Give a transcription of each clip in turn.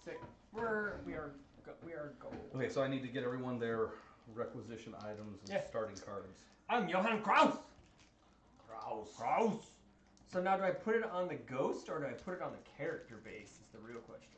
sick. We are gold. Okay, so I need to get everyone their requisition items and starting cards. I'm Johann Kraus. Kraus. So now, do I put it on the ghost or do I put it on the character base? Is the real question.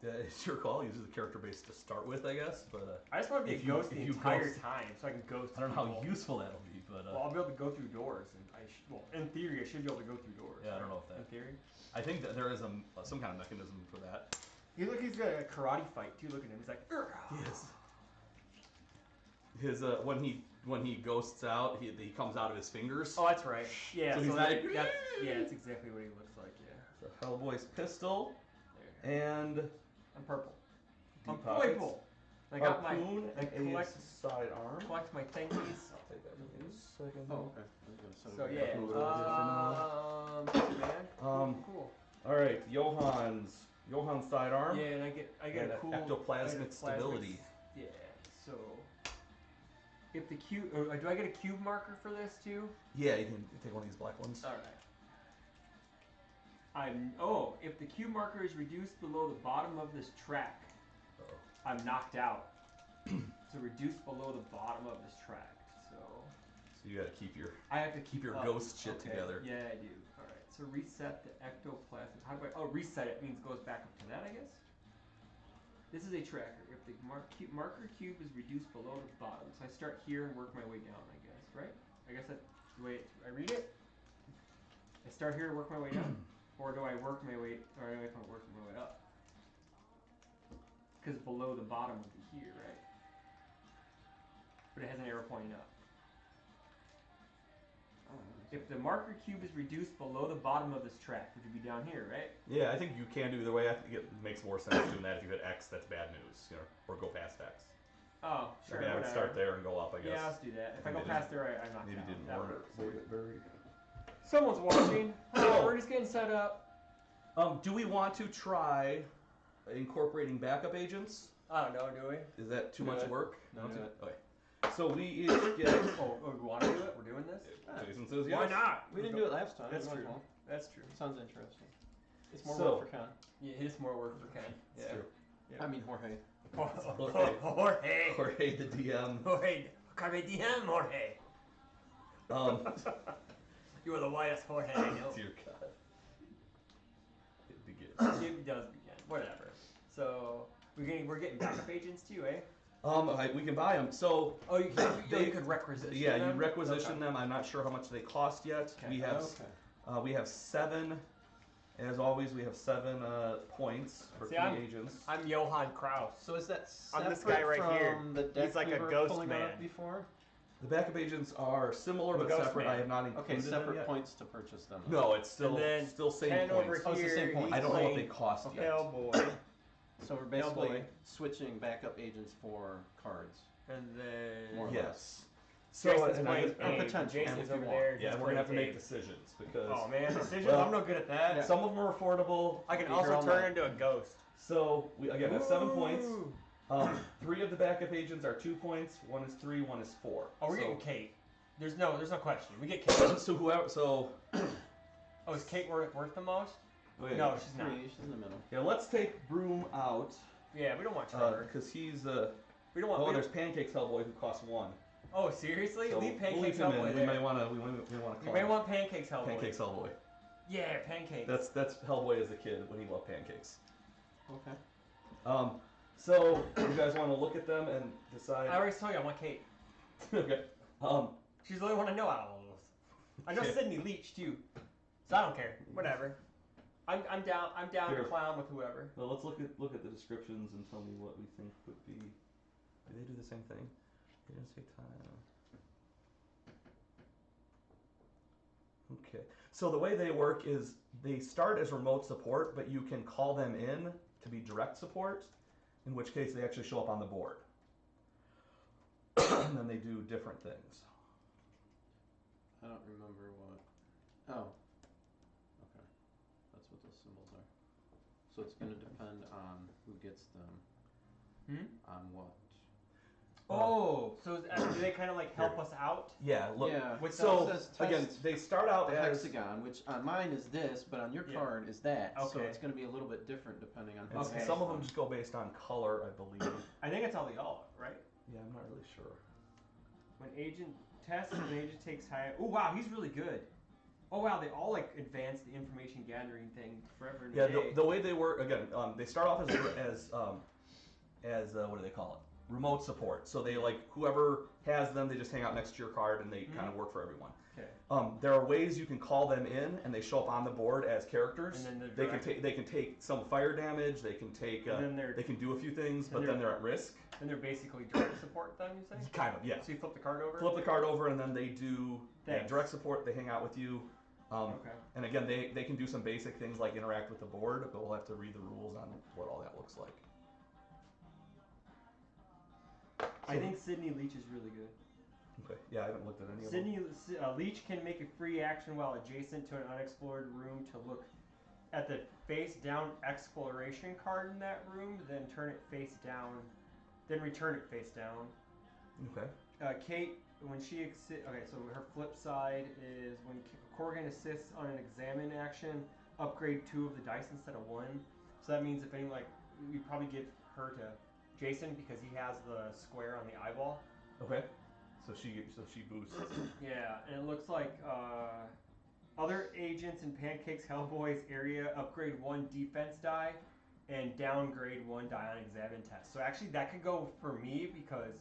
It's your call. Use the character base to start with, I guess. But I just want to be a ghost the entire time, so I can ghost. I don't know how useful that'll be, but well, I'll be able to go through doors, and well, in theory, I should be able to go through doors. Yeah, I don't know if that. In theory, I think that there is some kind of mechanism for that. He's got a karate fight too. Look at him. He's like, yes. His when he ghosts out, he comes out of his fingers. Oh, that's right. Yeah, so that's exactly what he looks like. Yeah. So Hellboy's pistol, and I'm purple. I'm purple. I got my sidearm. Collect my thingies. I'll take that in a second. Oh, okay. So yeah. Man. Cool. All right, Johan's sidearm. Yeah, and I get a cool ectoplasmic stability. Yeah. So if the cube, do I get a cube marker for this too? Yeah, you can take one of these black ones. All right. If the cube marker is reduced below the bottom of this track, I'm knocked out. So reduced below the bottom of this track. So you gotta keep your. I have to keep your ghost shit together. Yeah, I do. All right. So reset the ectoplasm. How do I? Oh, reset it means goes back up to that, I guess. This is a tracker. If the marker cube is reduced below the bottom, so I start here and work my way down, I guess, right? I guess that's the way I read it. I start here and work my way down, or do I work my way? Or do I work my way up? Because below the bottom would be here, right? But it has an arrow pointing up. If the marker cube is reduced below the bottom of this track, which would be down here, right? Yeah, I think you can do either way. I think it makes more sense doing that if you hit X, that's bad news, or go past X. Oh, sure. I would start there and go up, I guess. Yeah, let's do that. If I go past there, I'm not. Maybe didn't work. Someone's watching. We're just getting set up. Do we want to try incorporating backup agents? I don't know, do we? Is that too much work? No, okay. So we each get. We want to do it? We're doing this? Jason says yes. Why not? We didn't do it last time. That's true. That's true. Sounds interesting. It's more work for Ken. Yeah, it is more work for Ken. It's true. Yeah. I mean Jorge. Jorge the DM. Jorge. DM, Jorge. You are the whitest Jorge I know. Dear God. It begins. It does begin. Whatever. So we're getting backup agents too, eh? We can buy them. So you could requisition. Yeah, them? you requisition them. I'm not sure how much they cost yet. Okay. We have 7. As always, we have 7 points for 3 agents. I'm Johann Kraus. So is that separate I'm this guy right from here. The deck He's like we a were ghost pulling man. out before? The backup agents are similar but separate. I have not included separate them points to purchase them. No, it's still same points. It's the same points. I don't know what they cost yet. Hellboy. So we're basically switching backup agents for cards. And then yes. So Jason's over there. Yeah, we're gonna have to make decisions because. Oh man, decisions! I'm no good at that. Yeah. Some of them are affordable. I can also turn into a ghost. So we again have 7 points. 3 of the backup agents are 2 points. 1 is 3. 1 is 4. Oh, we're getting Kate. There's no question. We get Kate. So whoever. Oh, is Kate worth the most? Wait, no, she's not. She's in the middle. Yeah, let's take Broom out. Yeah, we don't want Trevor because he's We don't want. Oh, there's Pancakes Hellboy who costs 1. Oh, seriously? So leave Pancakes Hellboy there. We may want to. We may want Pancakes Hellboy. Pancakes Hellboy. Yeah, pancakes. That's Hellboy as a kid when he loved pancakes. Okay. So you guys want to look at them and decide? I already told you I want Kate. Okay. She's the only one I know out of all of those. I know Sydney Leach too, so I don't care. Whatever. I'm down. I'm down to clown with whoever. Well, let's look at the descriptions and tell me what we think would be. Do they do the same thing? They didn't say time. Okay. So the way they work is they start as remote support, but you can call them in to be direct support, in which case they actually show up on the board. And then they do different things. I don't remember what. Oh. Okay. That's what those symbols are. So it's going to depend on who gets them. On what? Oh, so do they kind of like help us out? Yeah, look. Yeah. So, It says again, test they start out the as... hexagon, which on mine is this, but on your Yeah. card is that. So Okay. it's going to be a little bit different depending on who Okay. has Some of them them. just go based on color, I believe. I think it's how they all are, right? Yeah, I'm not really sure. When agent tests, when agent takes high. Oh wow, he's really good. Oh wow, they all like advance the information gathering thing forever and a Yeah, day. the way they work, again, they start off as what do they call it? Remote support. So they like whoever has them, they just hang out next to your card and they kind of work for everyone. Okay. There are ways you can call them in and they show up on the board as characters. And then they can take some fire damage. They can take they can do a few things, but then they're at risk. And they're basically direct support then, you say? Kind of, yeah. So you flip the card over? Flip the card over and then they do Thanks. direct support. They hang out with you. Okay. And again, they can do some basic things like interact with the board, but we'll have to read the rules on what all that looks like. I think Sydney Leach is really good. Okay. Yeah, I haven't looked at any of them. Sydney Leach can make a free action while adjacent to an unexplored room to look at the face down exploration card in that room, then turn it face down, then return it face down. Okay. Kate, when she okay, so her flip side is when Corrigan assists on an examine action, upgrade 2 of the dice instead of 1. So that means if any we probably give her to Jason because he has the square on the eyeball. Okay. So she boosts. Yeah, and it looks like other agents in Pancake's Hellboy's area upgrade 1 defense die and downgrade 1 die on examine test. So actually that could go for me because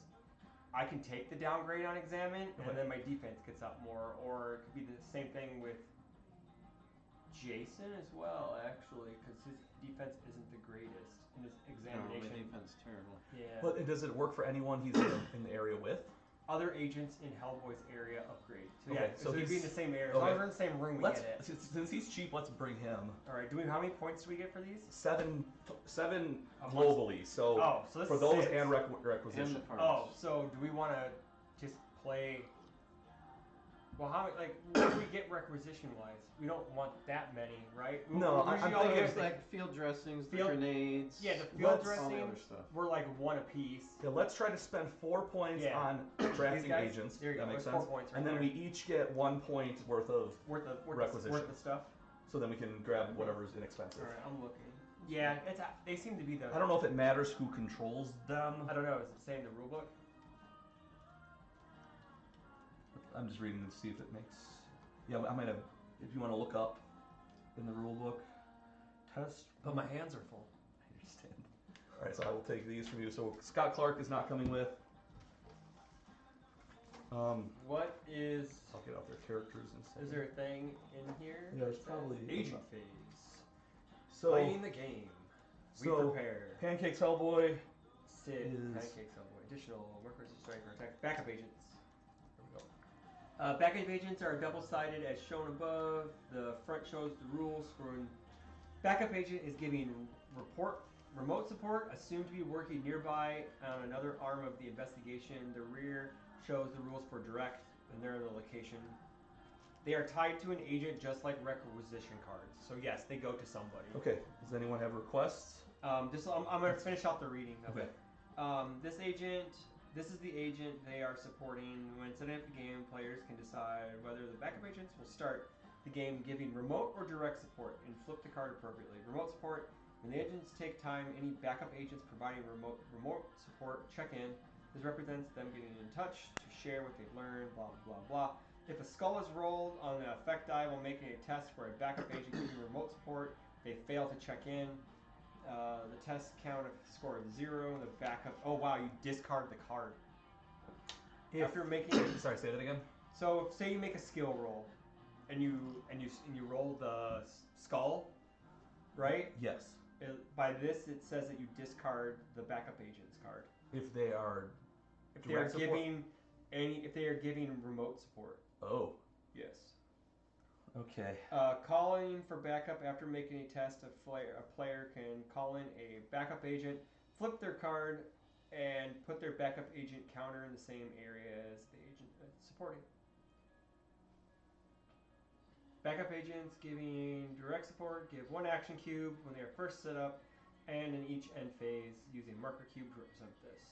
I can take the downgrade on examine and then my defense gets up more, or it could be the same thing with Jason as well, actually, because his defense isn't the greatest in his examination. No, my defense is terrible. Yeah. But does it work for anyone he's in the area with? Other agents in Hellboy's area upgrade. So Okay, yeah, so he'd be in he's- the same area. As long as we're in the same room, we Let's get it. since he's cheap, let's bring him. All right. How many points do we get for these? 7 globally. So So this for is those 6. and And requisition. the cards. Oh, so do we want to just play? Well, what do we get requisition wise? We don't want that many, right? No, I'm usually thinking always There's like field dressings, the Field- grenades. Yeah, the field all the dressings other stuff. were like 1 apiece. Yeah, let's try to spend 4 points Yeah. on These drafting guys? agents. There you that go. makes That's sense. 4 points right And then there. we each get 1 point worth of worth requisition. the stuff. So then we can grab whatever's inexpensive. All right, I'm looking. Yeah, they seem to be the. I don't know if it matters who controls them. I don't know. Is it the same in the rule book? I'm just reading to see if it makes. Yeah, I might have. If you want to look up in the rule book, test. But my hands are full. I understand. All right, so I will take these from you. So Scott Clark is not coming with. What is? I'll get out their characters and say. Is there a thing in here? Yeah, there's that says probably- agent phase. So Playing the game. We so prepare. Pancakes Hellboy. Sid, is- Pancakes Hellboy. Additional markers of strike or attack. Backup agents. There we go. Backup agents are double-sided as shown above. The front shows the rules for when backup agent is giving remote support, assumed to be working nearby on another arm of the investigation. The rear shows the rules for direct, and they're in the location. They are tied to an agent just like requisition cards. So yes, they go to somebody. Okay. Does anyone have requests? I'm going to finish off the reading of Okay. it. This is the agent they are supporting. When setting up the game, players can decide whether the backup agents will start the game giving remote or direct support and flip the card appropriately. Remote support, when the agents take time, any backup agents providing remote support check in. This represents them getting in touch to share what they've learned, blah, blah, blah. If a skull is rolled on the effect die while making a test for a backup agent giving remote support, they fail to check in. The test count a score of 0. The backup. Oh wow! You discard the card after making. Sorry, say that again. So say you make a skill roll, and you roll the skull, right? Yes. By this, it says that you discard the backup agent's card If they are. if they are Direct support? if they are giving remote support. Oh. Yes. Okay. Calling for backup after making a test, a player can call in a backup agent, flip their card, and put their backup agent counter in the same area as the agent supporting. Backup agents giving direct support give 1 action cube when they are first set up, and in each end phase using marker cube to represent this.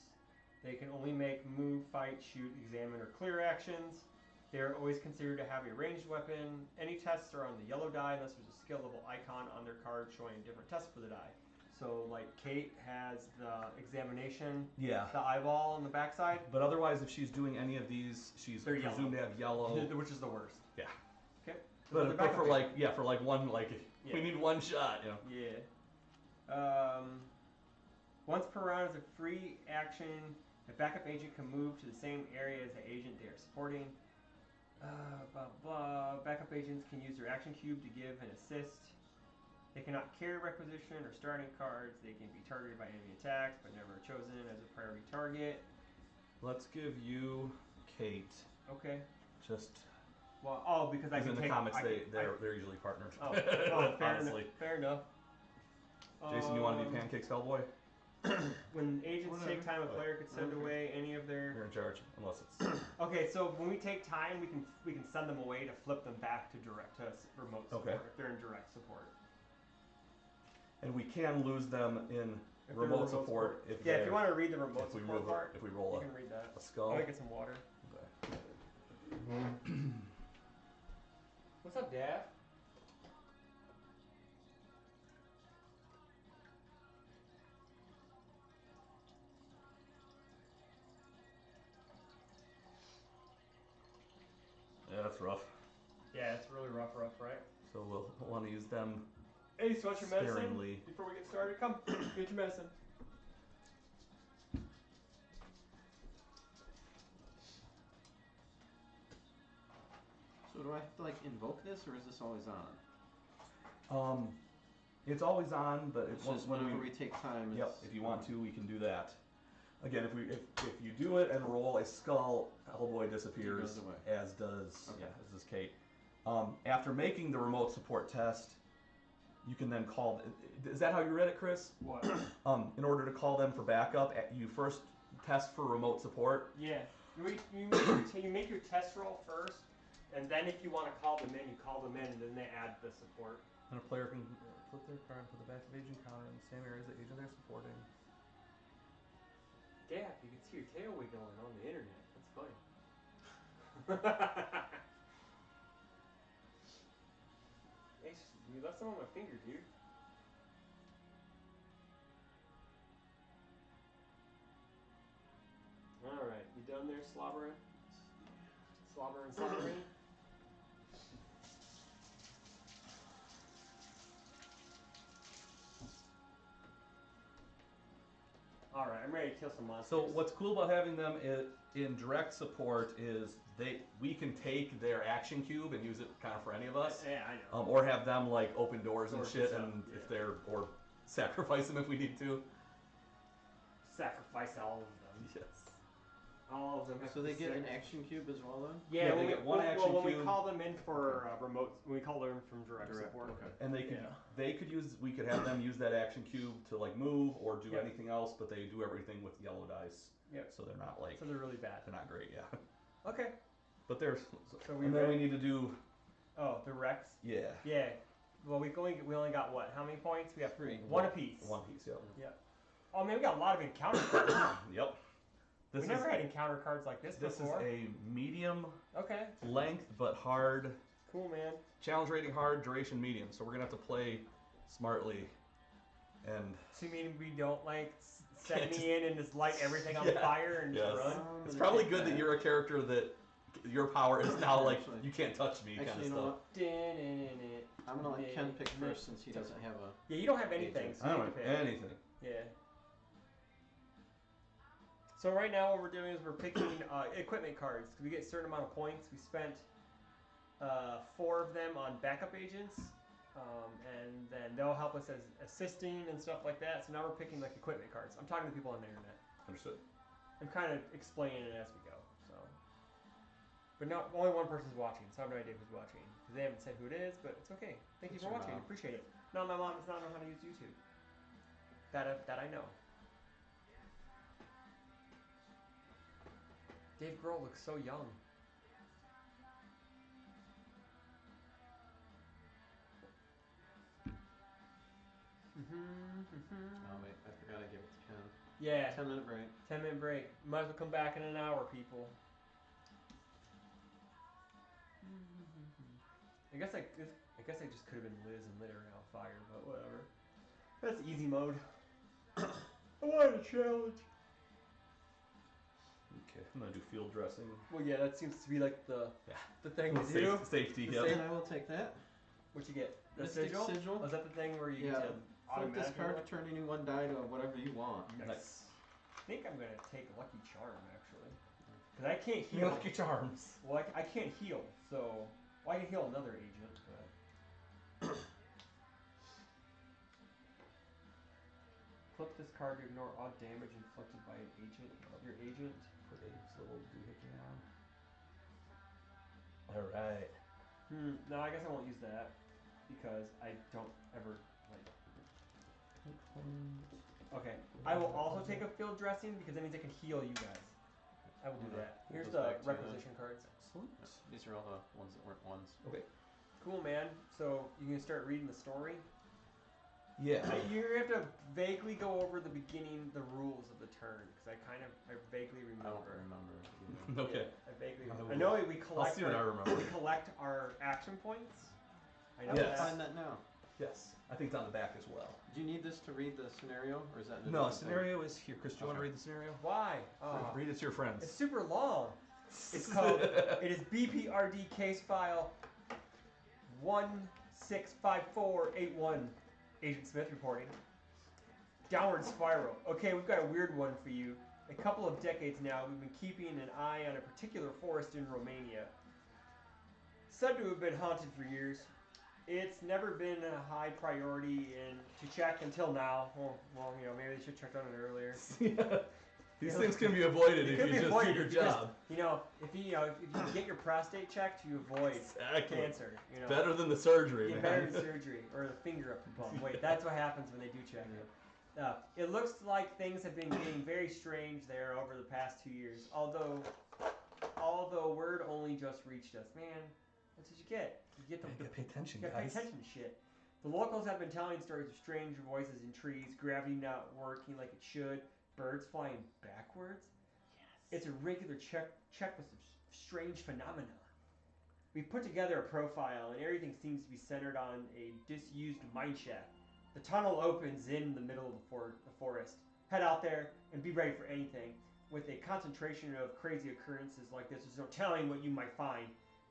They can only make move, fight, shoot, examine, or clear actions. They are always considered to have a ranged weapon. Any tests are on the yellow die unless there's a skill level icon on their card showing a different test for the die. So, like, Kate has the examination, Yeah. the eyeball on the backside. But otherwise, if she's doing any of these, she's They're presumed to have yellow. Which is the worst. Yeah. Okay. But for like one, like, we need one shot, you know. Yeah. Once per round is a free action. The backup agent can move to the same area as the agent they are supporting. Blah, blah. Backup agents can use their action cube to give an assist. They cannot carry requisition or starting cards. They can be targeted by enemy attacks, but never chosen as a priority target. Let's give you Kate. Okay. Just. Well, because I can in the take, comics, they're usually partnered. Oh, fair honestly. enough. Fair enough. Jason, you want to be Pancakes Hellboy? When agents take time, a player could send away any of their. You're in charge, unless it's. Okay, so when we take time, we can send them away to flip them back to remote support if they're in direct support. And we can lose them in remote support if if you want to read the remote support part, if we roll you can read that. A skull. I want to get some water. Okay. What's up, Dad? Yeah, that's rough. Yeah, it's really rough, right? So we'll want to use them. Hey, so what's your medicine? Sparingly. Before we get started, come get your medicine. So do I have to like invoke this, or is this always on? It's always on, but It's just whenever we take time. Yep. If you want to, we can do that. Again, if you do it and roll a skull, Hellboy disappears, as does Kate. After making the remote support test, you can then call. Is that how you read it, Chris? What? In order to call them for backup, you first test for remote support. Yeah. You make your test roll first, and then if you want to call them in, you call them in, and then they add the support. And a player can put their card for the backup agent counter in the same area as the agent they're supporting. Yeah, you can see your tail wiggling on the internet. That's funny. Hey, you left some on my finger, dude. Alright, you done there, slobbering? Slobbering? Alright, I'm ready to kill some monsters. So what's cool about having them in direct support is we can take their action cube and use it kind of for any of us. Yeah, I know. Or have them like open doors and shit, and and if they're or sacrifice them if we need to. Sacrifice all of them. Yes. All of them. So they get an action cube as well then? Yeah, they get one action when cube. we call them in for remote, when we call them from direct support. Okay. And we could have them use that action cube to like move or do anything else, but they do everything with yellow dice. Yep. So they're not like. So they're really bad. They're not great, yeah. Okay. But there's. So and then we need to do. Oh, the Rex. Yeah. Yeah. Well, we only got what? How many points? We have 3. One apiece. One piece, yep. Yep. Oh man, we got a lot of encounter cards. Yep. We never had encounter cards like this before. This is a medium Okay. length but hard. Cool, man. Challenge rating hard, duration medium. So we're gonna have to play smartly. And. So you mean we don't like send me in and just light everything on fire and just run? It's probably good that you're a character that your power is now like you can't touch me kind of you know stuff. What? I'm gonna let Ken pick first since he doesn't have a. Yeah, you don't have anything. So I you don't have to have pick. anything. Yeah. So right now what we're doing is we're picking equipment cards. We get a certain amount of points. We spent 4 of them on backup agents. And then they'll help us as assisting and stuff like that. So now we're picking like equipment cards. I'm talking to people on the internet. Understood. I'm kind of explaining it as we go. So, but not only one person's watching, so I have no idea who's watching because they haven't said who it is. But it's okay. Thank you for watching. Appreciate it. No, my mom does not know how to use YouTube. That I know. Dave Grohl looks so young. Oh wait, I forgot I gave it to Ken. Yeah. 10-minute break. 10-minute break. Might as well come back in an hour, people. I guess I just could have been Liz and lit her on fire, but whatever. That's easy mode. I wanted a challenge. Okay, I'm gonna do field dressing. Well, yeah, that seems to be like the thing to do. Safety, The yep. And I will take that. What you get? The Mystic sigil? sigil. Oh, is that the thing where you Yeah. get to Flip this automatically card look? to turn any one die to whatever you want. Nice. I think I'm gonna take Lucky Charm actually, because I can't heal. Lucky Charms. Well, I can't heal, so I can heal another agent, but flip this card to ignore all damage inflicted by an agent of your agent. Put a little doohickey on. All right. No, I guess I won't use that because I don't ever like. Okay, I will also take a field dressing because that means I can heal you guys. I will do that. Here's Goes the back to requisition cards. Excellent. These are all the ones that weren't ones. Okay. Cool, man. So you can start reading the story. Yeah. You have to vaguely go over the beginning, the rules of the turn, because I vaguely remember. I don't remember. Okay. Yeah, I vaguely I remember. will- I know we collect. I'll see what I remember. We collect our action points. I know Yes. that. Find that now. Yes. I think it's on the back as well. Do you need this to read the scenario, or is that in a No, different thing? scenario is here. Chris, do you want to Okay. read the scenario? Why? Read it to your friends. It's super long. It's called. It is BPRD case file 165481. Agent Smith reporting. Downward spiral. Okay, we've got a weird one for you. A couple of decades now, we've been keeping an eye on a particular forest in Romania. Said to have been haunted for years. It's never been a high priority to check until now. Well, maybe they should check on it earlier. These things can be avoided if you just do your because, job. if you get your prostate checked, you avoid cancer. Better than the surgery, Yeah, man. better than surgery or the finger up the bum. Wait, that's what happens when they do check it. It looks like things have been getting very strange there over the past 2 years. Although word only just reached us. Man, that's what you get. You get You gotta pay attention, you gotta pay guys. attention to shit. The locals have been telling stories of strange voices in trees, gravity not working like it should, birds flying backwards. Yes. It's a regular checklist of strange phenomena. We've put together a profile, and everything seems to be centered on a disused mine shaft. The tunnel opens in the middle of the forest. Head out there and be ready for anything. With a concentration of crazy occurrences like this, there's no telling what you might find.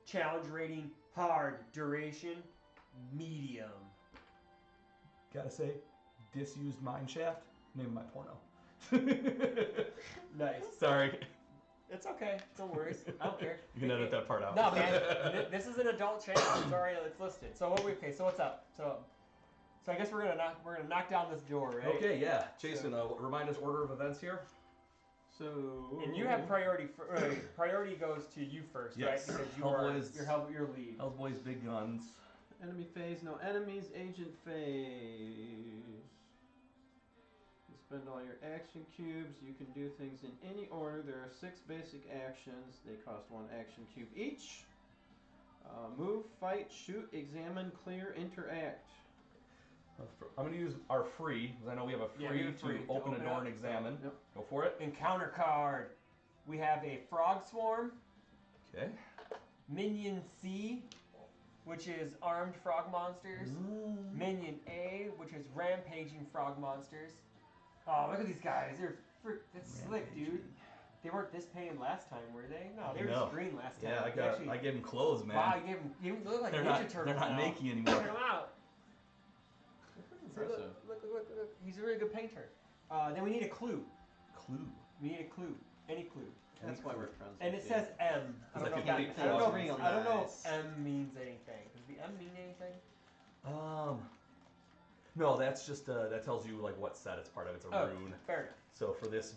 Challenge rating, hard. Duration, medium. Gotta say, disused mine shaft. Name of my porno. Nice. Sorry. It's okay. No worries. I don't care. You can edit that part out. No, man. This is an adult channel. It's already it's listed. So so what's up? So I guess we're gonna knock down this door, right? Okay, yeah. Jason, remind us order of events here. So. And you have priority. Priority goes to you first, Yes. right? Because Hellboy's- you're lead. Hellboy's big guns. Enemy phase, no enemies. Agent phase. You spend all your action cubes. You can do things in any order. There are 6 basic actions. They cost 1 action cube each. Move, fight, shoot, examine, clear, interact. I'm going to use our free, because I know we have a free, Yeah, we have a free to to open a open door up. and examine. Yep. Go for it. Encounter card. We have a Frog Swarm, Okay. Minion C, which is armed frog monsters, Minion A, which is rampaging frog monsters. Oh, look at these guys. That's slick, dude. They weren't this painted last time, were they? No, they were just green last time. Yeah, I gave them clothes, man. Wow, you look like they're Ninja not, Turtles They're not now. naked anymore. Check them out. Impressive. Look. He's a really good painter. Then we need a clue. Clue. We need a clue. Any clue. That's why we're friends. And with it you. says M. I Does don't that know keep if it I don't know. real I don't know nice? if M means anything. Does the M mean anything? No, that's just that tells you like what set it's part of. It's a rune. Fair enough. So for this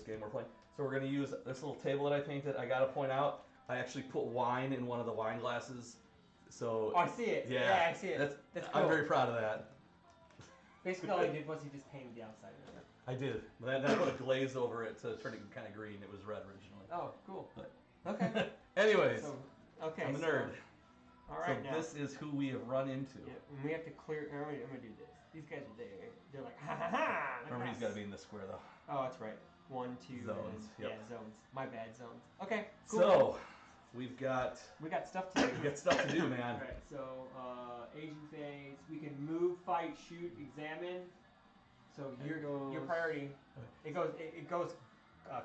game we're playing, so we're gonna use this little table that I painted. I gotta point out, I actually put wine in one of the wine glasses. So Oh, I see it. Yeah, I see it. That's cool. I'm very proud of that. Basically, all he did was he just painted the outside of it. I did. But then I put a glaze over it to turn it kind of green. It was red originally. Oh, cool. But- Okay. Anyways, So, okay. I'm a nerd. All right, so now. this is who we have run into. Yeah, and we have to clear. I'm gonna do this. These guys are there. They're like, ha ha ha. Remember, he's got to be in this square though. Oh, that's right. 1, 2, Zones, and, yep. yeah, zones. My bad, zones. Okay, cool. So, we got stuff to do. we got stuff to do, man. All right, so agent phase. We can move, fight, shoot, examine. So your priority. It goes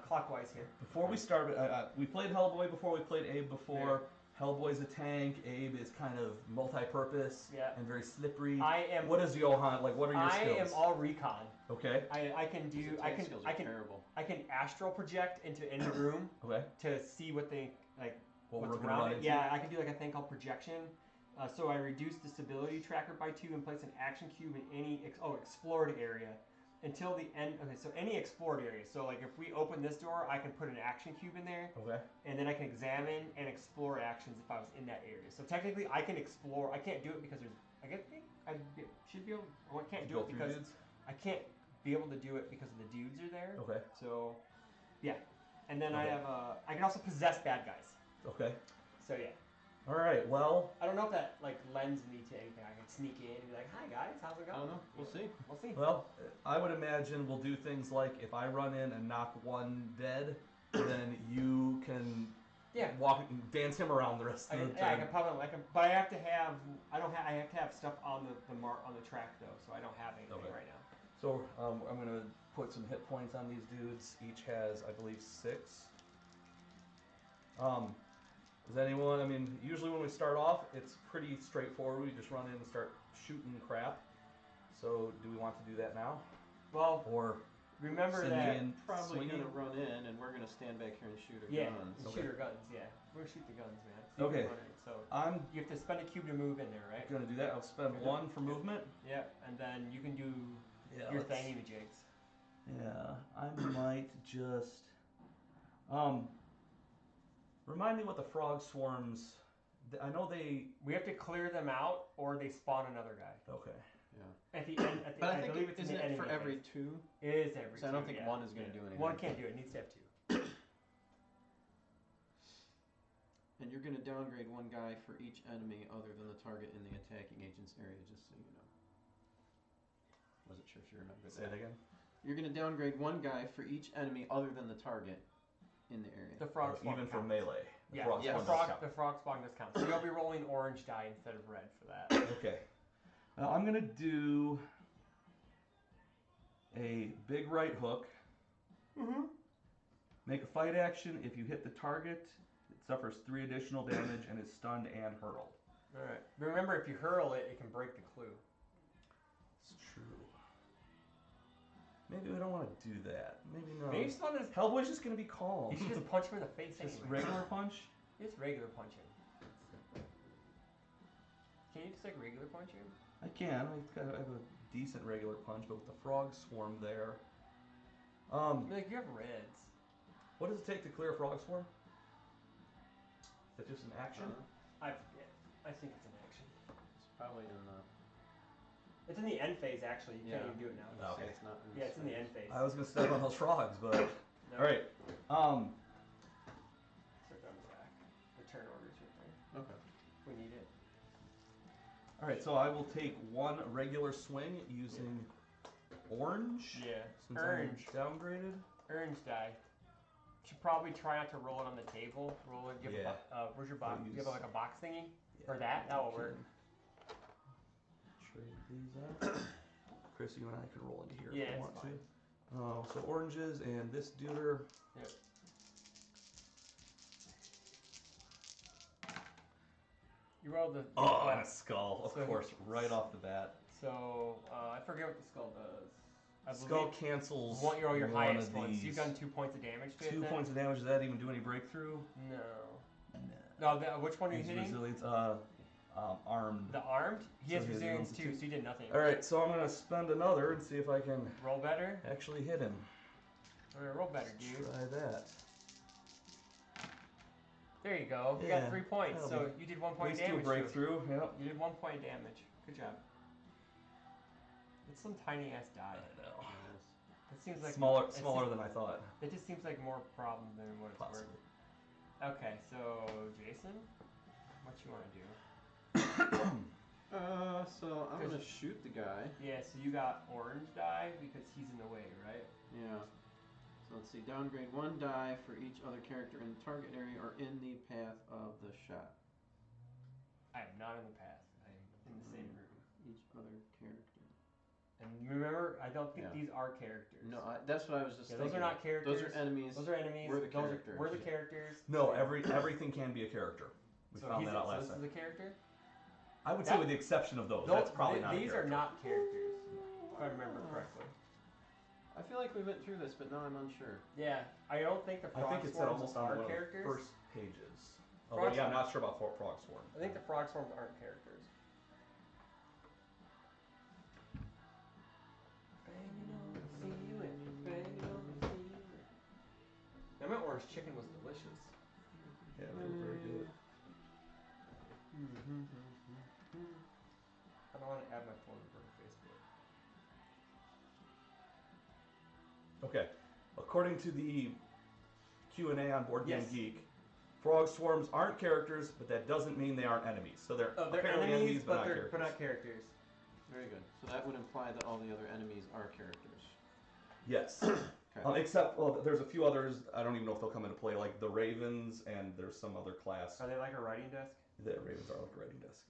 clockwise here. Before we start, we played Hellboy before. We played Abe before. Yeah. Hellboy's a tank. Abe is kind of multi-purpose and very slippery. I am. What is Johan like? What are your skills? I am all recon. Okay. I can astral project into any room. Okay. To see what they like. What what's around it. Yeah, I can do like a thing called projection. So I reduce disability tracker by 2 and place an action cube in any explored area until the end. Okay, so any explored area. So like if we open this door, I can put an action cube in there. Okay. And then I can examine and explore actions if I was in that area. So technically, I can explore. I can't do it because there's. I should be able. Well, I can't do it because I can't be able to do it because the dudes are there. Okay. So, yeah, and then I have I can also possess bad guys. Okay. So yeah. All right. Well, I don't know if that like lends me to anything. I can sneak in and be like, "Hi guys, how's it going?" I don't know. We'll see. We'll see. Well, I would imagine we'll do things like if I run in and knock one dead, then you can walk and dance him around the rest of the time. Yeah, I can probably but I have to have. I have to have stuff on the track though, so I don't have anything right now. So I'm gonna put some hit points on these dudes. Each has, I believe, 6. Does anyone? I mean, usually when we start off, it's pretty straightforward. We just run in and start shooting crap. So, do we want to do that now? Well, or remember that probably gonna run in, and we're gonna stand back here and shoot our guns. Shoot our guns. Yeah, we're gonna shoot the guns, man. So okay. So you have to spend a cube to move in there, right? Gonna do that. I'll spend 1 for movement. Yeah, and then you can do your thingy-majigs. Yeah, I might just remind me what the frog swarms. I know they. We have to clear them out, or they spawn another guy. Okay. Yeah. At the end. But I think isn't it for every 2? It is every 2. So I don't think 1 is going to do anything. 1 can't do it. It needs to have 2. And you're going to downgrade 1 guy for each enemy other than the target in the attacking agent's area, just so you know. Wasn't sure if you remember that. Say it again. You're going to downgrade 1 guy for each enemy other than the target in the area. The frog spawn even counts. for melee. The frog spawn does count. So you'll be rolling orange die instead of red for that. Okay. Now I'm gonna do a big right hook. Mm-hmm. Make a fight action. If you hit the target, it suffers 3 additional damage and is stunned and hurled. All right. Remember, if you hurl it, it can break the clue. It's true. Maybe we don't want to do that. Maybe no. Maybe just want to. Hellboy's just gonna be calm. You should just punch him in the face. Just anyway. regular punch. Just regular punch him. Can you just like regular punch him? I can. I have a decent regular punch, but with the frog swarm there. Like you have reds. What does it take to clear a frog swarm? Is that just an action? I forget. I think it's an action. It's probably in the. It's in the end phase actually. You can't even do it now. Okay. It's not in it's in the end phase. I was gonna step on those frogs, but no. All right. Start on the back. The turn orders right there. Okay. If we need it. All right. So I will take 1 regular swing using orange. Yeah. Since Orange. I'm downgraded. Orange die. Should probably try not to roll it on the table. Roll it. Give where's your box? Give it like a box thingy. For that will work. Trade these out. Chris, you and I can roll into here if you want fine. to. So oranges and this deuter. Yep. You rolled the. And a skull, of course, right off the bat. So I forget what the skull does. Skull cancels your one highest of ones. these. You've done 2 points of damage to it. 2 points of damage. Does that even do any breakthrough? No. Which one are you hitting? Resilience. Armed. The armed? He has So he has resilience resilience 2, so you did nothing. Alright, so I'm going to spend another and see if I can roll better. Actually hit him. Alright, roll better, dude. Try that. There you go. You got 3 points, so you did 1 point damage. At least 2 breakthrough, yep. You did 1 point damage. Good job. It's some tiny ass die. I know. It seems like smaller than I thought. It just seems like more problem than what it's worth. Okay, so Jason, what you want to do? So I'm gonna shoot the guy. Yeah, so you got orange die because he's in the way, right? Yeah. So let's see. Downgrade 1 die for each other character in the target area or in the path of the shot. I am not in the path. I am in the same room. Each other character. And remember, I don't think these are characters. No, that's what I was just thinking. Those are not characters. Those are enemies. Those are enemies. We're the characters. We're the characters. No, everything can be a character. We found that out last So time. this is a character? I would say with the exception of those. That's probably not a character. These are not characters, if I remember correctly. I feel like we went through this, but now I'm unsure. Yeah, I don't think the frog swarms are characters. First pages. Oh, yeah, I'm not sure about frog swarm. I think the frog swarms aren't characters. Now my orange chicken was delicious. Yeah, they were very good. I don't want to add my phone number to Facebook. Okay, according to the Q&A on Board Game Geek, frog swarms aren't characters, but that doesn't mean they aren't enemies. So they're apparently enemies, but not characters. Very good. So that would imply that all the other enemies are characters. Yes. Okay. Except, there's a few others. I don't even know if they'll come into play, like the ravens, and there's some other class. Are they like a writing desk? The ravens are like a writing desk.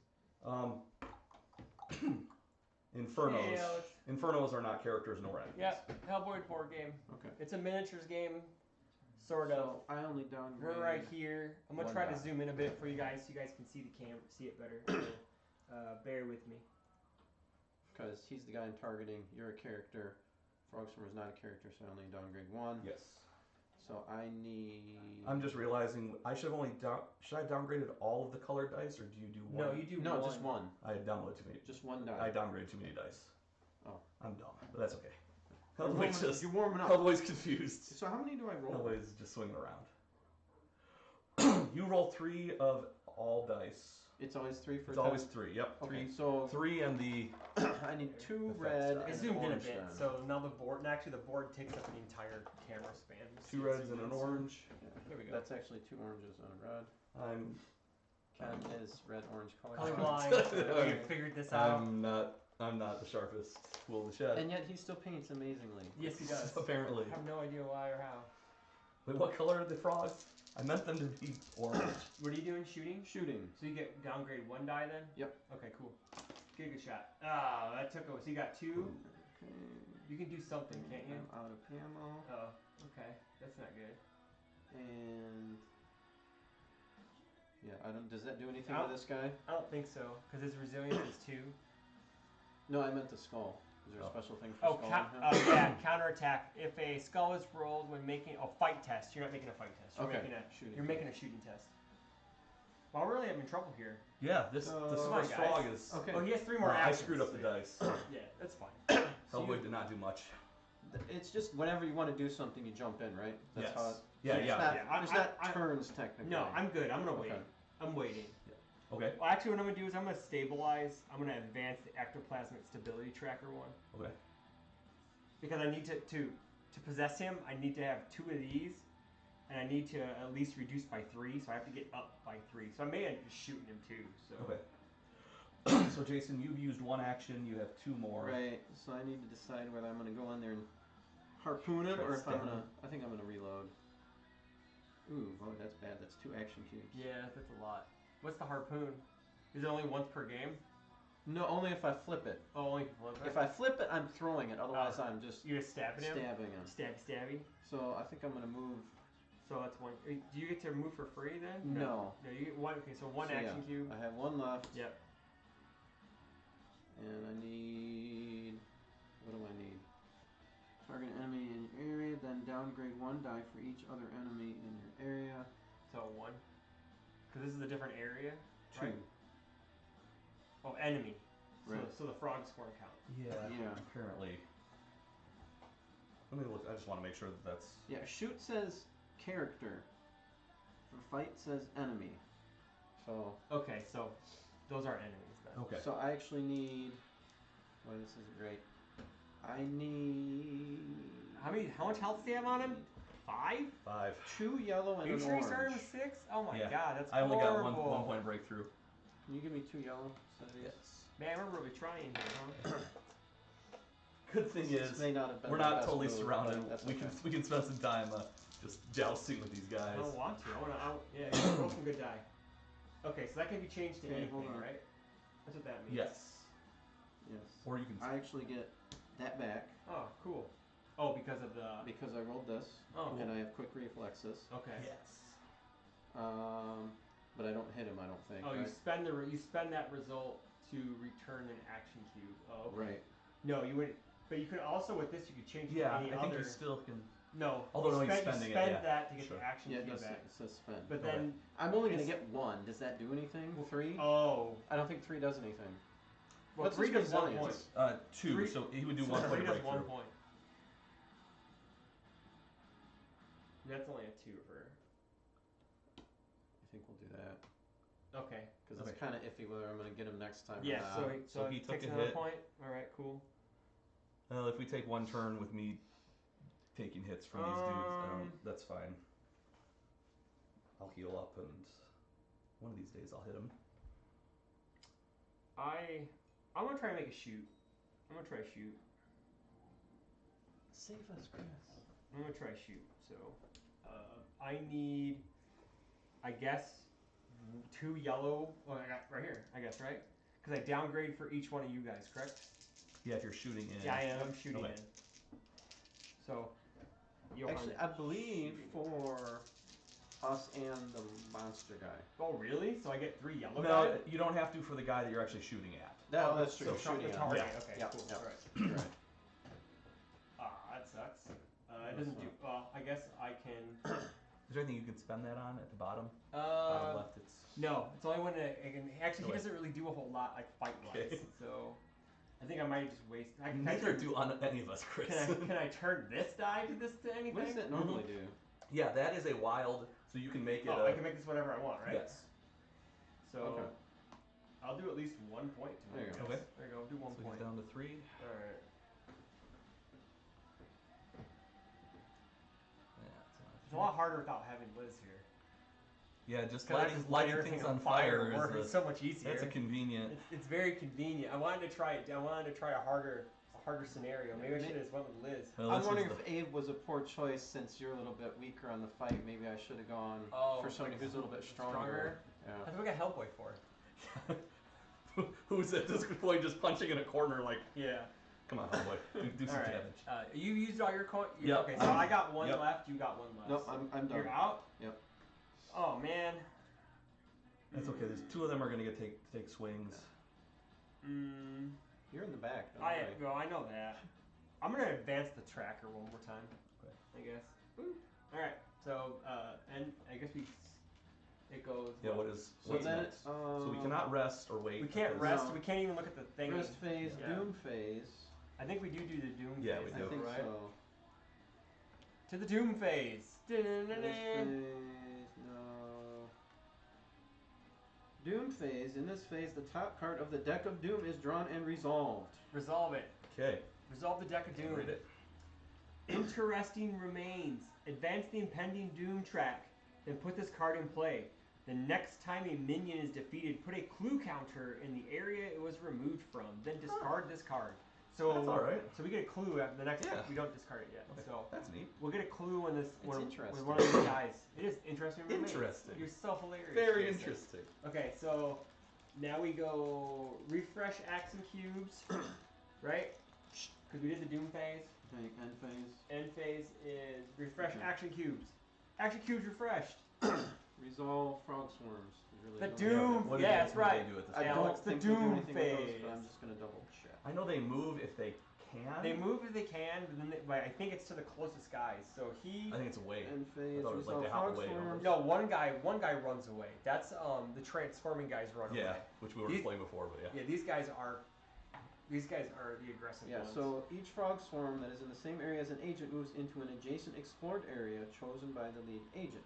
Infernos. Hey, Alex. Infernos are not characters nor enemies. Yep, Hellboy board game. Okay. It's a miniatures game, sort of. So I only downgrade. We're right here. I'm gonna try to zoom in a bit for you guys, so you guys can see the camera, see it better. So, bear with me. Because he's the guy I'm targeting. You're a character. Frog Swarm is not a character, so I only downgrade 1. Yes. So I need. I'm just realizing I should have only should I have downgraded all of the colored dice, or do you do one? No, you do no, one. just one. I downloaded too many. Just one die. I downgraded too many dice. Oh. I'm dumb, but that's okay. You're warming up. Hellboy's confused. So how many do I roll? Hellboy's just swinging around. You roll 3 of all dice. It's always 3 for. It's always 3. Yep. Okay, so 3 and the. I need 2 red. I and zoomed in a bit, then. so now the board. Actually, the board takes up an entire camera span. 2 reds and an orange. Yeah. There we go. That's actually 2 oranges and a red. Ken is red orange colorblind. We figured this out. I'm not the sharpest tool in the shed. And yet he still paints amazingly. Yes, he does. Apparently. I have no idea why or how. Wait, what color are the frogs? I meant them to be orange. What are you doing? Shooting? Shooting. So you get downgrade 1 die then? Yep. Okay, cool. Get a good shot. Ah, that took away. So you got 2. Okay. You can do something, can't you? I'm out of ammo. Oh, okay. That's not good. And yeah, I don't. Does that do anything to this guy? I don't think so, because his resilience is 2. No, I meant the skull. Is there a special thing for skull? Yeah, counterattack. If a skull is rolled when making a fight test, you're not making a fight test. You're making a shooting test. Well, we're really having trouble here. Yeah, this first frog is. Okay. Oh, he has 3 more actions. I screwed up the dice. Yeah, that's fine. Hellboy did not do much. It's just whenever you want to do something, you jump in, right? That's how There's not turns technically. No, I'm good. I'm gonna wait. I'm waiting. Okay. Well, actually, what I'm gonna do is I'm gonna stabilize. I'm gonna advance the ectoplasmic stability tracker 1. Okay. Because I need to possess him, I need to have 2 of these, and I need to at least reduce by 3. So I have to get up by 3. So I may end up just shooting him too. So. Okay. So Jason, you've used 1 action. You have 2 more. Right. So I need to decide whether I'm gonna go in there and harpoon it, or if I'm gonna. I think I'm gonna reload. Ooh, oh, that's bad. That's 2 action cubes. Yeah, that's a lot. What's the harpoon? Is it only once per game? No, only if I flip it. Oh, only flip it? If I flip it, I'm throwing it. Otherwise, I'm just. You're stabbing him? Stabbing him. Stabby? So I think I'm gonna move. So that's 1. Do you get to move for free then? No. No, you get 1. Okay, so 1 action cube. I have 1 left. Yep. And I need. What do I need? Target enemy in your area, then downgrade 1 die for each other enemy in your area. So 1. Because this is a different area. 2. Right? Oh, enemy. Right. So the frog swarm count. Yeah. Apparently. Let me look. I just want to make sure that that's. Yeah. Shoot says character. For fight says enemy. So. Okay, so those are enemies then. Okay. So I actually need. Boy, this isn't great. I need. How much health do you have on him? 5? 5. 2 yellow and Are you an sure orange. you started with 6? Oh my god, that's I only horrible. got one point breakthrough. Can you give me 2 yellow? Yes. Man, we're really trying here, huh? Good thing This is, may not have been we're the not best totally move, surrounded. but that's We okay. can spend some time just jousting with these guys. I don't want to. Yeah, roll some good die. Okay, so that can be changed to Okay, anything, hold on. right? That's what that means. Yes. Yes. Or you can. I actually get that back Oh, cool. Oh, because of the. because I rolled this, Oh, and I have quick reflexes. okay. Yes. But I don't hit him. I don't think. Oh, right? you spend that result to return an action cube. Oh, okay. Right. No, you wouldn't. But you could also with this you could change it Yeah, to any I think other. you still can. No. Although no, you he's spend spending you spend it, yeah. that to get Sure. the action Yeah, it cube does. back. It says spend. But Okay. then I'm only gonna it's- get 1. Does that do anything? 3? oh, I don't think 3 does anything. well, What's 3 his does 1 resilience? point. 2. Three- So he would do So 1 point 3 does 1 breakthrough. point. That's only a 2 for. I think we'll do that Okay. because Okay. it's kind of iffy whether I'm gonna get him next time. Yeah. Or So not. so he it took takes a another hit. point. All right. Cool. Well, if we take 1 turn with me taking hits from these dudes, that's fine. I'll heal up, and one of these days I'll hit him. I'm gonna try to make a shoot. I'm gonna try to shoot. Save us, Chris. I'm gonna try to shoot. So I need, I guess, 2 yellow. Oh, I got right here. I guess right because I downgrade for each one of you guys. Correct? Yeah, if you're shooting in. Yeah, I am. I'm shooting Okay. in. So. Actually, I believe for us and the monster guy. Oh really? So I get 3 yellow. No, guys? you don't have to for the guy that you're actually shooting at. No, that's true. So Shooting the at. target. Yeah. Okay. Yeah, Cool. yeah. All right. You're right. That sucks. It doesn't do. Well, I guess I can. Is there anything you can spend that on at the bottom? Bottom left, it's. No, it's only when I can. Actually, he Okay. doesn't really do a whole lot like fight wise. Okay. So, I think I might just waste. Neither do on any of us, Chris. Can I turn this die to this to anything? What does it normally do? Yeah, that is a wild. So you can make it. Oh, I can make this whatever I want, right? Yes. So, Okay. I'll do at least 1 point to There it. you go. Okay. There you go. Do 1 So point. he's down to 3. All right. It's a lot harder without having Liz here. Yeah, just Cause I lighting, just light lighting everything things on fire is it's so much easier. that's a convenient. It's very convenient. I wanted to try it. I wanted to try a harder scenario. Maybe I should have just went with Liz. Well, I'm this wondering is if Abe was a poor choice since you're a little bit weaker on the fight. Maybe I should have gone for somebody who's a little bit stronger. I Yeah. think we got Hellboy for. Who's at this point just punching in a corner like, Yeah. come on, boy, do some All right. damage. You used all your coin. Yep. Okay, so I got 1 Yep. left. You got 1 left. Nope, I'm done. You're out. Yep. Oh man. That's okay. There's 2 of them are gonna take swings. You're in the back. Don't I worry. know that. I'm gonna advance the tracker 1 more time. Okay. I guess. Woo. All right. So and I guess it goes. Yeah. What's So then, next? So we cannot rest or wait. We can't because- rest. No. We can't even look at the thing. rest phase, Yeah. doom phase. I think we do the doom Yeah, phase. we I do. think right? so. To the doom phase. Rest phase, no. Doom phase. In this phase, the top card of the deck of doom is drawn and resolved. Resolve it. Okay. Resolve the deck of doom. Read it. Interesting remains. Advance the impending doom track. Then put this card in play. The next time a minion is defeated, put a clue counter in the area it was removed from. Then discard this card. So That's all right. So we get a clue after the next Yeah. time. We don't discard it yet. Okay. So That's neat. we'll get a clue when when interesting. one of these guys. It is interesting. remains. Interesting. You're so hilarious. Very Jason. interesting. Okay, so now we go refresh action cubes, right? Because we did the doom phase. Okay, end phase. End phase is refresh Okay. action cubes. Action cubes refreshed. Resolve frog swarms. We The don't- doom. What do Yeah, they- that's what do they right. do at this I point? don't Alex, the think we do doom anything with those, phase. but I'm just gonna double check. I know they move if they can. They move if they can, but then but I think it's to the closest guys. So he. I think it's away. End phase. I thought it was like Resolve they hop frog away, swarms. No, one guy runs away. That's the transforming guys run Yeah, away. which we were These- playing before, but yeah. Yeah, these guys are the aggressive Yeah, ones. so each frog swarm that is in the same area as an agent moves into an adjacent explored area chosen by the lead agent.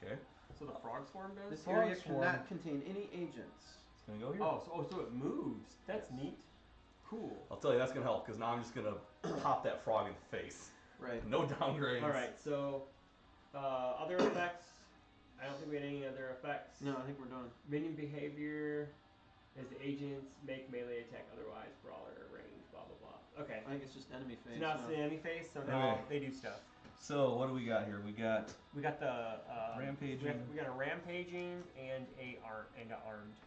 Okay. So the frog swarm does. This Frog area swarm. cannot contain any agents. It's gonna go here. So it moves. That's Yes. neat. Cool. I'll tell you, that's gonna help because now I'm just gonna pop that frog in the face. Right. No downgrades. All right. So other effects. I don't think we had any other effects. No, I think we're done. Minion behavior is the agents make melee attack otherwise, brawler, range, blah blah blah. Okay. I think it's just enemy phase. So now it's the enemy phase, so now they do stuff. So what do we got here? We got the rampaging. We got a rampaging and a armed.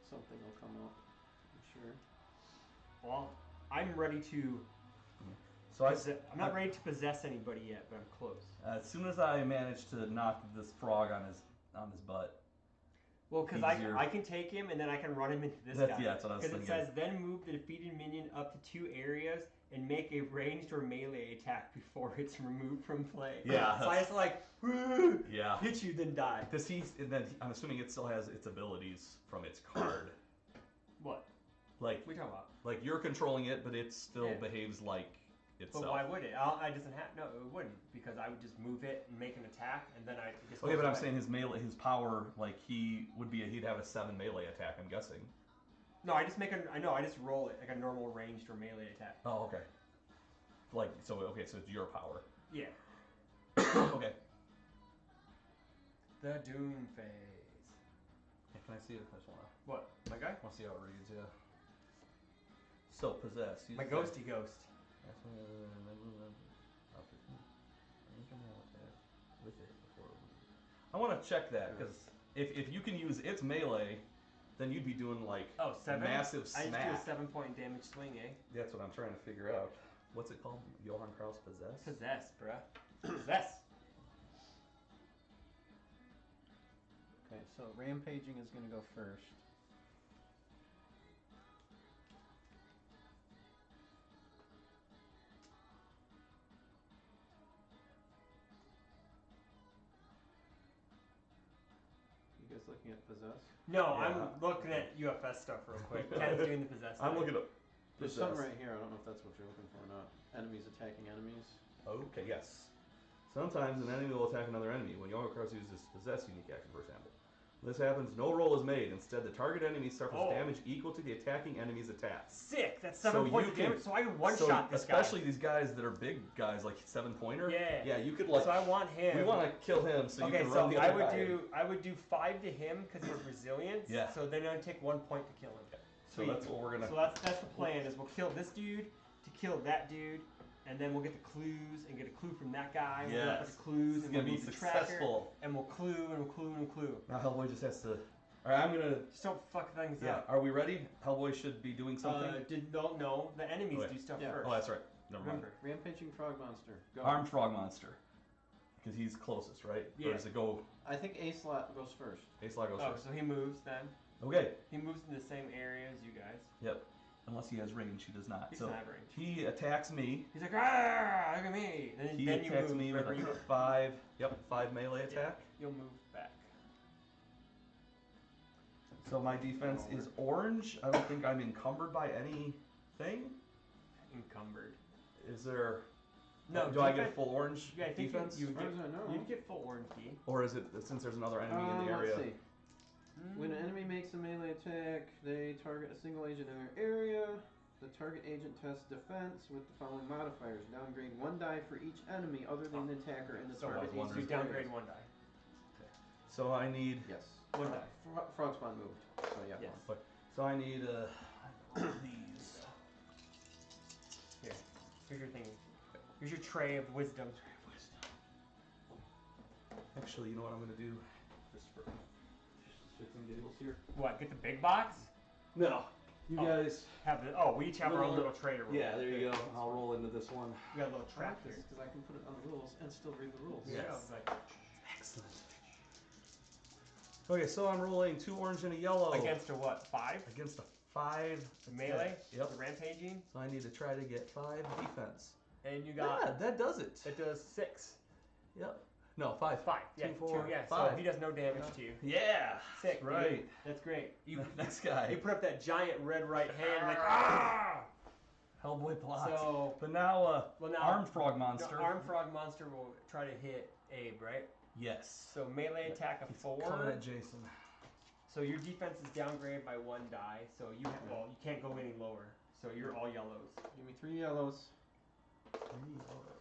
Something will come up, I'm sure. Well, I'm ready to. So I'm not ready to possess anybody yet, but I'm close. As soon as I manage to knock this frog on his butt. Well, because I can take him and then I can run him into this guy. Yeah, that's what I was thinking. Because it says then move the defeated minion up to 2 areas and make a ranged or melee attack before it's removed from play. Yeah. So I just hit you, then die. Does I'm assuming it still has its abilities from its card. What? Like what are you talking about? Like you're controlling it, but it still behaves like itself. But why would it? I doesn't have no. It wouldn't, because I would just move it and make an attack, and then I. Okay, but I'm saying his power, like he'd have a 7 melee attack. I'm guessing. No, I just I just roll it like a normal ranged or melee attack. Oh, okay. So it's your power. Yeah. Okay. The Doom phase. Hey, can I see it? I just wanna. What? My guy? I want to see how it reads. Yeah. So possess. My ghosty ghost. I want to check that because if you can use its melee, then you'd be doing like 7? massive smack. I just do a 7-point damage swing, eh? That's what I'm trying to figure out. What's it called? Johann Kraus possess? Possess, bruh. Possess. Okay, so rampaging is going to go first. You guys looking at possess? No, yeah. I'm looking at UFS stuff real quick. Ken's doing the possess. I'm looking up. There's something right here. I don't know if that's what you're looking for or not. Enemies attacking enemies. Okay, yes. Sometimes an enemy will attack another enemy. When Johann Kraus uses possess unique action, for example. When this happens, no roll is made. Instead, the target enemy suffers damage equal to the attacking enemy's attack. Sick! That's 7 points of damage, so I can one-shot this guy. Especially these guys that are big guys, like 7-pointer. Yeah. Yeah, you could like... So I want him. We want to kill him so you can run the other guy. I would do 5 to him because he's resilience. Yeah. So then I take 1 point to kill him. So that's what we're going to... So that's the plan, is we'll kill this dude to kill that dude, and then we'll get the clues and get a clue from that guy. Yes. We'll get the clues and we'll move the tracker, and we'll clue and we'll clue and we'll clue. Now Hellboy just has to... Alright, I'm gonna... Just don't fuck things up. Are we ready? Hellboy should be doing something? No, the enemies do stuff first. Oh, that's right. Never mind. Rampaging frog monster. Go. Armed frog monster. Because he's closest, right? Yeah. Or does it go... I think A-Slot goes first. A-Slot goes first. So he moves then. Okay. He moves in the same area as you guys. Yep. Unless he has range, he does not. He doesn't have range. He attacks me. He's like, ah, look at me. And He attacks me with a 5 melee attack. You'll move back. So my defense is orange. I don't think I'm encumbered by anything. Encumbered. Is there... No. Do I get full orange defense? You'd get full orange key. Or is it since there's another enemy in the area? Let's see. When an enemy makes a melee attack, they target a single agent in their area. The target agent tests defense with the following modifiers. Downgrade 1 die for each enemy other than the attacker in the target agent. So you downgrade 1 die. Okay. So I need... Yes. 1 die. Frog spawn moved. So yeah. Yes. So I need these. Here's your thing. Here's your tray of wisdom. Actually, you know what I'm going to do? Just for shits and giggles here. What, get the big box? No. You guys... we each have our own little tray to roll. Yeah, there you go. I'll roll into this one. We got a little trap here. Because I can put it on the rules and still read the rules. Yes. Excellent. Okay, so I'm rolling 2 orange and a yellow. Against a what? 5? Against a 5. Melee? Yep. The rampaging? So I need to try to get 5 defense. And you got... Yeah, that does it. That does 6. Yep. No, 5. 5. 2, 4, 5. So he does no damage to you. Yeah. Sick. Right. Dude. That's great. Next guy. You put up that giant red right hand like, ah! Hellboy blocks. So, but now, armed frog monster. Armed frog monster will try to hit Abe, right? Yes. So melee attack of 4. Coming at Jason. So your defense is downgraded by 1 die. So you can't go any lower. So you're all yellows. Give me 3 yellows. 3 yellows.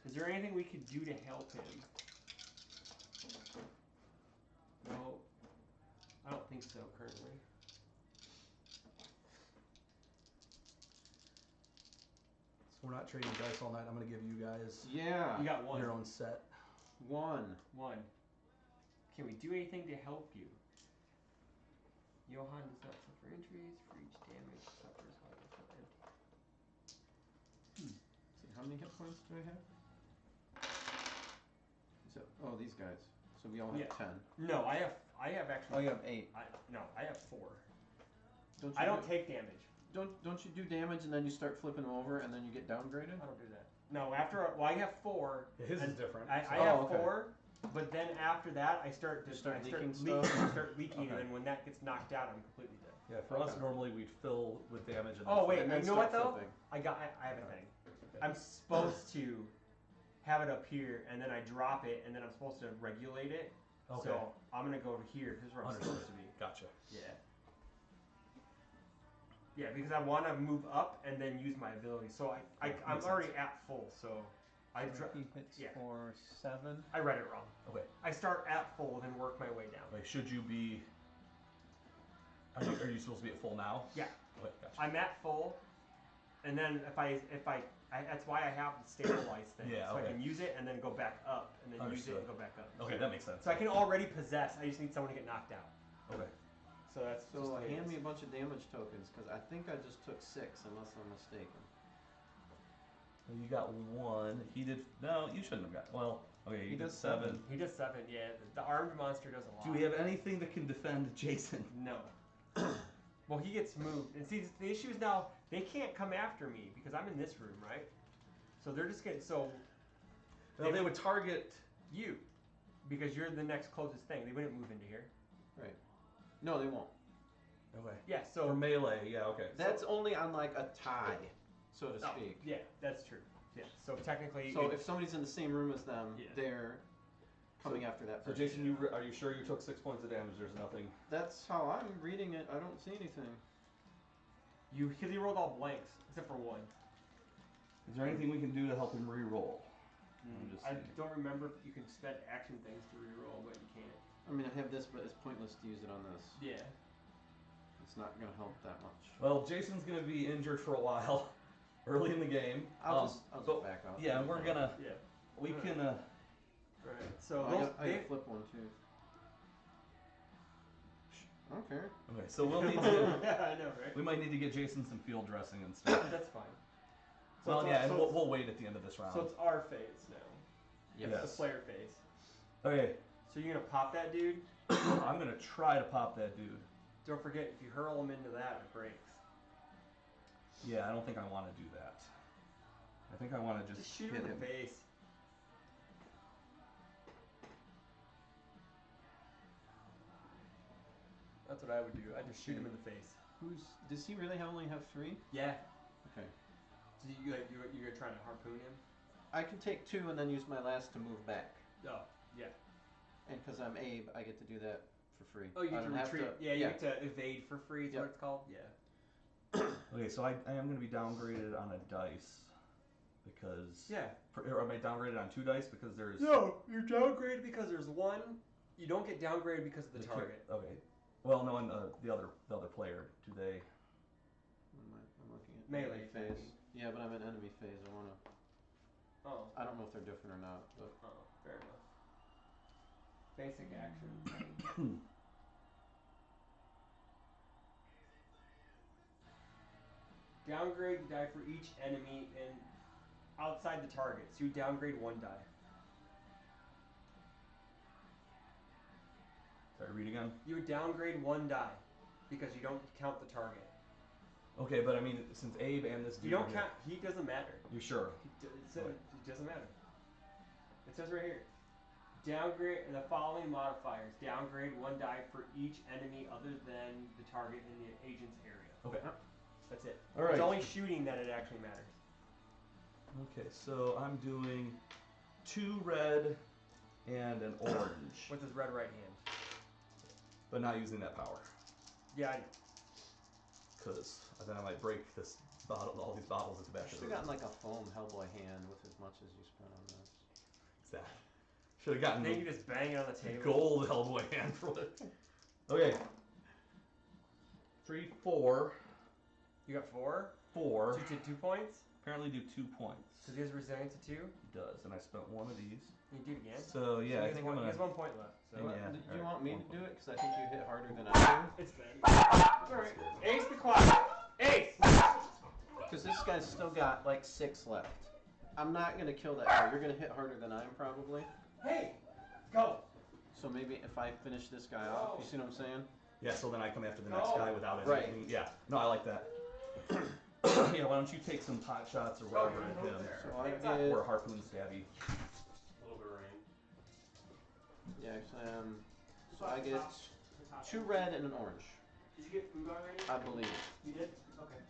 Is there anything we could do to help him? No. I don't think so currently. So we're not trading dice all night. I'm going to give you guys Yeah. You got one. your own set. One. Can we do anything to help you? Johann does not suffer injuries. For each damage suffers while it's still empty. So how many hit points do I have? So, oh, these guys. So we all have 10. No, I have actually. Oh, you have 8. I have 4. Don't you I don't take damage. Don't you do damage and then you start flipping them over and then you get downgraded? I don't do that. No, I have 4. His is different. I have 4, but then after that I start leaking and Okay. then when that gets knocked out, I'm completely dead. Yeah, for us normally we'd fill with damage. And Oh wait, And then you know what start though? flipping. I have a thing. I'm supposed to have it up here, and then I drop it, and then I'm supposed to regulate it. Okay. So I'm gonna go over here. Here's where I'm supposed to be. Gotcha. Yeah. Yeah, because I want to move up and then use my ability. So I'm Makes already sense. at full. So I He hits Yeah. for 7. I read it wrong. Okay. I start at full, then work my way down. Like, should you be? Are you supposed to be at full now? Yeah. Okay, gotcha. I'm at full, and then if I that's why I have the stabilize thing. Yeah, So okay. I can use it and then go back up, and then use it and Understood. go back up. Okay, that makes sense. So I can already possess. I just need someone to get knocked out. Okay. So that's just So the way it hand me is. a bunch of damage tokens because I think I just took 6 unless I'm mistaken. Well, you got 1. He did. No, you shouldn't have got. Well, okay, He you did does 7. He does 7. Yeah, the armed monster does a lot. Do we have anything that can defend Jason? No. Well, he gets moved, and see, the issue is now they can't come after me because I'm in this room, right? So they're just getting Well, they would target. you because you're the next closest thing. They wouldn't move into here. Right. No, they won't. Okay. Yeah. For So melee, yeah, okay. That's only on like a tie, so to oh, speak. yeah, that's true. Yeah. So technically, So if somebody's in the same room as them, Yeah. they're coming after that So person. Jason, are you sure you took 6 points of damage? There's nothing. That's how I'm reading it. I don't see anything. because he rolled all blanks except for 1. Is there anything we can do to help him re-roll? I'm just I seeing. don't remember if you can spend action things to reroll, but you can't. I mean, I have this, but it's pointless to use it on this. Yeah. It's not going to help that much. Well, Jason's gonna be injured for a while, early in the game. I'll just but- back out. Yeah, and we're gonna. Yeah. We can. Right. So Oh, those, I gotta flip one too. I don't care. Okay, so we'll need to. yeah, I know, right? We might need to get Jason some field dressing and stuff. That's fine. Well, it's yeah, all- and so we'll, it's- we'll wait at the end of this round. So it's our phase now. Yes. Yeah. The player phase. Okay, So you're gonna pop that dude. I'm gonna try to pop that dude. Don't forget, if you hurl him into that, it breaks. Yeah, I don't think I want to do that. I think I want to Just shoot him in the face. That's what I would do. I'd just shoot him in the face. Does he really only have 3? Yeah. Okay. So you're trying to harpoon him? I can take 2 and then use my last to move back. Oh, yeah. And because I'm Abe, I get to do that for free. Oh, you I get to don't have retreat. Yeah, you get to evade for free. Is Yep. what it's called. Yeah. Okay, so I am gonna be downgraded on a dice because. Yeah. Or am I downgraded on 2 dice because there's. No, you're downgraded because there's 1. You don't get downgraded because of the target. Okay. Well, no, and the other player. Do they? I'm looking at Melee enemy phase. phase. Yeah, but I'm in enemy phase. Oh. I don't know if they're different or not, but Oh, fair enough. Basic action. Downgrade the die for each enemy and outside the target. So you downgrade 1 die. Sorry, read again. You would downgrade 1 die because you don't count the target. Okay, but I mean, since Abe and this dude. You don't are here- count. He doesn't matter. You're sure? It doesn't matter. It says right here. Downgrade the following modifiers. Downgrade 1 die for each enemy other than the target in the agent's area. Okay. That's it. All right. It's only shooting that it actually matters. Okay, so I'm doing 2 red and an orange, With his red right hand. but not using that power Yeah, I know. because then I might break this all these bottles of tobacco. Should have gotten like a foam Hellboy hand with as much as you spent on this. What's that? Should have gotten Then you just bang it on the table. gold Hellboy hand for it. Okay. 3, 4. You got 4? 4. 2 to 2 points? Apparently do 2 points. Because he has resilience to 2? He does, and I spent 1 of these. You do it again? So yeah, I think I'm he gonna. has 1 point left. So. Yeah. Do you want me to do it? Because I think you hit harder than I do. It's bad. Alright. Ace, be quiet. Ace! Because this guy's still got like 6 left. I'm not going to kill that guy. You're going to hit harder than I am probably. Hey! Go! So maybe if I finish this guy off, you see what I'm saying? Yeah. So then I come after the next guy without any. Right. Yeah. No, I like that. Yeah. Why don't you take some pot shots or whatever at him, So I get. or a harpoon stabby. A little bit of rain. Yeah, so I get 2 red and an orange. Did you get food already? I believe. You did? Okay.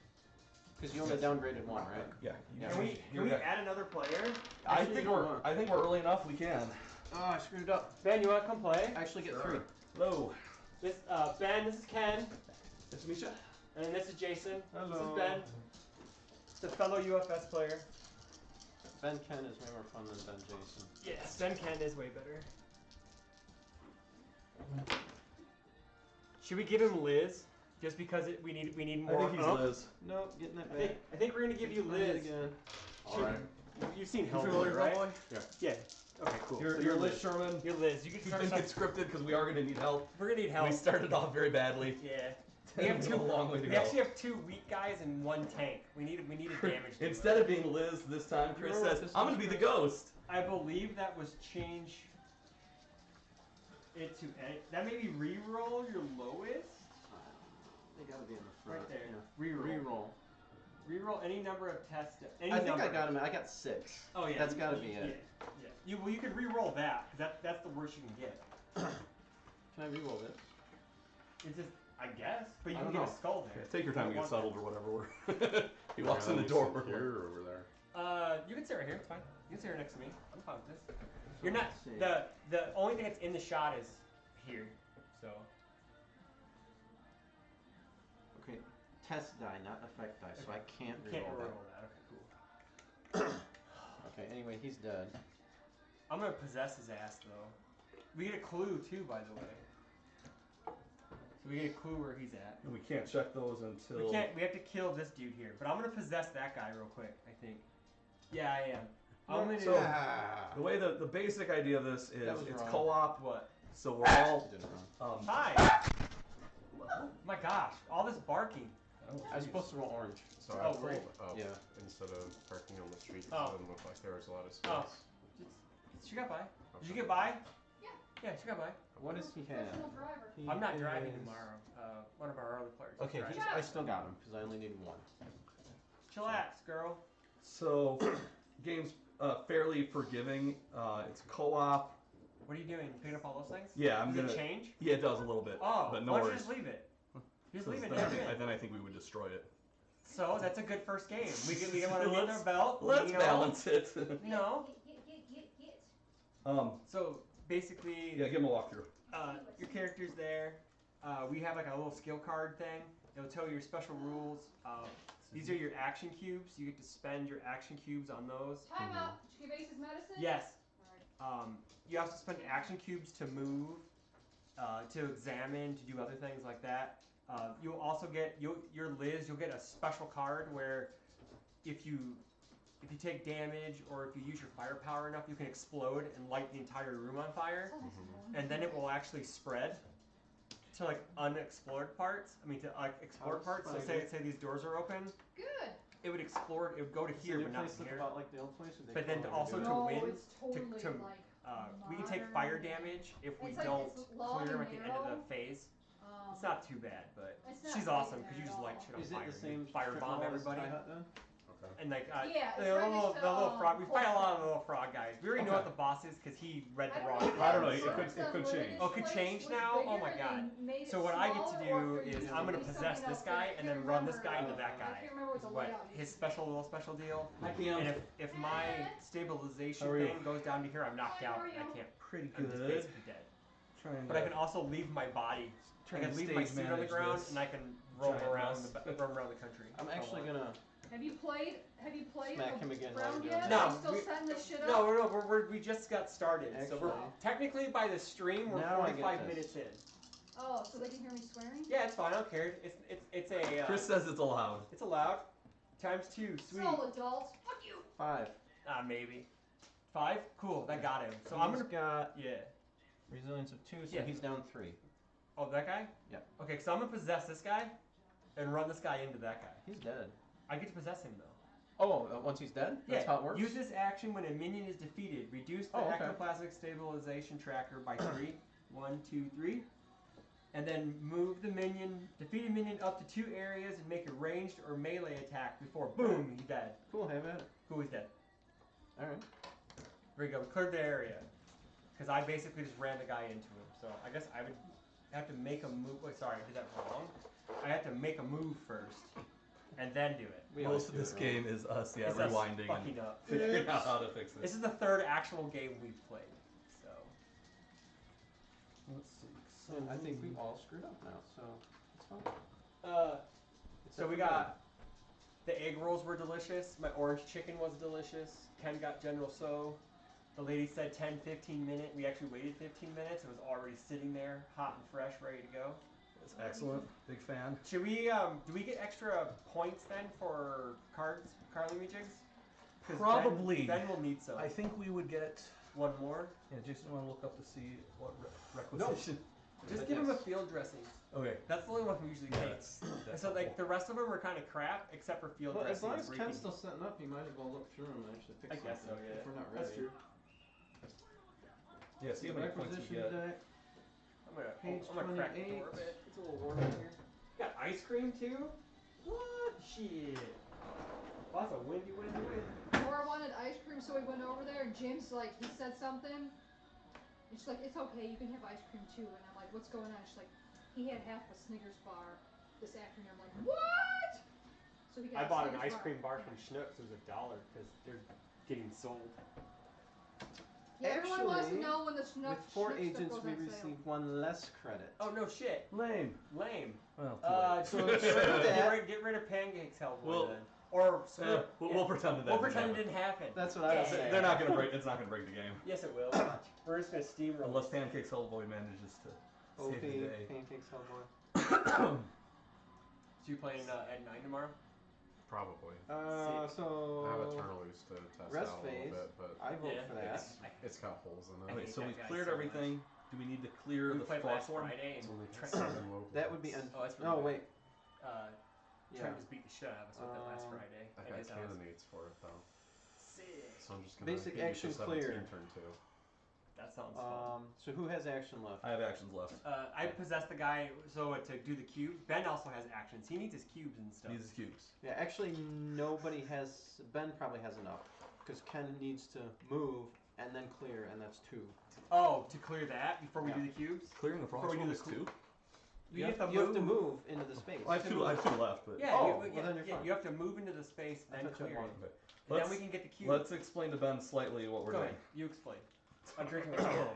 Because you only downgraded 1, right? Yeah. Can we add another player? I think we're early enough. We can. Oh, I screwed it up. Ben, you want to come play? I actually get 3. Hello. This, Ben, this is Ken. Nice to meet you. And this is Jason. Hello. This is Ben. The fellow UFS player. Ben Ken is way more fun than Ben Jason. Yes, Ben Ken is way better. Should we give him Liz? Just because we need more. I think he's Liz. Nope, getting that back. I think we're gonna give you Liz. Again. Alright. You've seen You Hellboy, familiar with right? Hellboy? Yeah. Okay, cool. You're Liz Sherman. You're Liz. You can Who start didn't get scripted because we are going to need help. We're gonna need help. We started off very badly. Yeah. We have a long way to We go. actually have 2 weak guys and 1 tank. We need a damage. Instead of being Liz this time, Chris says, "I'm going to be the ghost." I believe that was change it to that maybe re-roll your lowest. They gotta be in the front. Right there. Yeah. Re-roll. Re-roll. Re-roll any number of tests. I think I got him. I got 6. Oh yeah. That's gotta be it. Yeah. You can re-roll that because that's the worst you can get. Can I re-roll this? It's just I guess, but you I can don't get know. a skull there. Take your time to get settled or whatever. He walks in the door. Here or over there? You can sit right here. It's fine. You can sit right next to me. I'm fine with this. You're let's not see. the only thing that's in the shot is here. So. Okay, test die, not effect die, so I can't Can't re-roll roll that. that. Okay, cool. Okay, anyway, he's dead. I'm gonna possess his ass though. We get a clue too, by the way. So we get a clue where he's at. And we can't check those until. We can't. We have to kill this dude here. But I'm gonna possess that guy real quick. I think. Yeah, I am. I'm gonna. So the way the basic idea of this is That was it's wrong. co-op. What? So we're all. You did it wrong. Hi. My gosh! All this barking. I was supposed to roll orange. So Oh, I pulled right. up Yeah. instead of parking on the street. Oh. It didn't look like there was a lot of space. Oh. She got by. Did you get by? Yeah. Yeah, she got by. What does he have? Professional driver. He I'm not driving is- tomorrow. One of our other players. is Okay, driving. I still got him because I only need 1. Chillax, girl. So game's fairly forgiving. It's co-op. What are you doing? Picking up all those things? Yeah, I'm Does gonna. it change? Yeah, it does a little bit. Oh, but no why don't you worries. just leave it? Just So leave it. then, Never then I think we would destroy it. So that's a good first game. We get one under our belt. Let's you know. balance it. No. Get. So basically, Yeah, give him a walkthrough. your character's there. We have like a little skill card thing. It'll tell you your special rules. These are your action cubes. You get to spend your action cubes on those. Time out. Did you give Ace his medicine? Yes. Alright. You have to spend action cubes to move, to examine, to do other things like that. You'll also get your Liz. You'll get a special card where if you take damage or if you use your firepower enough, you can explode and light the entire room on fire, and then it will actually spread to like unexplored parts. I mean, to like explored parts. So say these doors are open, Good. it would explode. It would go to Does here, the but new not place look here. about like the old place? Or they But then call it also redo it? to No, win, it's totally to like we can take modern. fire damage if we It's like don't it's long clear them and at the end of the narrow. phase. Um, It's not too bad, but It's not she's big awesome there because you at just light all. shit on Is it fire. the same You firebomb strip mall as everybody. Sky Hut then? Okay. And like Yeah, the it's right little, next to, the little frog. We fight a lot of the Cold little frog guys. We already know what the boss is because he read the wrong. I don't know, if it could- Source it could Unlimited change. Oh, it could place change was now? Oh bigger my and God. they made it So what I get to smaller, or do if is they're I'm gonna using possess something this else, guy I and then can't run this guy remember. into that I guy. can't remember what the What layout his is. little special deal. Hi, Cam. And if my stabilization How are you? thing goes down to here, I'm knocked Hi, out how are and I you? can't. Pretty I'm just good. basically dead. Trying But I can also leave my body. I trying can to leave my stage suit on the manage ground this. and I can roam Giant around mess. roam around the country. I'm if I actually want. gonna Have you played Smack him again while round you're yet? doing Are No, you still we- setting this shit up? No, we just got started. So we're Actually- technically by the stream we're Now I get 45 this. minutes in. Oh, so they can hear me swearing? Yeah, it's fine. I don't care. It's a. Chris says it's allowed. It's allowed. Times 2. Sweet. So adults. Fuck you. 5. Maybe. 5. Cool. That got him. So He's I'm gonna. got Yeah. resilience of 2, so Yeah. he's down 3. Oh, that guy? Yep. Okay, so I'm gonna possess this guy, and run this guy into that guy. He's dead. I get to possess him though. Oh, once he's dead? That's how it works? Use this action when a minion is defeated. Reduce the ectoplasmic stabilization tracker by 3. 1, 2, 3. And then move the defeated minion up to 2 areas and make a ranged or melee attack before boom, he's dead. Cool, have at it. Cool, he's dead. Alright. There we go. We cleared the area. Because I basically just ran the guy into him. So I guess I would have to make a move. Wait, sorry, I did that wrong. I have to make a move first. And then do it. Most of this game is us, It's us rewinding fucking and up. figuring out how to fix This it. is the 3rd actual game we've played. So. Let's see. And I think we've all screwed up now, so it's fine. So we got the egg rolls were delicious. My orange chicken was delicious. Ken got General So. The lady said 10-15 minute. We actually waited 15 minutes. It was already sitting there, hot and fresh, ready to go. It's excellent. Big fan. Should we? Do we get extra points then for card jigs? Probably. Ben will need some. I think we would get. One more. Yeah, Jason, want to look up to see what requisition? Just give him a field dressing. Okay. That's the only one who usually takes. That's So like the rest of them are kind of crap, except for field Well, as dressing. long as where you Ken's can- still setting up, you might as well look through them and actually pick I guess so, something yeah. if we're not ready. That's true. Yeah, see how many points you Requisition get. deck. Page I'm gonna crack the 28. door a bit. It's a little warm in here. Got ice cream too? What? Shit. Well, that's a windy wind. Laura wanted ice cream, so we went over there, and Jim's like, he said something. And she's like, it's okay, you can have ice cream too. And I'm like, what's going on? She's like, he had half a Snickers bar this afternoon. I'm like, what? So he got I bought an Snickers ice cream bar Yeah. from Schnucks. It was $1 because they're getting sold. Yeah, everyone wants to Actually, know when the With Schnucks 4 stuff agents, goes we on sale. receive 1 less credit. Oh no shit. Lame. Lame. Well, too late. So that- get rid of pancakes, Hellboy Well, then. Or Yeah, we'll pretend that. we'll pretend it didn't happen. That's what I was saying. They're not gonna break. It's not gonna break the game Yes, it will. We're just gonna steamroll. unless Pancakes Hellboy manages to OP, save the day. Pancakes Hellboy. So you playing at 9 tomorrow? Probably. So I have Eternalist to test rest out a phase. little bit, but I vote Yeah. for that. it's got holes in I it. Okay, hate so that we've guy cleared so everything. Do we need to clear We the played last platform? Friday It's and only Trent, 7 local That would be. ones. Oh, that's really Oh good. wait. Trent Yeah. just beat the shit out of us with it last Friday. I at got his house. candidates for it though, Sick. so I'm just gonna Basic beat you action to 17 clear. turn 2. That sounds fun. So who has action left? I have actions left. I possessed the guy so to do the cube. Ben also has actions. He needs his cubes and stuff. These cubes. Yeah, actually nobody has. Ben probably has enough because Ken needs to move and then clear, and that's 2. Oh, to clear that before we Yeah. do the cubes? Clearing the Before we frostworm do is the 2. You have to move into the space. I have 2 left, but Yeah, Oh, you, well, yeah, then you're yeah, fine. you have to move into the space, I then thought you had clear it. one. okay. And then we Let's can get the cube. let's explain to Ben slightly what we're Go doing. ahead. You explain. I'm drinking water.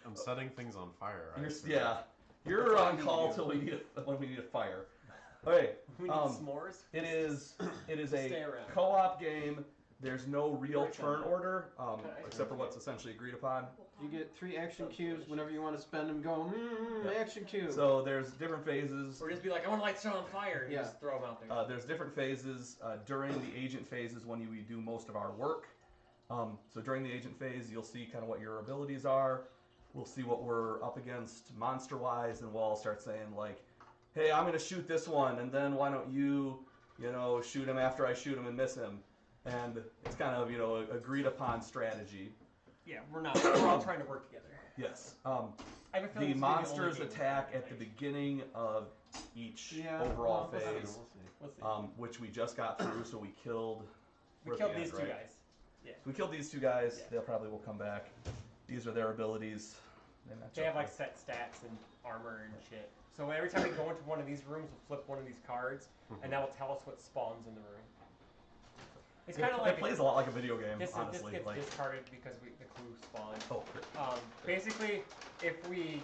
I'm setting things on fire. I assume. Yeah, you're That's all on you call do. till we need when we need a fire. Okay, We need s'mores. it is Stay a around. co-op game. There's no real Right, turn then. order, Okay. except for what's essentially agreed upon. You get 3 action cubes whenever you want to spend them. Go, Yeah. action cube. So there's different phases. Or just be like, I want to light shit on fire, and Yeah. just throw them out there. There's different phases. During the agent phase is when we do most of our work. So during the agent phase, you'll see kind of what your abilities are. We'll see what we're up against monster-wise, and we'll all start saying like, "Hey, I'm gonna shoot this one, and then why don't you, shoot him after I shoot him and miss him?" And it's kind of agreed upon strategy. Yeah, we're not. We're all trying to work together. Yes. I have a feeling The this is gonna be monsters only game attack we're at the playing. beginning of each Yeah, overall well, phase. Let's see. Which we just got through, so we killed. we we're at killed the these end, two right? guys. Yeah. So we killed these 2 guys. Yeah. They'll probably will come back. These are their abilities. match They up have like with- set stats and armor and shit. So every time we go into one of these rooms, we'll flip one of these cards, and that will tell us what spawns in the room. It's kind of like it plays a lot like a video game, this honestly. gets Like, discarded because the clue spawns. oh, great. Basically, if we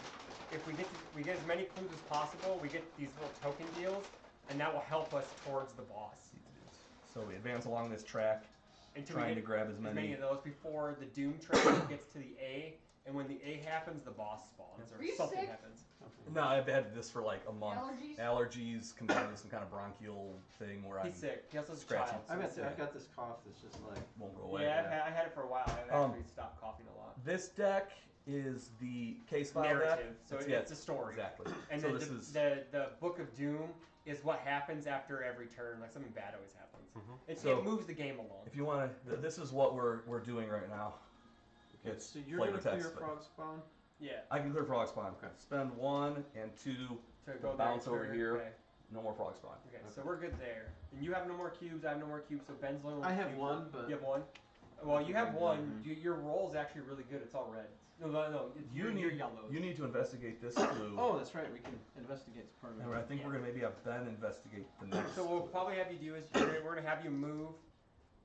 get as many clues as possible, we get these little token deals, and that will help us towards the boss. So we advance along this track, Until trying we to get grab as as many. many of those before the Doom track gets to the A. And when the A happens, the boss spawns or Are you something sick? happens. No, I've had this for like a month. Allergies? Allergies combined with some kind of bronchial thing where He's sick. He also has a scratchy. child. So he's sick. I've got this cough that's just like. won't go away. Yeah, I had it for a while. I've actually stopped coughing a lot. This deck is the case file deck. Narrative. So it's a story. Exactly. And so then this is the Book of Doom is what happens after every turn. Like something bad always happens. So, it moves the game along. if you want to, this is what we're doing right now. Okay, It's so you're flavor gonna clear text, but frog spawn. Yeah. I can clear frog spawn. Okay. Spend 1 and 2. So go bounce there, over here. Okay. No more frog spawn. Okay, so we're good there. And you have no more cubes. I have no more cubes. So Ben's little. I have cube. one, but You have one. Well, you have one. Mhm. Your roll is actually really good. It's all red. No. You're yellows. You need to investigate this clue. oh, that's right. We can investigate part of And it. I think we're gonna maybe have Ben investigate the next. So what we'll probably have you do is we're gonna have you move.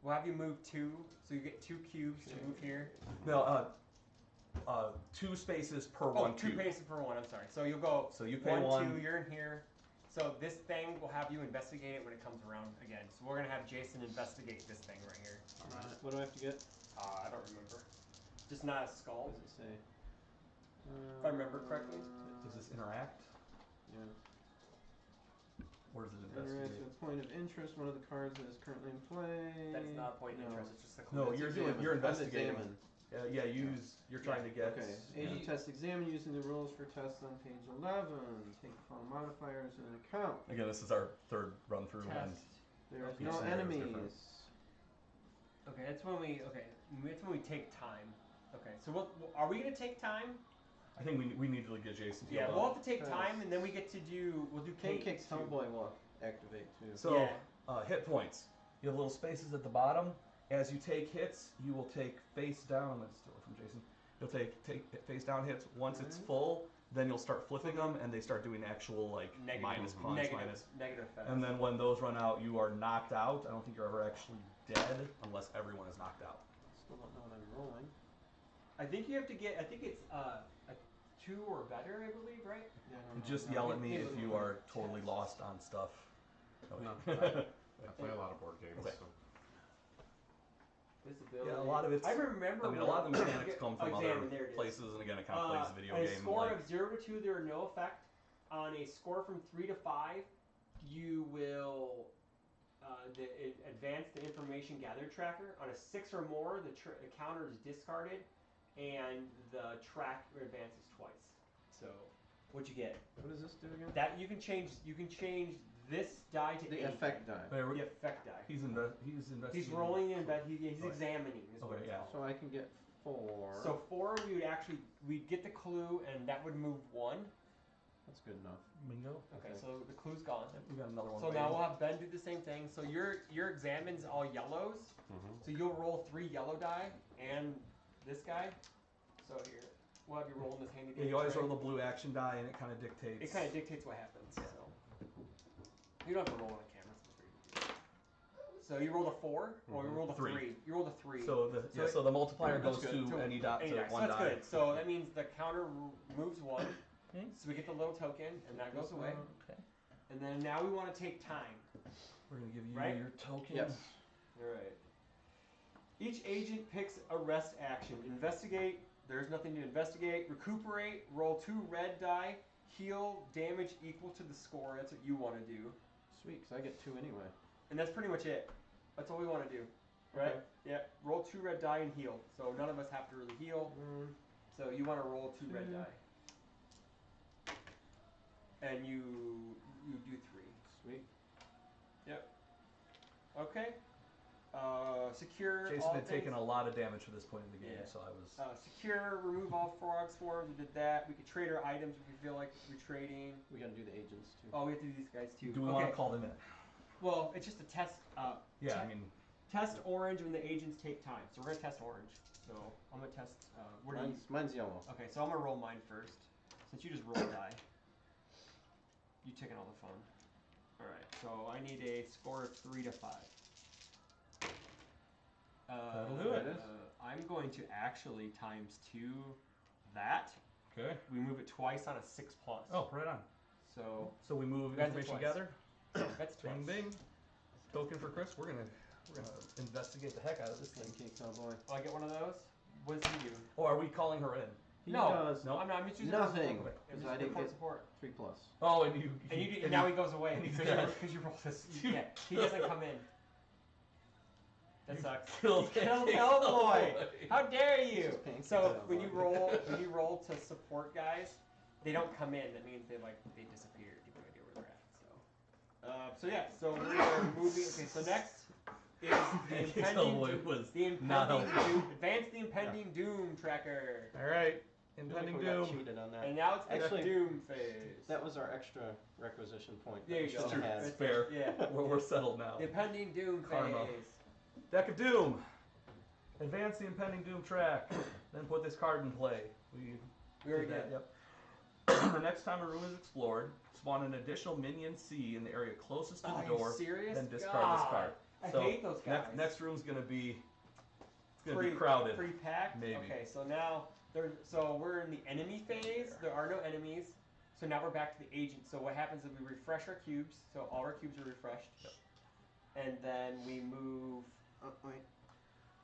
We'll have you move 2, so you get 2 cubes to move here. No, 2 spaces per one 2 cube. paces per one. I'm sorry. So you'll go. So you pay 1, 1. 2. You're in here. So this thing will have you investigate it when it comes around again. So we're gonna have Jason investigate this thing right here. Alright, what do I have to get? I don't remember. Just not a skull. What does it say? If I remember correctly. Does this interact? Yeah. Or does it Interact investigate? with point of interest. One of the cards that is currently in play. That's not a point of No. interest. It's just a clue. No, That's you're examine. you're I'm investigating. examine. You're trying to get. Okay. Agent test examine using the rules for tests on page 11. Take the following modifiers into account. Again, this is our 3rd run through, and Test. There is Each no scenario is enemies. different. Okay, that's when we take time. Okay, so are we gonna take time? I think we need to get Jason. To Yeah, go we'll up. have to take time, and then we get to we'll do King Kate Kicks too. Hellboy will activate too. So Yeah. hit points. You have little spaces at the bottom. As you take hits, you will take face down. Let's steal it from Jason. You'll take face down hits. Once it's full, then you'll start flipping them, and they start doing actual like minus punch, minus. Negative effects. And then when those run out, you are knocked out. I don't think you're ever actually dead unless everyone is knocked out. Still don't know what I'm rolling. I think you have to get. I think it's a 2 or better. I believe, right? Yeah, I And don't know. just No, yell it- at me it if was you like are totally test. lost on stuff. No, Okay. I play a lot of board games. Okay. So. Visibility. Yeah, a lot of it's. I remember. I mean, a lot of the mechanics come from other Examine, there it is. places, and again, it kind of plays the video on game. a score like, of 0 to 2, there are no effect. On a score from 3 to 5, you will advance the information gathered tracker. On a 6 or more, the counter is discarded, and the track advances twice. So, what'd you get? What does this do again? That you can change. You can change this die to The anything. effect die. The effect die. he's investigating. He's rolling in, but he's Okay. examining. Is what Okay, it's yeah. called. So I can get 4. So 4, we'd get the clue, and that would move 1. That's good enough. Bingo. Okay, Okay. so the clue's gone. We got another one. So now we'll have Ben do the same thing. So your examines all yellows. So you'll roll 3 yellow die and this guy. So here, we'll have you rolling this handy Yeah, dandy you always tray. roll the blue action die, and it kind of dictates. It kind of dictates what happens. So you don't have to roll on camera. It's free to do. So you rolled a 4, or you rolled a 3. 3. You rolled a 3. So the multiplier That's goes good. to So any dot Anyway, to so one that's die. good. So that means the counter moves 1. Okay. So we get the little token, and that goes away. Okay. And then now we want to take time. We're gonna give you Right? your token. Yes. Alright. Each agent picks a rest action. Investigate. There's nothing to investigate. Recuperate. Roll 2 red die. Heal. Damage equal to the score. That's what you want to do. Sweet, because I get 2 anyway. And that's pretty much it. That's all we want to do. Right? Okay. Yeah. Roll 2 red die and heal. So none of us have to really heal. So you want to roll 2 red 2. die. And you do 3. Sweet. Okay. Secure. Jason all had things. taken a lot of damage for this point in the game, Yeah. so I was. Secure, remove all frog swarms. We did that. We could trade our items if we feel like we're trading. We gotta do the agents too. Oh, we have to do these guys too. Do we want to call them in? Well, it's just a test. Yeah, I mean, Test orange when the agents take time. So we're gonna test orange. So I'm gonna test. What do you? Mine's yellow. Okay, so I'm gonna roll mine first. Since you just rolled die. You taking all the fun. All right. So I need a score of 3 to 5. That'll do it. I'm going to actually times 2 that. okay. We move it twice on a 6+. Oh, right on. So So we move That's a information twice. gather. that's twice. Bing, bing. token for Chris, we're gonna investigate the heck out of this thing. Pancake Hellboy. Oh, I get one of those? What does he do? Oh, are we calling her in? He No. does No. I'm not. I'm just using nothing. It was Because just I didn't report get support. 3+. Oh, and you. And now he goes away and he's because dead. you rolled this. Yeah, he doesn't come in. That sucks. Killed You killed Pancake Hellboy. Hellboy. How dare you? This is Pancake So Hellboy. when you roll to support guys, they don't come in. That means they disappeared. You have no idea where they're at. So yeah. So we're moving. Okay. So next is the Pancake impending Hellboy was the not impending helpful. doom. Advance the impending doom tracker. All right, I impending feel like we got doom. cheated on that. And now it's the Actually, doom phase. That was our extra requisition point. There that you we go. should have had. It's fair. Yeah. We're settled now. The impending doom Karma. phase. Deck of Doom. Advance the impending doom track. Then put this card in play. We already did that. did. Yep. The next time a room is explored, spawn an additional minion C in the area closest to Are the you door. serious? Then discard this God. card. I So, hate those guys. Next room's gonna be. It's gonna be crowded. Free packed? Maybe. Okay, so now we're in the enemy phase. There are no enemies. So now we're back to the agent. So what happens is we refresh our cubes. So all our cubes are refreshed. Yep. And then we move. Wait.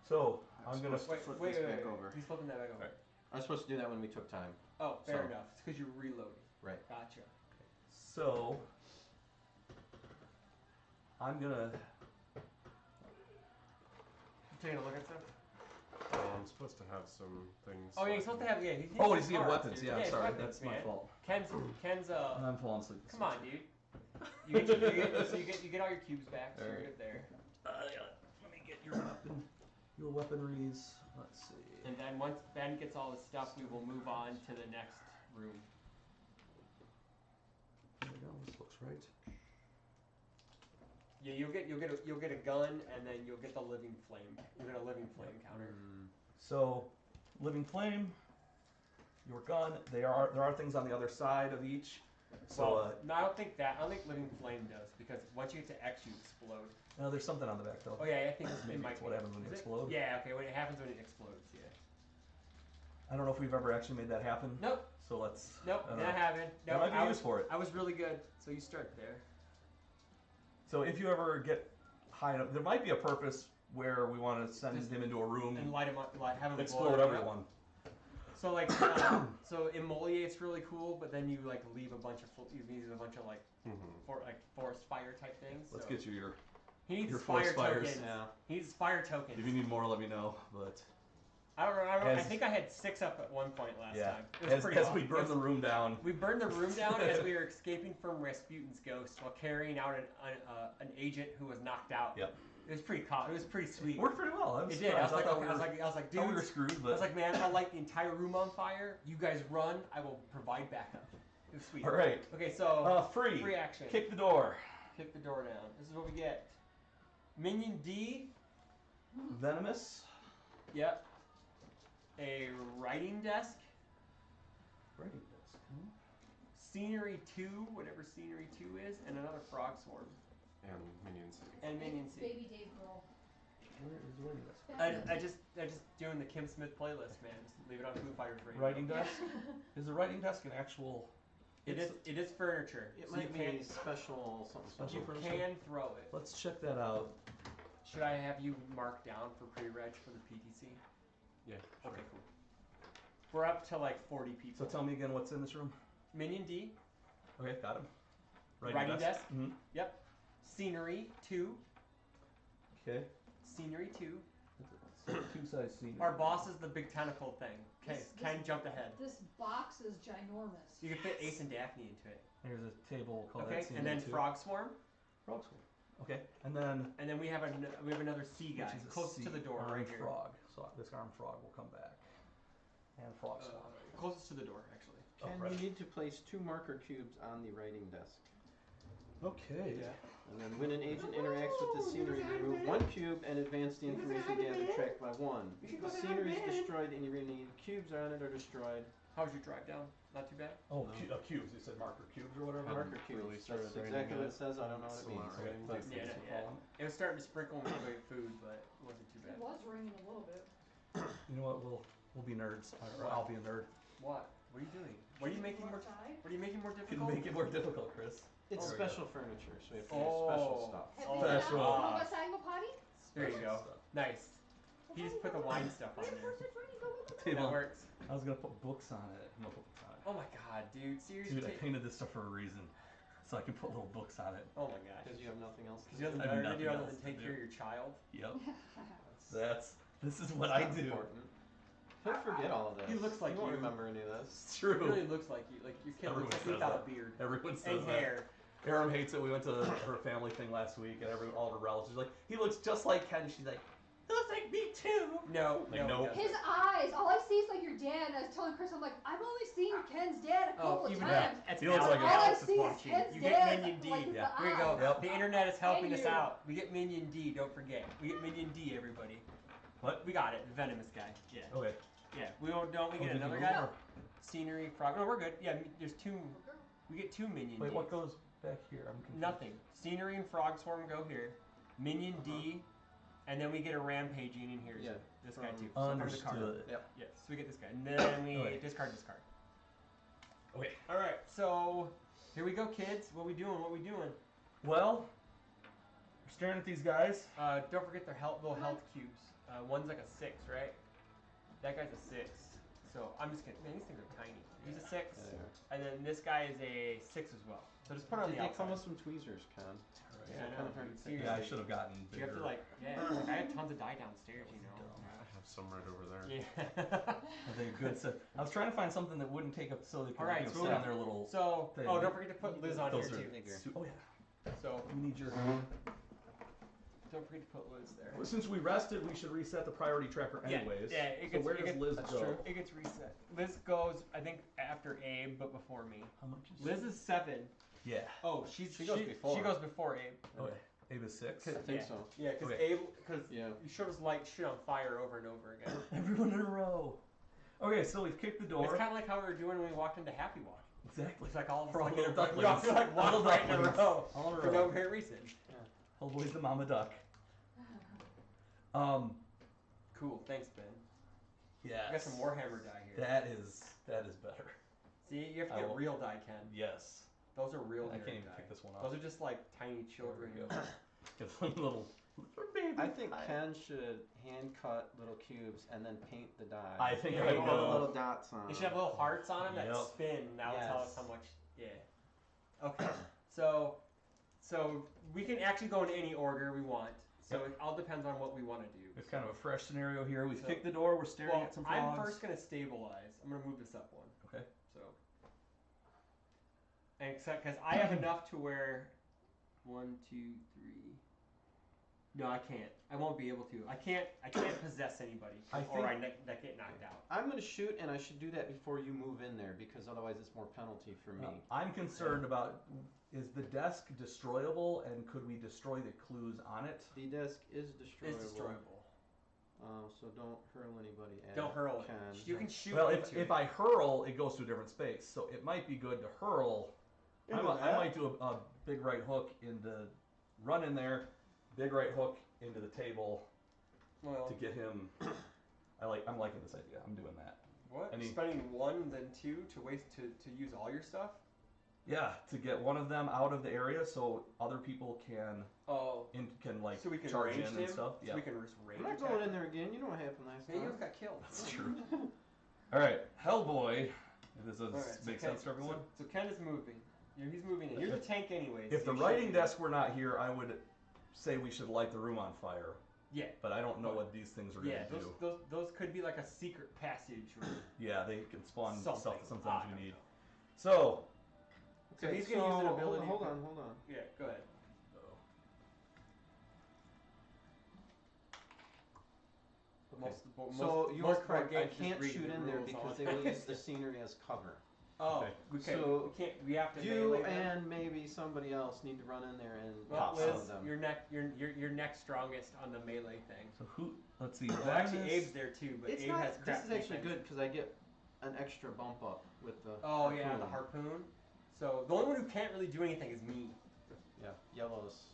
So I'm gonna. supposed to flip Wait, this wait, back wait. over. He's flipping that back over. Right. I was supposed to do that when we took time. Oh, fair So- enough. It's because you reloaded. Right. Gotcha. So I'm gonna. You taking a look at stuff? I'm supposed to have some things. Oh, yeah, he's supposed to have. Yeah, he's Oh, he's he's got smart. weapons. Yeah, I'm he's sorry. weapons, That's my man. fault. Ken's I'm falling asleep. Come on, dude. You get all your cubes back. So you're Alright. good there. Let me get your weapon. Your weaponries. Let's see. And then once Ben gets all his stuff, we will move on to the next room. There we go. This looks right. Yeah, you'll get a gun, and then you'll get the living flame. You'll get a living flame counter. So, living flame. Your gun. There are things on the other side of each. So No, I don't think living flame does, because once you get to X, you explode. no, there's something on the back though. Oh yeah, I think Maybe it might it's what be. happens when you Is it? explode. Yeah, okay, when it happens when it explodes, yeah. I don't know if we've ever actually made that happen. Nope, So let's. nope, I don't not know. having. There No, might be use for it. I was really good, so you start there. So if you ever get high enough, there might be a purpose where we want to send Just- him into a room And light him up, have him explode blow up. everyone. So like, so Immolate's really cool, but then you like leave a bunch of like forest fire type things. Let's so. get you your. He needs your fire force fires. tokens. Yeah. He needs fire tokens. If you need more, let me know. But I don't know. I As- think I had 6 up at one point last yeah, time. It was pretty as awesome. we burn the room down. We burned the room down as we were escaping from Rasputin's ghost while carrying out an agent who was knocked out. Yep. It was pretty it was pretty sweet. Worked pretty well. It did. I was like, dude, we were screwed, but I was like, man, I'll light the entire room on fire. You guys run. I will provide backup. It was sweet. all right. Okay, so Free. free action. Kick the door. Kick the door down. This is what we get. Minion D. Venomous. Yep. A writing desk. Writing desk. Scenery 2, whatever Scenery 2 is, and another frog swarm. And Minion City. And Minion C. Baby Dave girl. Where is the writing desk? I just doing the Kim Smith playlist, man. Just leave it on Foo Fighters radio. Writing desk. Is the writing desk an actual? It is furniture. It so might you be can special something Special special. you furniture? can throw it. Let's check that out. Should I have you mark down for pre-reg for the PTC? Yeah. Okay, cool. We're up to like 40 So people. tell me again what's in this room. Minion D. Okay, got him. Writing desk. Mm-hmm. Yep. Scenery 2. Okay. Scenery 2. So two-size scene. Our boss is the big tentacle thing. Okay, This- Ken jumped ahead. This box is ginormous. You can fit Ace and Daphne into it. There's a table called Okay, that scene and then too. Frog Swarm. Frog Swarm. Okay, and then We have another sea guy which is a close sea to the door right armed here. frog. So this armed frog will come back. And Frog Swarm. Closest to the door, actually. Oh, Ken, right. you need to place 2 marker cubes on the writing desk. Okay. And then when an agent interacts with the scenery, remove 1 cube and advance the information gathered track by 1. If the scenery is destroyed, any remaining cubes on it are destroyed. How was your drive down? Not too bad? Oh, cubes. You said marker cubes or whatever. Marker cubes. really started That's raining exactly what yet. it says. I don't know what it It's means. not raining. But Yeah. It was starting to sprinkle with the food, but it wasn't too It bad. was raining a little bit. You know what? We'll be nerds. Or I'll be a nerd. What? What are you doing? What are you making more? What are you making more You difficult? can make it more difficult, Chris. It's There we special furniture, so we have to use special stuff. Have Oh, you been out? special. You want to go outside and go potty? There you go. Stuff. Nice. He just put the wine stuff on there. Table. That works. I was gonna put books on it. I'm gonna put books on it. Oh my god, dude. Seriously. Dude, I painted this stuff for a reason, so I can put little books on it. Oh my gosh. Because you have nothing else to Because you have do. I have better to do nothing other else than to take do. care of your child. Yep. This is what It's I not do. important. He'll forget all of this. He looks like he won't you. remember any of this. It's It true. really looks like you. Like your kid Everyone looks like says without that. a beard Everyone says and that. hair. Erin hates it. We went to her family thing last week, and all her relatives are like, he looks just like Ken. She's like, he looks like me too. No, Like, no. nope. he His doesn't. eyes, all I see is like your dad, and I was telling Chris, I'm like, I've only seen Ken's dad a couple of even times. that's He looks Alex. like all I Alex is see is watching. Ken's You dad. get Minion D. Like, Yeah. Here we go. Yep. The internet is helping And us you. out. We get Minion D. Don't forget. We get Minion D. Everybody. What? We got it. The venomous guy. Yeah. Okay. Yeah. We don't. We Oh, get did another you guy. move or- Scenery. Frog. No, we're good. Yeah. There's two. We get two Minion Wait, Ds. what goes back here? I'm confused. Nothing. Scenery and Frog Swarm go here. Minion D. And then we get a rampaging in here. Yeah. This guy too. From the card. Understood. Yep. Yes. So we get this guy. And then we Okay. discard. Okay. All right. So here we go, kids. What we doing? Well, we're staring at these guys. Don't forget their little health cubes. One's like a 6, right? That guy's a 6. So I'm just gonna. Man, these things are tiny. He's a 6, Yeah, they are. and then this guy is a 6 as well. So just put it on Did the they come outside. with some tweezers, Ken? Yeah, I know, Kind of hard dude, to think. Yeah, I seriously. should have gotten You bigger. have to like, yeah. Like, I have tons of dye downstairs, you know. I have some right over there. Yeah. Are they good? So I was trying to find something that wouldn't take up so they could All right, you know, so sit we'll- on their little. So, thing. oh, don't forget to put Liz on Those here are too. Oh yeah. So We need your. don't forget to put Liz there. Well, since we rested, we should reset the priority tracker anyways. Yeah, it So gets- where it does gets- Liz that's go? true. It gets reset. Liz goes, I think, after Abe, but before me. How much is Liz is 7. Yeah. Oh, She goes before. She goes before Abe. Okay. Abe is 6. I think so. Yeah, because Okay. Abe, because Yeah. you showed us light shit on fire over and over again. Everyone in a row. Okay, so we've kicked the door. It's kind of like how we were doing when we walked into Happy Walk. Exactly. It's like all of For us all like, little in a- we all ducklings. like walked Little right in a ducklings. row All in a for row. no apparent reason. Hellboy's the mama duck. Cool, thanks Ben. Yeah. I got some Warhammer die here. That is better. See, you have to I get will- real die, Ken. Yes. Those are real I nerd can't even die. pick this one up. Those are just like tiny children. There we go. Get one little baby. I think die. Ken should hand cut little cubes and then paint the die. I think Yeah, I Paint all the know. little dots on They should them. have little hearts on them that Yep. spin. That will tell us Yes. how much. Yeah. Okay. So we can actually go in any order we want. So Yep. it all depends on what we want to do. It's kind of a fresh scenario here. We've So- kicked the door. We're staring Well, at some I'm frogs. first gonna stabilize. I'm gonna move this up one. Okay. So. And except because I have enough to where 1, 2, 3. No, I can't. I won't be able to. I can't possess anybody, I or I think- get knocked out. I'm gonna shoot, and I should do that before you move in there because otherwise it's more penalty for me. I'm concerned about is the desk destroyable and could we destroy the clues on it? The desk is destroyable. It's destroyable. So don't hurl anybody at Don't hurl it. Ken. You can shoot Well, into if it. I hurl, it goes to a different space, so it might be good to hurl. I might do a big right hook run in there, big right hook into the table Well, to get him. I'm liking this idea. I'm doing that. what? any- Spending 1 then 2 to waste to use all your stuff? Yeah, to get one of them out of the area so other people can Oh. like So we can charge in range and him? stuff. So Yeah, we can just range I'm not attack going in him? there again. You know what happened last Hey, you time. got killed. that's true. All right, Hellboy. Does this Alright, make so sense for everyone? So Ken is moving. He's moving in. You're the tank anyways. If so the you should writing be- desk were not here, I would say we should light the room on fire. Yeah. But I don't know what these things are Yeah, going to do. those could be like a secret passage or Yeah, they can spawn stuff something. that sometimes I you don't need. know. So, So he's gonna use an ability. Hold on. Yeah, go ahead. So you are most board correct. I games just can't read shoot the in there rules because on they it. will use the scenery as cover. Oh, Okay. okay. So we can't. We have to. You melee them? and maybe somebody else need to run in there and Well, pop some Liz, of them. you're next strongest on the melee thing. so who? Let's see. Well, that actually, is- Abe's there too, but It's Abe not. has crap This is actually defense. good because I get an extra bump up with the. Oh yeah, harpoon. the harpoon. So the only one who can't really do anything is me. Yeah, yellows.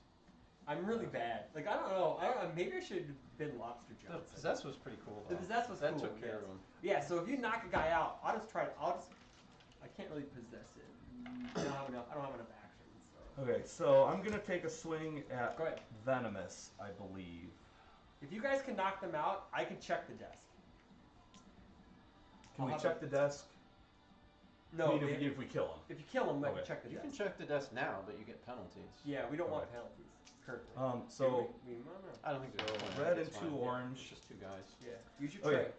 I'm really bad. Like I don't know. Maybe I should have been Lobster The Johnson. possess was pretty cool. The Though. possess was that cool, took care yes. of him. Yeah. So if you knock a guy out, I'll just I can't really possess it. I don't have enough actions. So. Okay, so I'm gonna take a swing at Go ahead. Venomous, I believe. If you guys can knock them out, I can check the desk. Can we check the desk? No, I mean, if we kill him. If you kill them, I Okay. can check the You desk. can check the desk now, but you get penalties. Yeah, we don't want Okay. penalties currently. So I don't think there's a point. red It's and fine. 2 Yeah, orange. It's just 2 guys. Yeah, use your Okay. tray.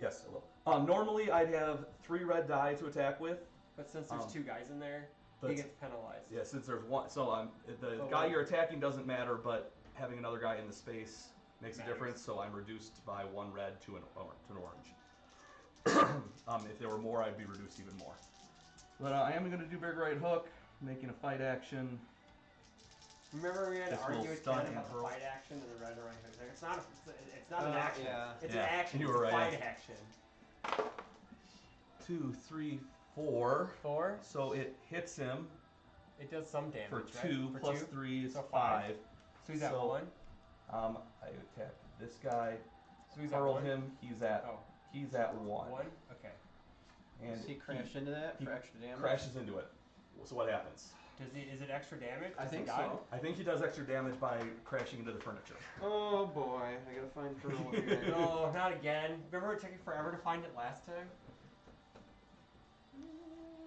Yes, I will. Normally I'd have 3 red die to attack with. But since there's 2 guys in there, But he gets penalized. yeah, since there's one, so the Oh, guy right. you're attacking doesn't matter, but having another guy in the space makes a Matters. difference. So I'm reduced by 1 red to an orange. If there were more, I'd be reduced even more. But I am going to do big right hook, making a fight action. Remember we had This to argue will with stun Ken and about the hurl. fight action and the red and right hook. Like, it's not an action. Yeah. It's Yeah, an action. you It's were a right. fight action. 2, 3, 4. 4. So it hits him It does some damage, for right? 2 For plus 2? 3 is So 5. So he's at So, 1. I attack this guy, So he's at hurl 1. him. He's at Oh, 1. 1? Okay. And Does he crash into that he for extra damage? crashes into it. So what happens? Is it extra damage? I Does he think die? so. I think he does extra damage by crashing into the furniture. Oh boy, I gotta find Pearl here. No, not again. Remember it took you forever to find it last time?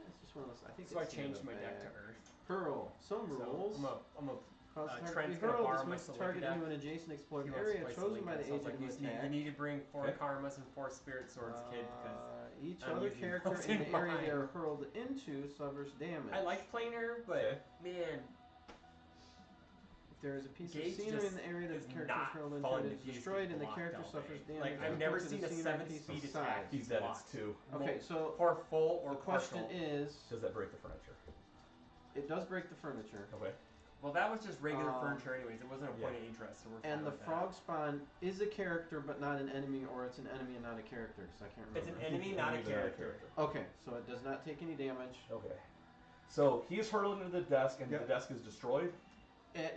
It's just one of those. I think So I it's the end changed of my deck to that. Earth. Pearl. Some So rules. I'm a Cause the target Trent's to be gonna hurled. borrow This my moves the Select target deck. into an adjacent explored He wants to area play chosen by Select the deck, so I was agent like, who you attacked. need to bring 4 Okay. karmas and 4 spirit swords, kid, because Each I'm other using character those in in the area mine. they are hurled into suffers damage. I like playing her, but man, If there is a piece Gage of scenery just in the area that is the character is not hurled into, fun it to is use destroyed and the blocked character all suffers day. damage. Like, I've never equal to seen the a scenery 7 piece speed of attack. size. He's dead. blocked. It's 2. Okay, so For full or the question partial. is, Does that break the furniture? it does break the furniture. Okay. Well, that was just regular Um, furniture, anyways. It wasn't a point yeah. of interest, so we're fine And the with that. frog spawn is a character but not an enemy, or it's an enemy and not a character, because I can't remember. It's an enemy, not a Enemy, character. Okay, so it does not take any damage. Okay. So he's hurled into the desk, and Yep. the desk is destroyed.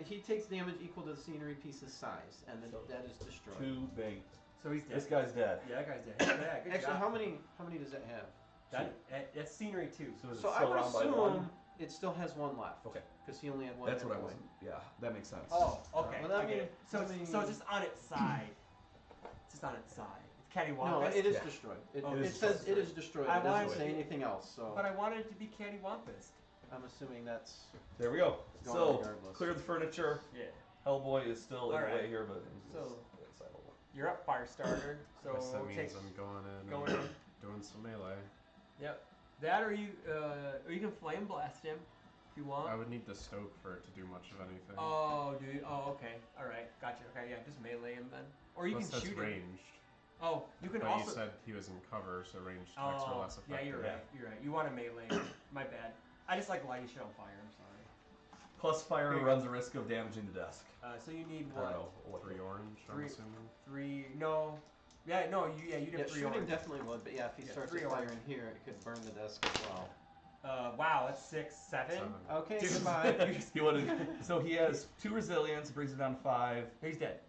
He takes damage equal to the scenery piece's size, and So, that is destroyed. 2 bang. So he's dead. This guy's dead. Yeah, that guy's dead. Yeah, good Actually, job. how many does it have? That's scenery too. So is So it I still would around by assume 1? it still has 1 left. Okay. Because he only had 1. That's hit what I point. wasn't. Yeah, that makes sense. Oh, okay. Well, that okay. means- so, that means- so it's just on its side. It's just on its side. It's cattywampus. No, it is Yeah. destroyed. It, Oh, it it is says destroyed. it is destroyed. I It doesn't wanted say to- anything else, so But I wanted it to be cattywampus. I'm assuming that's There we go. going So, regardless. clear the furniture. Yeah. Hellboy is still in the Alright. way here, but he's So- inside a little. You're up, Firestarter. So Guess that take means I'm going in going and in. doing some melee. Yep. That or you can flame blast him if you want. I would need the stoke for it to do much of anything. Oh, do you? Oh, okay. All right. Gotcha. Okay, yeah. Just melee him then, or you Plus can that's shoot him. ranged. Oh, you can But also. you said he was in cover, so ranged attacks are Oh, less yeah, effective. you're right. You're right. You want to melee him. My bad. I just like lighting shit on fire. I'm sorry. Plus, fire Here. runs the risk of damaging the desk. So you need I don't what? know. What 3 orange, I'm 3. assuming. 3. No. Yeah. No. You yeah, did 3 shooting orange. definitely would, but yeah, if he Yeah, starts 3 to fire orange. in here, it could burn the desk as well. Wow. That's 6, 7. 7. Okay, Dude, goodbye. He wouldn't. So he has 2 resilience, brings it down to 5, He's dead.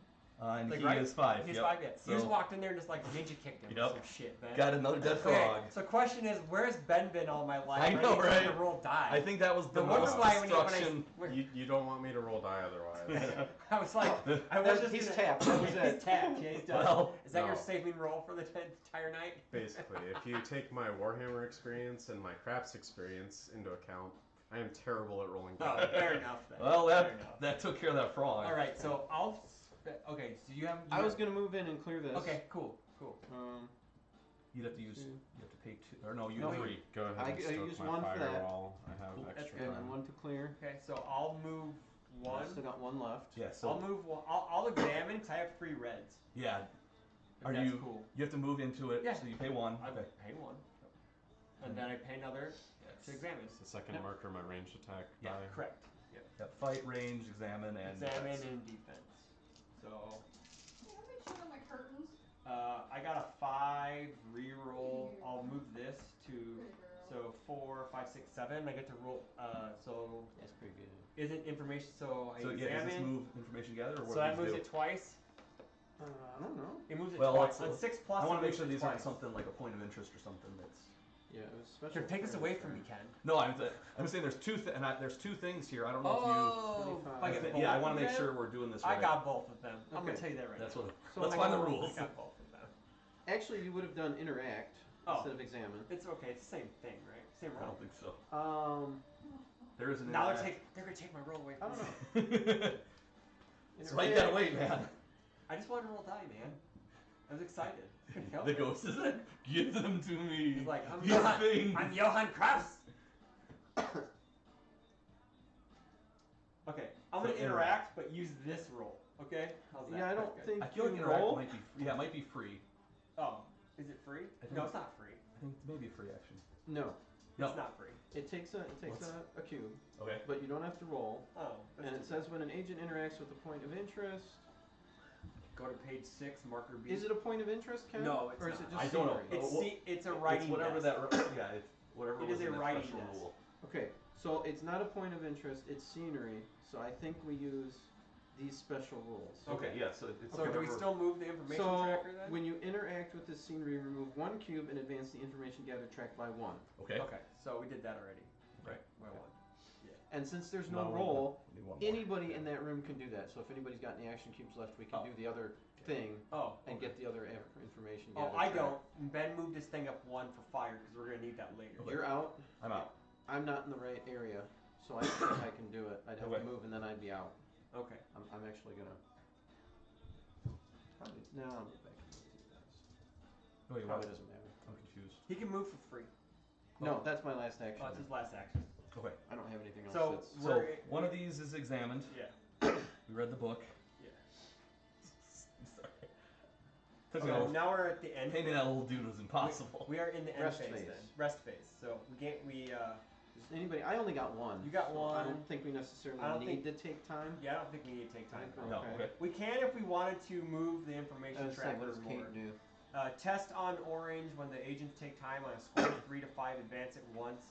and Like, he right? is 5. He's yep. 5 yet. You just So- walked in there and just like ninja kicked him. Yep. Or some shit, man. Got another dead Okay, frog. so question is, where's Ben been all my life? I know, Right? right? To roll die. I think that was the No wonder most why when destruction. You don't want me to roll die otherwise. I was like, I was That's- just he's gonna- tapped, that was He's it. tapped. Yeah, he's done. Well, is that your no. saving roll for the entire night? Basically, if you take my Warhammer experience and my craps experience into account, I am terrible at rolling Oh, die. fair enough. Then. well, Fair that enough. that took care of that frog. All right, so I'll. Okay, so you have. I was gonna move in and clear this. Okay, cool. You'd have to use. You have to pay 2, or no, you No, 3. Go ahead I and stoke use my 1 for that. firewall. I have Cool. extra And time. then 1 to clear. Okay, so I'll move I one. still got 1 left. Yeah. I'll So move one. I'll examine because I have 3 reds. yeah, If Are that's you- cool? you have to move into it. Yeah. So you pay 1. I Okay. pay 1, and then I pay another to examine. It's the second Yep. marker, my ranged attack Yeah, die. correct. Yep. Fight, range, examine, and Examine defense. and defense. So Hey, how many shit on my curtains? I got a 5 reroll. I'll move this to Pretty girl. so 4, 5, 6, 7. I get to roll. So That's pretty good. isn't information? So I So yeah, does this examine. move information gather, or what So that does moves do? it twice. I don't know. It moves it Well, twice. let's- On 6 plus. I want it to make moves sure it these twice. aren't something like a point of interest or something that's. Yeah, it was special. Here, take this turn away this from me, turn. Ken. No, I'm saying there's there's two things here. I don't know Oh, if you- if I get both I want of to make them, sure we're doing this right. I got both of them. I'm gonna Okay. tell you that right That's now. what. So Let's I find the got- rules. I got both of them. Actually, you would have done interact Oh. instead of examine. It's okay. It's the same thing, right? Same I roll. don't think so. There There is an. Now interact. they're gonna take my roll away I from don't me. know. That's why you gotta wait, man. I just wanted to roll die, man. I was excited. Couldn't help The it. ghost is like, give them to me. He's like, I'm These Johann. things. I'm Johann Kraus. Okay, I'm So gonna interact, but use this roll. Okay? How's that? Yeah, I don't Good. think I feel like you interact roll. might be. It might be free. Oh, is it free? I think No, it's not free. I think it's maybe a free action. No, No. It's not free. it takes a What's- a cube, Okay. but you don't have to roll. Oh. And it says when an agent interacts with a point of interest. Go to page 6, marker B. Is it a point of interest, Ken? No, it's or is not. it just I don't know. scenery? It's a writing It's whatever desk. that. Yeah. It's whatever. It was is in a that writing special desk. rule. Okay, so it's not a point of interest, it's scenery, so I think we use these special rules. Okay. Yeah. So it's So do we whatever- still move the information So, tracker then? when you interact with this scenery, remove one cube and advance the information gathered track by one. Okay. Okay, so we did that already. Right. By one. And since there's Now no we roll, need one more. anybody in that room can do that. So if anybody's got any action cubes left, we can Oh. do the other thing Oh, and okay. get the other information Oh, gathered I track. don't. Ben moved this thing up 1 for fire because we're gonna need that later. Okay. You're out. I'm out. I'm not in the right area, so I don't think I can do it. I'd have Okay. to move and then I'd be out. Okay. I'm actually gonna. Probably no. I'll move back and move to you guys. No, you Probably want. doesn't matter. I'm confused. He can move for free. No, that's my last action. Oh, it's his last action. Okay. I don't have anything else. So, that's- So one of these is examined. Yeah. We read the book. Yeah. Sorry. So now we're at the end. Painting that little dude was impossible. We are in the end Rest phase, phase. then. Rest phase. So Does anybody? I only got one. You got so one. I don't think we necessarily I don't need to take time. yeah, I don't think we need to take time. I No. Okay. Okay. We can if we wanted to move the information Let's see, tracker what does more. Kate do? Test on orange when the agents take time on a score of 3 to 5. Advance it once.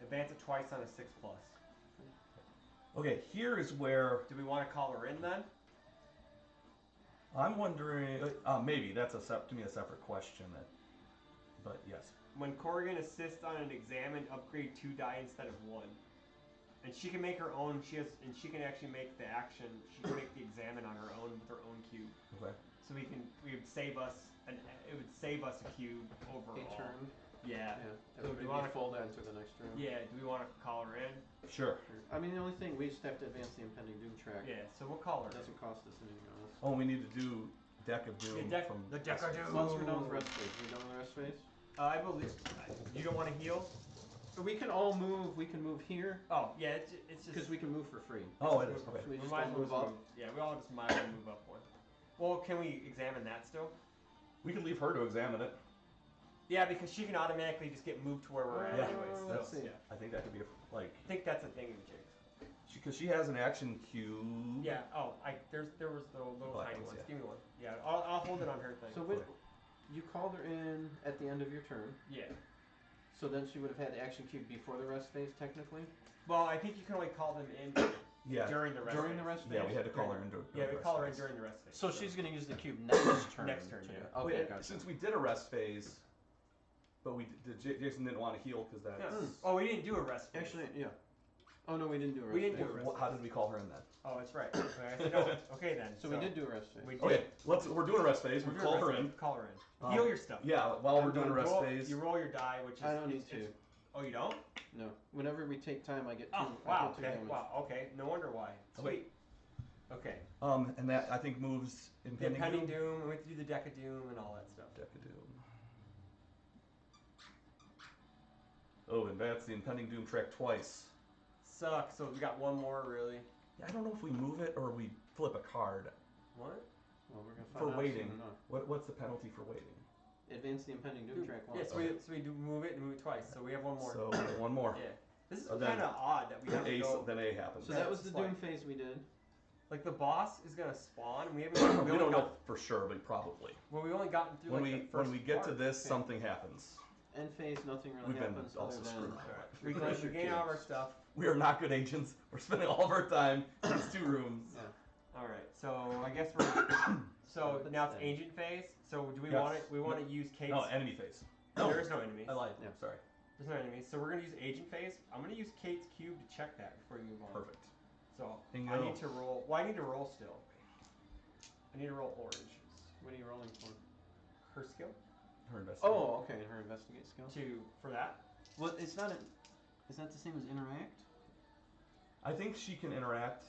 Advance it twice on a 6+. Okay. Here is where Do we want to call her in then? I'm wondering. Maybe that's a separate question. But yes. When Corrigan assists on an examined, upgrade 2 die instead of 1. And she can make her own. She can actually make the action. She can make the examine on her own with her own cube. Okay. So we would save us it would save us a cube overall. A turn. Yeah. Yeah. So do you want to fold that into the next room? Yeah. Do we want to call her in? Sure. I mean, the only thing we just have to advance the impending doom track. Yeah. So we'll call her. It doesn't cost us anything else. Oh, we need to do Deck of Doom from the Deck of Doom. Once we're done with rest phase, we done with the rest phase. I believe. You don't want to heal? We can all move. We can move here Oh yeah. It's just because we can move for free. Oh, it is. Okay. We We just might all as well move just up. move. Yeah. We all just might as well move up one. Well, can we examine that still? We could leave her to examine it. Yeah, because she can automatically just get moved to where we're at Yeah. anyways. So, Let's see. yeah. I think that could be like I think that's a thing in jigs. because she has an action cube. Yeah. Oh, there was the little Black tiny ones, ones. yeah. Give me one. Yeah. I'll hold it on her thing. So you called her in at the end of your turn. Yeah. So then she would have had the action cube before the rest phase, technically. Well, I think you can only call them in Yeah. during the rest. During phase. the rest phase. Yeah, we had to call her into. Yeah, we call her in during the rest phase. So she's gonna use the cube next turn. Next turn, to- yeah. Okay, Wait, gotcha. since we did a rest phase, but Jason didn't want to heal because that's. Yeah. Oh, we didn't do a rest phase. Actually, yeah. Oh no, we didn't do a rest We didn't phase. do a rest How did we call her in then? Oh, that's right. Okay, I said, no. Okay then. So we did do a rest phase. We did. Okay, we're doing a rest phase. We We're call doing her rest in. phase. Call her in. Um, Heal your stuff. Yeah, while we're doing a rest roll, phase. You roll your die, which is. I don't need it's- to. Oh, you don't? No. Whenever we take time, I get two. Oh, I wow. get two Okay. damage. Wow. Okay. No wonder why. Sweet. Okay. And that I think moves impending Impending doom. Doom. We have to do the Deck of Doom and all that stuff. Deck of Doom. Oh, and that's the impending doom track twice. Sucks. So we got one more really. Yeah, I don't know if we move it or we flip a card What? Well, we're gonna for find out waiting. soon enough. What's the penalty for waiting? Advance the impending doom track once. Yeah. So we do move it and move it twice. So we have one more. So one more. Yeah. This is Oh, then- kind of odd that we have to go. Then A happens. So that was the It's doom like- phase we did. Like the boss is gonna spawn. And we haven't. we only don't know got- for sure, but probably. Well, we only gotten through When like we the first when we get to part. this, Okay. something happens. End phase, nothing really We've been happens also other than screwed. Alright. we We crush your gain all of our kids. stuff. We are not good agents. We're spending all of our time in these 2 rooms. Yeah. All right. So I guess we're. So But now it's then- ancient phase. So do we Yes. want it? We want to use Kate's. No, enemy phase. There is no enemy. I lied. Yeah. Sorry. There's no enemies, so we're gonna use agent phase. I'm gonna use Kate's cube to check that before you move on. Perfect. So Bingo. I need to roll. Well, I need to roll still. I need to roll orange. What are you rolling for? Her skill. Her investigate. Oh, okay. Her investigate skill. For that. Well, it's not. Is that the same as interact? I think she can interact.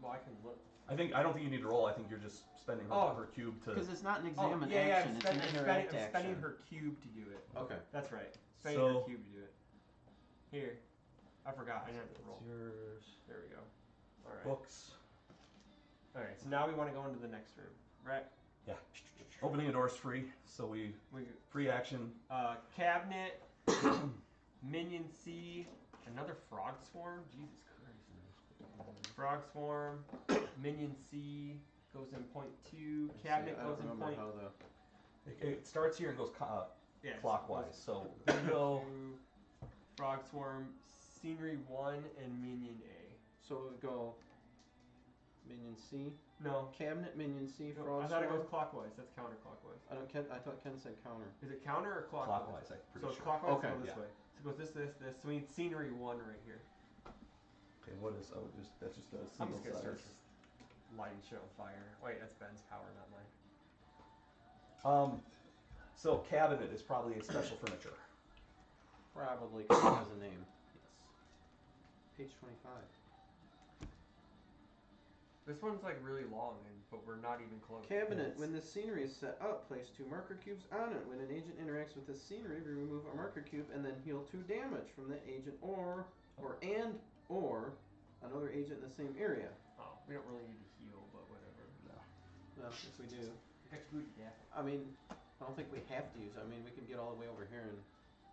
Well, I can look. I don't think you need to roll. I think you're just spending her cube to. Because it's not an examine yeah, action. It's an interact action. I'm spending her cube to do it. Okay. That's right. Spending her cube to do it. Here. I forgot. I didn't have to roll. Yours. There we go. All right. Books. All right. So now we want to go into the next room, right? Yeah. Opening a door is free, so we free action. Cabinet. Minion C. Another frog swarm. Jesus Christ. Frog swarm. Minion C goes in point 2. Cabinet goes in point. It starts here and goes clockwise. So bingo. Frog swarm. Scenery 1 and minion A. So it would go minion C. No. Cabinet minion C. No, Frog I thought it swarm. goes clockwise. That's counterclockwise. I thought Ken said counter. Is it counter or clockwise? Clockwise, I'm pretty so sure. It's clockwise. Okay. Go this way. So it goes this. So we need scenery 1 right here. Okay, what is? Oh, that's just a I'm single just gonna start size. just lighting shit on fire. Wait, that's Ben's power, not mine. So cabinet is probably a special furniture. Probably because it has a name. Yes. Page 25. This one's like really long, but we're not even close. Cabinet. When the scenery is set up, place 2 marker cubes on it. When an agent interacts with this scenery, we remove a marker cube and then heal 2 damage from the agent or another agent in the same area. Oh, we don't really need to heal, but whatever. Well, if we do. Yeah. I mean, I don't think we have to use it. I mean, we can get all the way over here and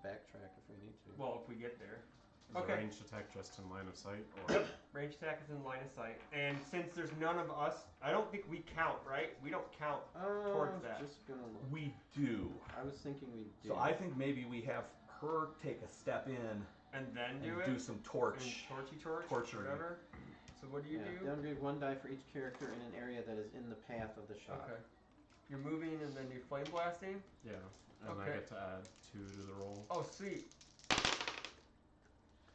backtrack if we need to. Well, if we get there. Is the ranged attack just in line of sight? Or? Ranged attack is in line of sight. And since there's none of us, I don't think we count, right? We don't count towards that. Just gonna look. We do. I was thinking we did. So I think maybe we have her take a step in and then do some torch. Torturing. Whatever. So what do you do? Downgrade 1 die for each character in an area that is in the path of the shot. Okay. You're moving and then you're flame blasting? Yeah. And I get to add 2 to the roll. Oh, sweet.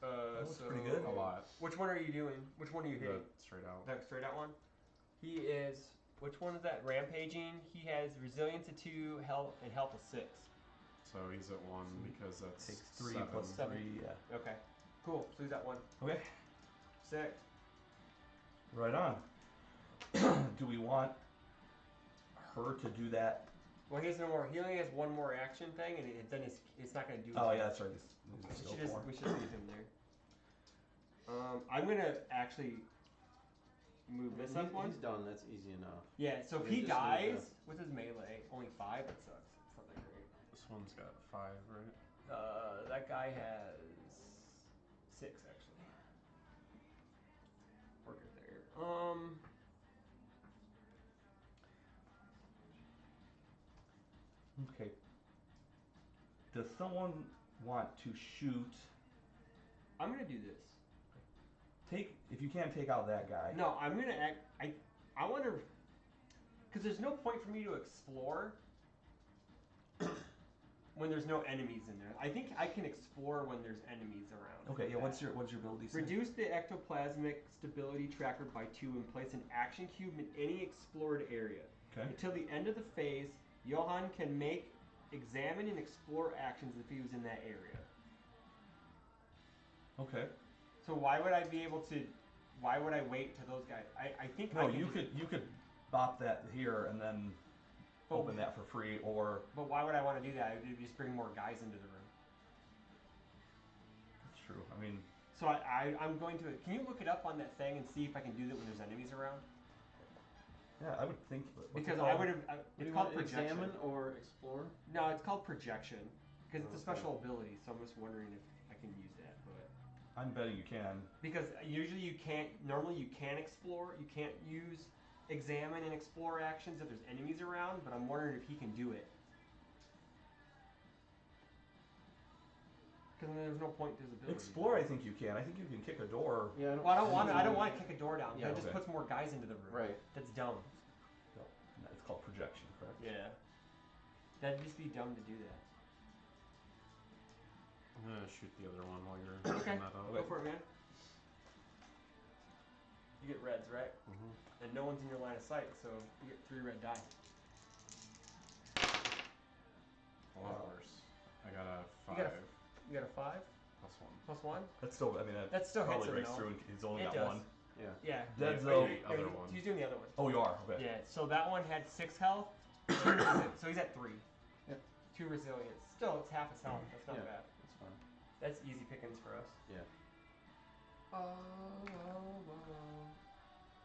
That's so pretty good. A lot. Which one are you doing? Which one are you hitting? The straight out. That straight out one? He is. Which one is that? Rampaging. He has resilience of 2, health, and health of 6. So he's at 1 because that's Takes 3 7. plus 3, yeah. Okay. Cool. So he's at 1. Okay. Sick. Right on. Do we want her to do that? Well, he has no more. He only has 1 more action thing, and then it's not going to do. Oh yeah, that's right. We should leave him there. I'm gonna actually move this up one. He's done. That's easy enough. Yeah. So if he dies with his melee, only 5. That sucks. It's not that great. This one's got 5, right? That guy has 6 actually. We're good there. Okay. Does someone want to shoot? I'm gonna do this. If you can't take out that guy. No, I'm gonna act. I want to, because there's no point for me to explore when there's no enemies in there. I think I can explore when there's enemies around. Okay. Yeah. What's your ability? Reduce the ectoplasmic stability tracker by 2 and place an action cube in any explored area. Okay. Until the end of the phase, Johan can make examine and explore actions if he was in that area. Okay. So why would I be able to? Why would I wait to those guys? I think No, I can you could bop that here and then open that for free, or. But why would I want to do that? I would just bring more guys into the room. That's true. I mean. So I'm going to. Can you look it up on that thing and see if I can do that when there's enemies around? Yeah, I would think. Because I would have. It's called projection. Examine or explore? No, it's called projection because it's a special ability. So I'm just wondering if I can use that. But I'm betting you can. because usually you can't. Normally you can explore. You can't use examine and explore actions if there's enemies around. But I'm wondering if he can do it. Because then there's no point to his ability. Explore, I think you can. I think you can kick a door. Yeah. Well, I don't want to kick a door down. Yeah, That just okay. puts more guys into the room. Right. That's dumb. No, it's called projection, correct? Yeah. That'd just be dumb to do that. I'm gonna shoot the other one while you're Okay. that up. Go for it, man. You get reds, right? Mm-hmm. And no one's in your line of sight, so you get 3 red die. A lot worse. I got a 5. You got a 5? +1. +1? That's still, I mean, That still hits probably him, breaks though. through and he's only It got does. 1. Yeah. Yeah. Dead The zone. other one. He's doing the other one. Oh, you are? Okay. Yeah, so that one had 6 health, so he's at 3. Yep. 2 resilience. Still, it's half his health. That's not Yeah. bad. That's fine. That's easy pickings for us. Yeah.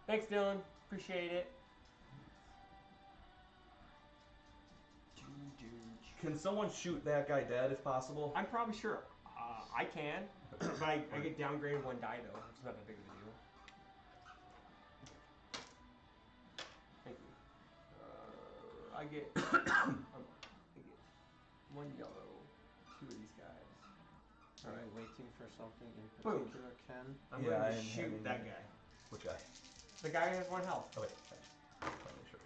Thanks, Dylan. Appreciate it. Can someone shoot that guy dead if possible? I'm probably sure I can, but I get downgraded 1 die though, which is not that big of a deal. Thank you. I get 1 yellow, 2 of these guys. Are you waiting for something in Boom. particular, Ken? I'm Yeah, going I to am shoot having- that guy. Which guy? The guy who has 1 health. Okay. I'll make sure.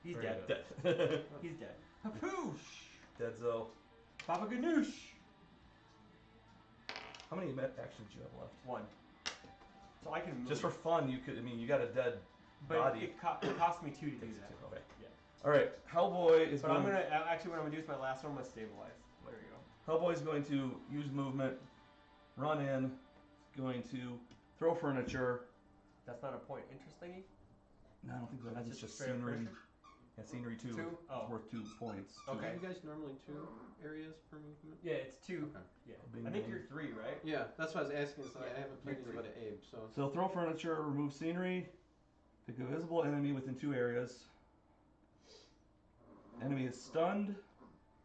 He's Very dead. Dead. He's dead. Papoosh! Dead Zo. Baba Ganoush! How many actions do you have left? 1. So I can move. Just for fun, you could. I mean, you got a dead but body. it cost me 2 to do Takes that. two, okay. Yeah. All right. Hellboy is But going. I'm gonna actually what I'm gonna do is my last one. I'm gonna stabilize. There you go. Hellboy's going to use movement, run in, going to throw furniture. That's not a point interest thingy. No, I don't think so. That's It's just straight up scenery. furniture? Yeah, scenery 2. 2? Oh. Worth 2 points. Okay. Are you guys normally 2 areas per movement? Yeah, it's 2. Okay. Yeah. Bing, I think bing. you're 3, right? Yeah, that's what I was asking. So Yeah, I haven't played you're anybody Abe, so. So throw furniture, remove scenery, pick a visible enemy within 2 areas. Enemy is stunned,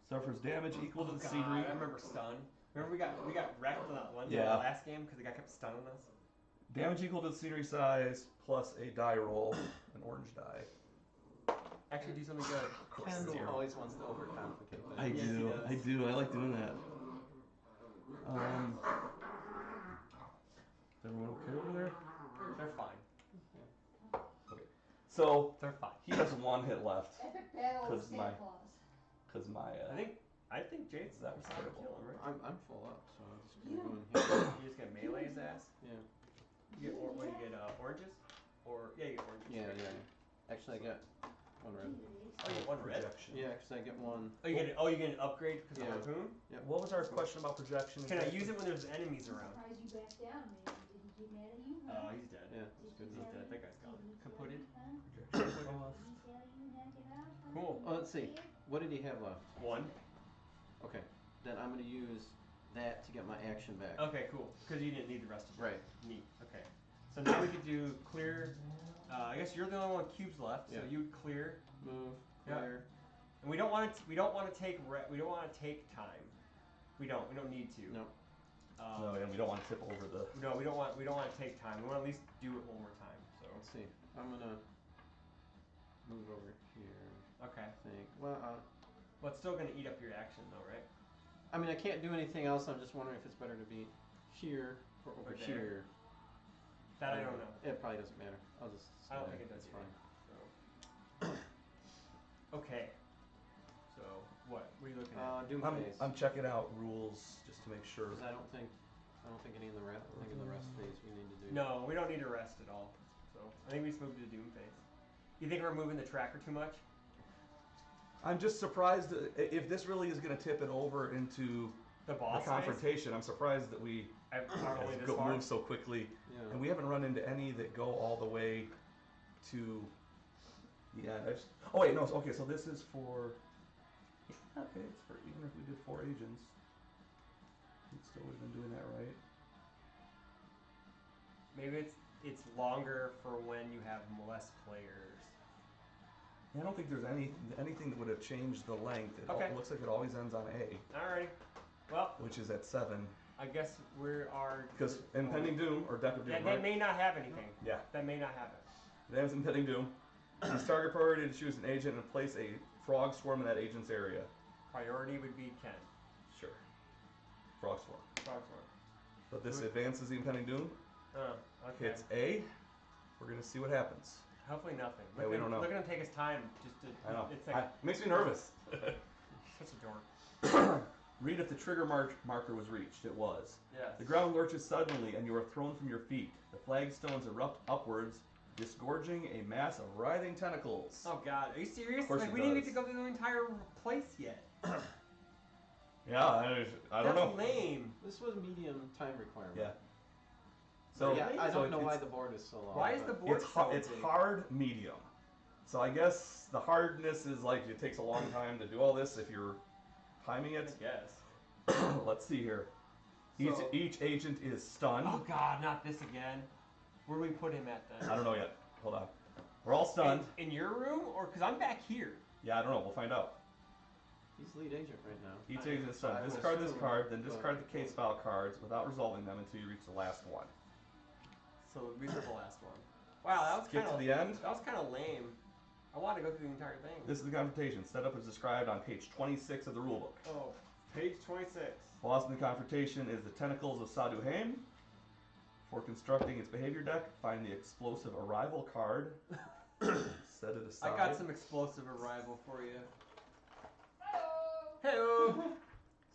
suffers damage equal to the God, scenery. I remember stun. Remember we got wrecked on that one Yeah. last game because the guy kept stunning us. Damage equal to the scenery size plus a die roll, an orange die. Actually, do something good. Ken Zero. always wants to overcomplicate things. I Yes, he do, does. I do. I like doing that. Is everyone okay over there? They're fine. So They're fine. he has 1 hit left Epic battle of 'Cause Santa my- Claus. because my I think Jade's That was trying to terrible. kill him, right? I'm full up, so I'm just gonna go in here. You just get melee his ass. Yeah. You get what? You get oranges, or yeah, you get oranges. Yeah, right? yeah. Actually, I got 1 red. Oh, you get 1 red. projection. Yeah, because I get 1. Oh, you get an upgrade because Yeah. of harpoon. What was our question about projection? Can I use it when there's enemies around? Surprised you backed down, man. Did he get mad at you? Oh, Huh? he's dead. Yeah, that's good. He's dead. That guy's gone. Kaputted. Projection Did cost. he tell you knock it off? Huh? Cool. Oh, let's see. What did he have left? 1. Okay. Then I'm going to use that to get my action back. Okay, cool. Because you didn't need the rest of it. Right. Neat. Okay. So now we could do clear. I guess you're the only one with cubes left, so Yeah. you clear. Move, Yeah. clear. And we don't want to. We don't want to take. We don't want to take time. We don't. We don't need to. No. No, and we don't want to tip over the. No, we don't want. We don't want to take time. We want to at least do it one more time. So. Let's see. I'm going to move over here. Okay. I think. Well, Well, it's still gonna eat up your action though, right? I mean, I can't do anything else. I'm just wondering if it's better to be here or over Or there. here. That I don't know. It probably doesn't matter. I'll just. I don't stay think it there. does It's fine. either. So. Okay. So what? What are you looking at? Doom I'm, phase. I'm checking out rules just to make sure. Because I don't think any in the rest. I think in the rest phase we need to do. No, we don't need to rest at all. So I think we just moved to the Doom phase. You think we're moving the tracker too much? I'm just surprised if this really is going to tip it over into The the boss confrontation. I'm surprised that we are only this far. move so quickly, Yeah. and we haven't run into any that go all the way to the end. Oh wait, no. Okay, so this is for. Okay, it's for even if we did 4 agents, we still would have been doing that, right? Maybe it's longer for when you have less players. Yeah, I don't think there's anything that would have changed the length. It Okay. looks like it always ends on A, Alrighty. Well, which is at 7. I guess we are. Because Impending Doom, or Death of Doom, That right? may not have anything. Yeah. That may not have it. It ends Impending Doom. Use target priority to choose an agent and place a frog swarm in that agent's area. Priority would be Ken. Sure. Frog swarm. Frog sword. But this advances the Impending Doom. Okay. Hits A. We're going to see what happens. Hopefully nothing. Yeah, we don't know. Look at him take his time just to. I know. It's like It makes me nervous. such a dork. Read if the trigger marker was reached. It was. Yes. The ground lurches suddenly, and you are thrown from your feet. The flagstones erupt upwards, disgorging a mass of writhing tentacles. Oh God, are you serious? Of course Like it we didn't get does. to go through the entire place yet. Yeah, I don't know. That's lame. This was medium time requirement. Yeah. So yeah, I so don't know why it's- the board is so long. Why is but the board It's so it's big? hard medium. So I guess the hardness is like it takes a long time to do all this if you're timing I it. guess. Let's see here. So- Each agent is stunned. Oh God, not this again. Where do we put him at then? I don't know yet. Hold on. We're all stunned. In your room, or because I'm back here. Yeah, I don't know. We'll find out. He's lead agent right now. Each agent is I stunned. would Discard this assume, card, then but- discard the case file cards without resolving them until you reach the last one. So we did the last one. Wow, that was Skip kind to of the end. That was kind of lame. I want to go through the entire thing. This is the confrontation. Setup is described on page 26 of the rulebook. Oh, page 26. Boss in the confrontation is the Tentacles of Sadu Haim. For constructing its behavior deck, find the explosive arrival card. Set it aside. I got some explosive arrival for you. Oh. Hey-o!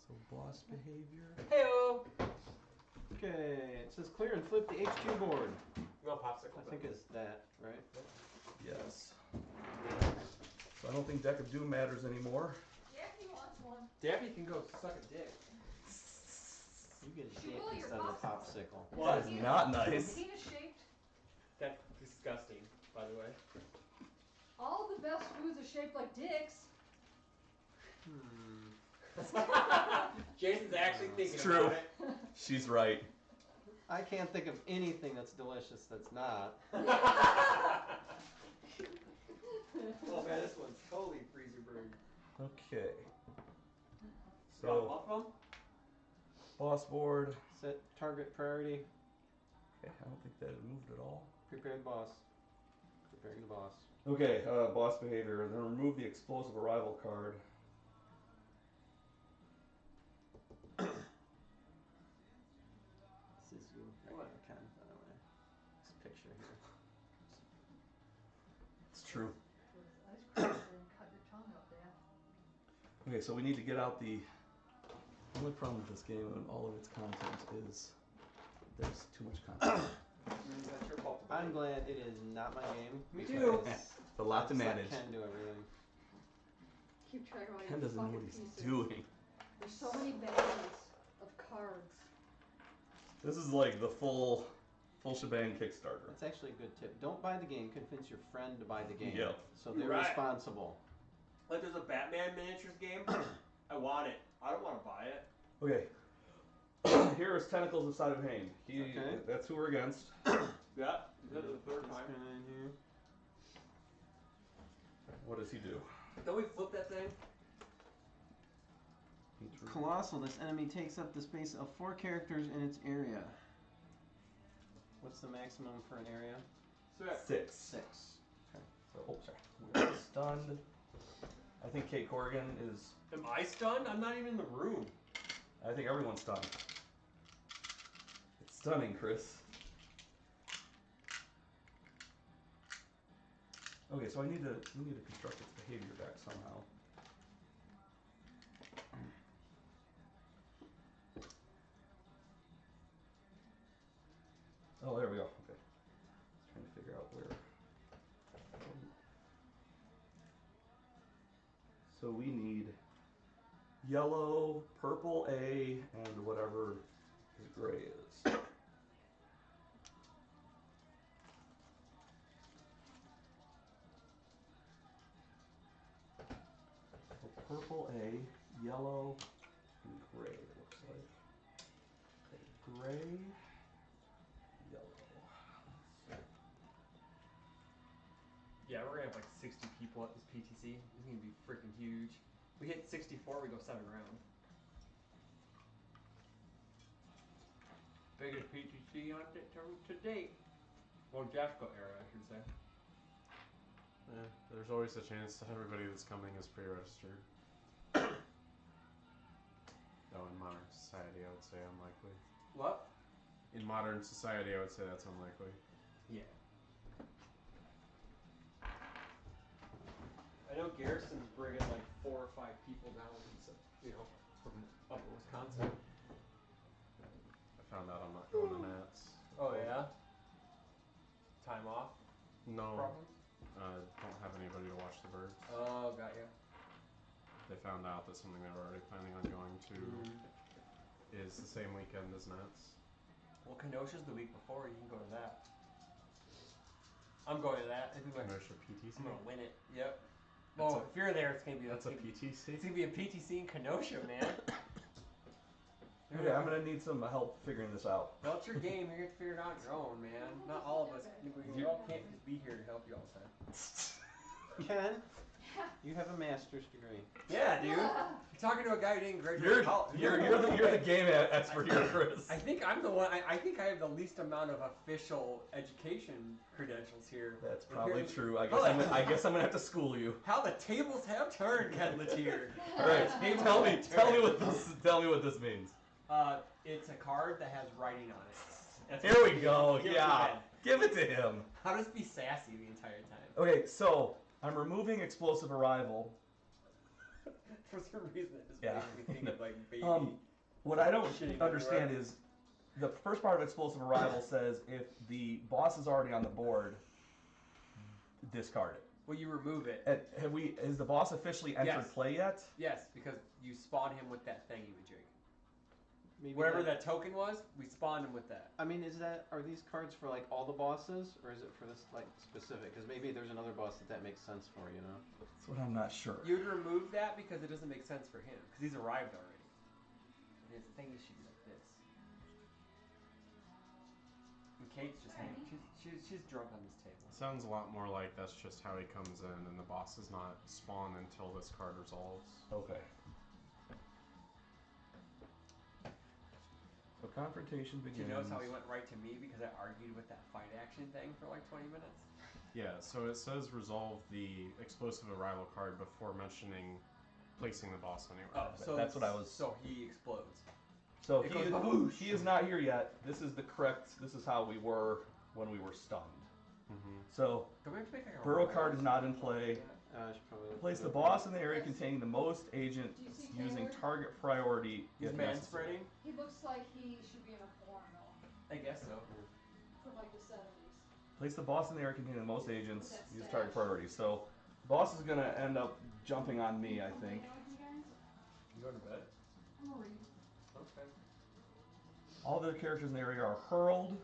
So boss behavior. Hey-o! Okay, it says clear and flip the HQ board. No popsicle. I think it's that, right? Yes. So I don't think Deck of Doom matters anymore. Jackie wants one. Daffy can go suck a dick. You get a She dick will, your instead of a popsicle. popsicle. That is not nice. Penis shaped. That's disgusting, by the way. All the best foods are shaped like dicks. Jason's actually thinking It's true. about it. She's right. I can't think of anything that's delicious that's not. Oh man, this one's totally freezer burned. Okay. Got So both of them? boss board. Set target priority. Okay, I don't think that moved at all. Prepared boss. Preparing the boss. Okay, boss behavior. Then remove the explosive arrival card. This is you. Right now, Ken, by the way. This picture here. It's true. Ice cream and cut your tongue up there. Okay, so we need to get out the only problem with this game and all of its content is there's too much content. That's your fault. I'm glad it is not my game. Me too. because It's a lot to I just let manage. Ken do everything. Keep track of all Ken your doesn't know fucking what he's pieces. doing. There's so many badges of cards. This is like the full shebang Kickstarter. That's actually a good tip. Don't buy the game. Convince your friend to buy the game. Yep. So they're Right. responsible. Like there's a Batman miniatures game. I want it. I don't want to buy it. Okay. Here is Tentacles of Sadu Haim. Okay. That's who we're against. Yeah. Is that the third This time? guy in here. What does he do? Don't we flip that thing? Colossal. This enemy takes up the space of 4 characters in its area. What's the maximum for an area? 6. 6. So, oh, sorry. We're stunned. I think Kate Corrigan is. Am I stunned? I'm not even in the room. I think everyone's stunned. It's stunning, Chris. Okay, so we need to construct its behavior back somehow. Oh, there we go. Okay. Just trying to figure out where. So we need yellow, purple A, and whatever his gray is. So purple A, yellow, and gray, it looks like. Okay, gray, yellow. Yeah, we're gonna have like 60 people at this PTC. It's gonna be freaking huge. We hit 64, we go 7 round. Biggest PTC on to date. Well, Jasco era, I should say. Yeah, there's always a chance that everybody that's coming is pre-registered. Though in modern society, I would say unlikely. What? In modern society, I would say that's unlikely. Yeah. I know Garrison's bringing like 4 or 5 people down, so, you know, from Up in Wisconsin. I found out I'm not going to Nats. Oh yeah. Time off. No, Problems. don't have anybody to watch the birds. Oh, got ya. They found out that something they were already planning on going to is the same weekend as Nats. Well, Kenosha's the week before. You can go to that. I'm going to that. Kenosha PTC. I'm gonna win it. Yep. Well, if you're there, it's gonna be. That's a PTC. It's gonna be a PTC in Kenosha, man. Okay, I'm gonna need some help figuring this out. Well, it's your game. You're gonna have to figure it out on your own, man. Not all of us. We all can't just be here to help you all the time. Ken, you have a master's degree. Yeah, dude. You're talking to a guy who didn't graduate college. You're the game expert here, Chris. I think I'm the one. I think I have the least amount of official education credentials here. That's probably true. I guess I'm gonna have to school you. How the tables have turned, Ken Latier. All right, tell me what this means. It's a card that has writing on it. Here we go. Yeah, give it to him. How does be sassy the entire time? Okay, so I'm removing explosive arrival. For some reason, it just Yeah. makes me think of like baby. What I don't understand is the first part of explosive arrival says if the boss is already on the board, discard it. Well, you remove it. Has the boss officially entered play yet? Yes, because you spawned him with that thingy-majig. Maybe Whatever that token was, we spawned him with that. I mean, are these cards for like all the bosses, or is it for this like specific? Because maybe there's another boss that makes sense for, you know? That's what I'm not sure. You'd remove that because it doesn't make sense for him, because he's arrived already. And his thingy should be like this. And Kate's just hanging. She's drunk on this table. Sounds a lot more like that's just how he comes in, and the boss is not spawned until this card resolves. Okay. So confrontation begins. Do you notice how he went right to me because I argued with that fight action thing for like 20 minutes? Yeah, so it says resolve the explosive arrival card before mentioning placing the boss anywhere. Oh, so that's what I was. So he explodes. So It goes whoosh. he is not here yet. This is how we were when we were stunned. So Do we have to make like a burrow roll? card is not in play. I should probably look Place it the up. boss in the area containing the most agents Do you see using Taylor? target priority He's if man necessary. spreading? He looks like he should be in a porno I guess so. from like the 70s. Place the boss in the area containing the most agents. With that Use stash. target priority. So, the boss is gonna end up jumping on me, I think. You going to bed? I'm gonna read. Okay. All the characters in the area are hurled.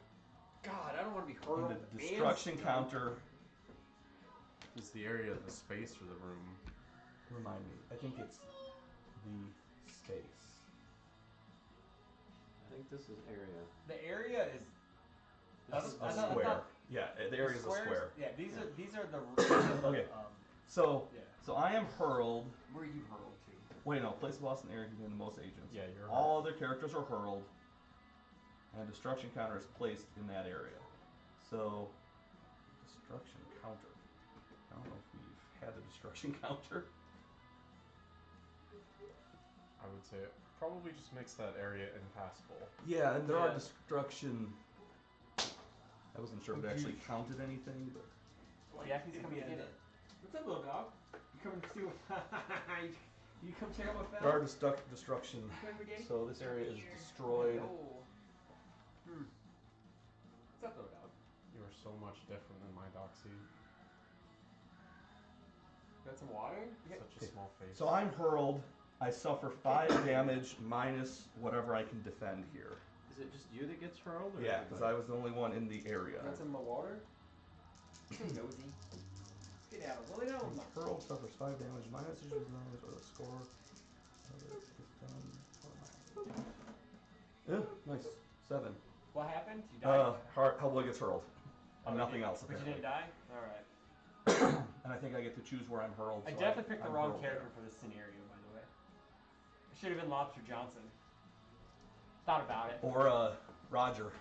God, I don't want to be And hurled. the destruction counter. Is the area the space or the room? Remind me. I think it's the space. I think this is area. The area is That's I a thought- square. Yeah, the area is a squares? square. Yeah, these are the Okay. So, yeah. so I am hurled. Where are you hurled to? Wait, no. Place the boss in the area containing the most agents. Yeah, you're All other characters are hurled, and destruction counter is placed in that area. So, destruction counter. I don't know if we've had a destruction counter. I would say it probably just makes that area impassable. Yeah, and there are Yeah. destruction. I wasn't sure if it actually counted anything, but Well, yeah, he's coming to get it. What's up, little dog? You coming to see what? You come check out what fell? there are destruction. Come here, Daddy? So this area is destroyed. Oh. What's up, little dog? You are so much different than my Doxy. Got some water? Such a small face. So I'm hurled. I suffer 5 damage minus whatever I can defend here. Is it just you that gets hurled? Or Yeah, because I was the only one in the area. Got some water? So nosy. Get out of Willie Dome. Hurled suffers 5 damage minus his damage or the score. Yeah, nice. 7. What happened? You died? Hellboy gets hurled. And nothing else, But you apparently. didn't die? Alright. And I think I get to choose where I'm hurled. I so definitely picked the I'm wrong hurled character for this scenario, by the way. It should have been Lobster Johnson. Thought about it. there. Or Roger.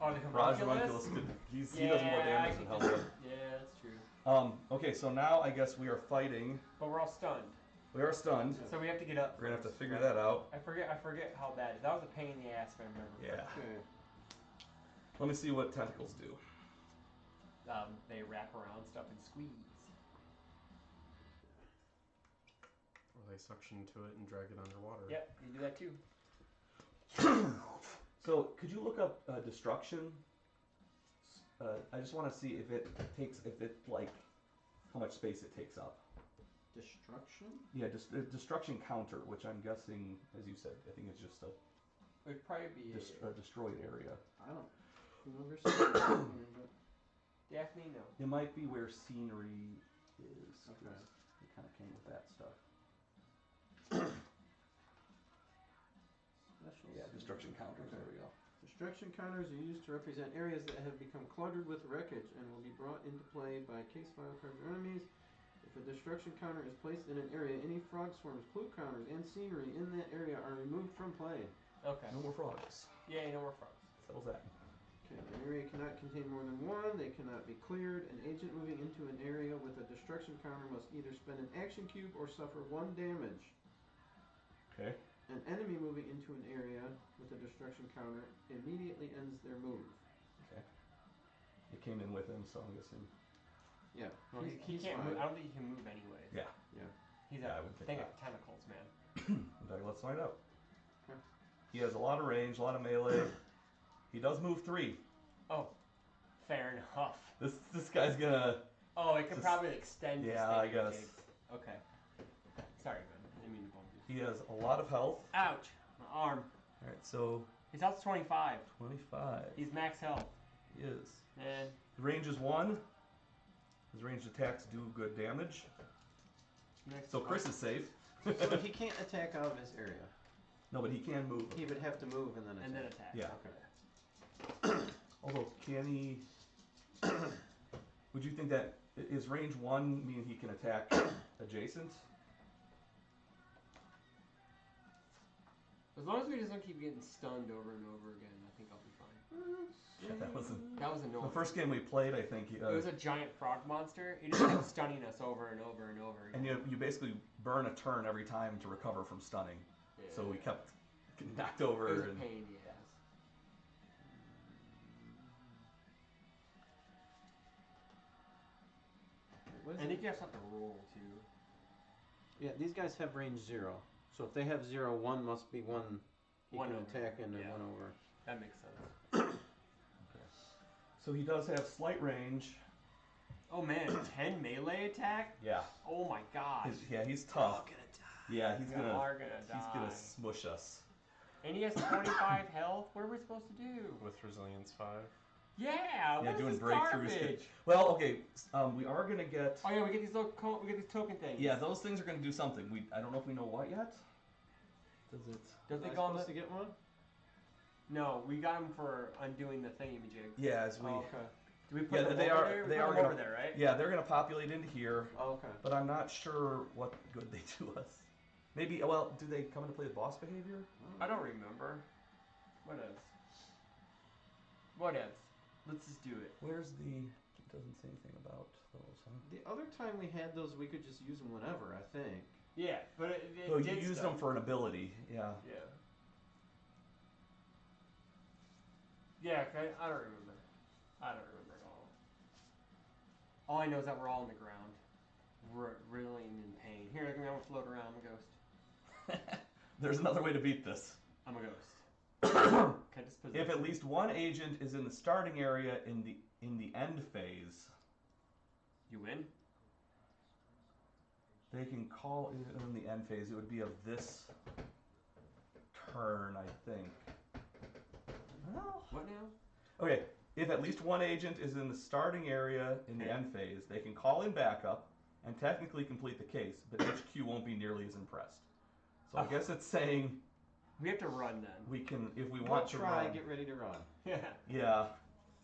Oh, the Roger homunculus? Monculus he does more damage than Hellboy. Yeah, that's true. Okay, so now I guess we are fighting. But we're all stunned. We are stunned. So we have to get up. We're gonna have to first, figure right? that out. I forget how bad. That was a pain in the ass, if I remember. Yeah. Okay. Let me see what tentacles do. They wrap around stuff and squeeze. Or I suction to it and drag it underwater. Yep, you do that too. So, could you look up destruction? I just want to see if it like, how much space it takes up. Destruction? Yeah, destruction counter, which I'm guessing, as you said, I think it's just a It'd probably be a destroyed area. I don't remember seeing that here, but Daphne, no. It might be where scenery is. 'Cause Okay. it kind of came with that stuff. special. Yeah, destruction counters. There we go. Destruction counters are used to represent areas that have become cluttered with wreckage and will be brought into play by case file cards or enemies. If a destruction counter is placed in an area, any frog swarms, clue counters, and scenery in that area are removed from play. Okay. No more frogs. Yeah, no more frogs. Settles that. Okay, an area cannot contain more than one. They cannot be cleared. An agent moving into an area with a destruction counter must either spend an action cube or suffer 1 damage. Okay. An enemy moving into an area with a destruction counter immediately ends their move. Okay. It came in with him, so I'm guessing. Yeah, Well, he can't fine. move. I don't think he can move anyways. Yeah. Yeah. He's Yeah, I a would think thing that. of tentacles, man. In fact, let's find out. Okay. He has a lot of range, a lot of melee. He does move 3. Oh, fair enough. This guy's gonna. Oh, it could Just- probably extend. yeah, his I thing, guess. Jigs. Okay. Sorry, man. I didn't mean to bump you. He has a lot of health. Ouch! My arm. All right, so His health's 25. 25. He's max health. He is. And The range is 1. His ranged attacks do good damage. next So Chris is safe. So he can't attack out of his area. No, but he can move. He would have to move and then attack. and then attack. Yeah. Okay. Although, can he? Would you think that is range 1 mean he can attack adjacent? As long as we just don't keep getting stunned over and over again, I think I'll be fine. Yeah, that wasn't. That was annoying. The first game we played, I think. It was a giant frog monster. It just kept stunning us over and over and over again. And you basically burn a turn every time to recover from stunning. Yeah. So we kept getting knocked It was over. a And pain in the ass. What is I it? think you have something to roll too. Yeah, these guys have range 0. So if they have 0, 1 must be 1 he One can over. attack and then Yeah. 1 over. That makes sense. so he does have slight range. Oh man, 10 melee attack? Yeah. Oh my gosh. He's tough. gonna die. Yeah, he's We gonna. are gonna die. He's gonna smush us. And he has 25 health. What are we supposed to do? With resilience 5. Yeah, Yeah, what is doing this breakthroughs. garbage? Well, okay. We are gonna get. Oh yeah, we get these little we get these token things. Yeah, those things are gonna do something. I don't know if we know what yet. Does it? Don't Was they I go on supposed the? to get one? No, we got them for undoing the thingy-majig. Yeah, as we. Oh, okay. Do we put Yeah, them they over are- there? We they put are them gonna- over there, right? Yeah, they're gonna populate into here, Oh, okay. but I'm not sure what good they do us. Maybe. Well, do they come into play with boss behavior? I don't remember. What else? What else? Let's just do it. Where's the? It doesn't say anything about those, huh? The other time we had those, we could just use them whenever, I think. Yeah, but it Well, you did used stuff. them for an ability. Yeah. Yeah. Yeah, I don't remember. I don't remember at all. All I know is that we're all on the ground, reeling in pain. Here, I'm gonna float around. I'm a ghost. There's another way to beat this. I'm a ghost. Can I just possess If at him? least one agent is in the starting area in the end phase, You win? they can call in the end phase. It would be of this turn, I think. Well, What now? okay. If at least one agent is in the starting area in the Okay. end phase, they can call in backup and technically complete the case, but HQ won't be nearly as impressed. So I Oh. guess it's saying We have to run then. we can, if we Go want to try, run. get ready to run. Yeah. Yeah.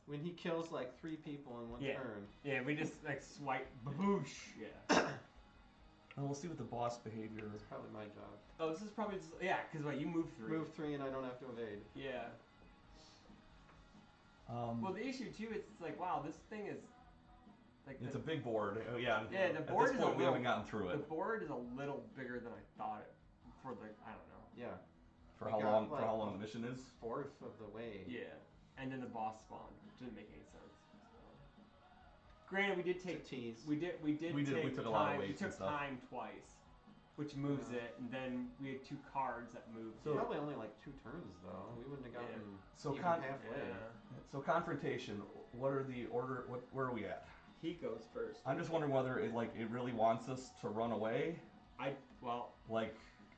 When he kills like 3 people in one Yeah. turn. Yeah, we just like swipe. Boosh. Yeah. And we'll see what the boss behavior. That's probably my job. Oh, this is probably just yeah, because what you move through. Move 3 and I don't have to evade. Yeah. Well, the issue too is it's like wow, this thing is like It's a big board. Oh, yeah. Yeah, the At board this is a point, we little- haven't gotten through the it. board is a little bigger than I thought it for the I don't know. Yeah. For we how got, long? like, For how long the mission is? 1/4 of the way. Yeah, and then the boss spawned. It didn't make any sense. Granted, we did It's a take tease. we did We take took a time. lot of We weights took and stuff. time twice. which moves it, and then we had 2 cards that moved. So- Probably only like 2 turns though. We wouldn't have gotten So even con- halfway. Yeah. So confrontation. What are the order? Where are we at? He goes first. I'm just wondering whether it really wants us to run away, Well,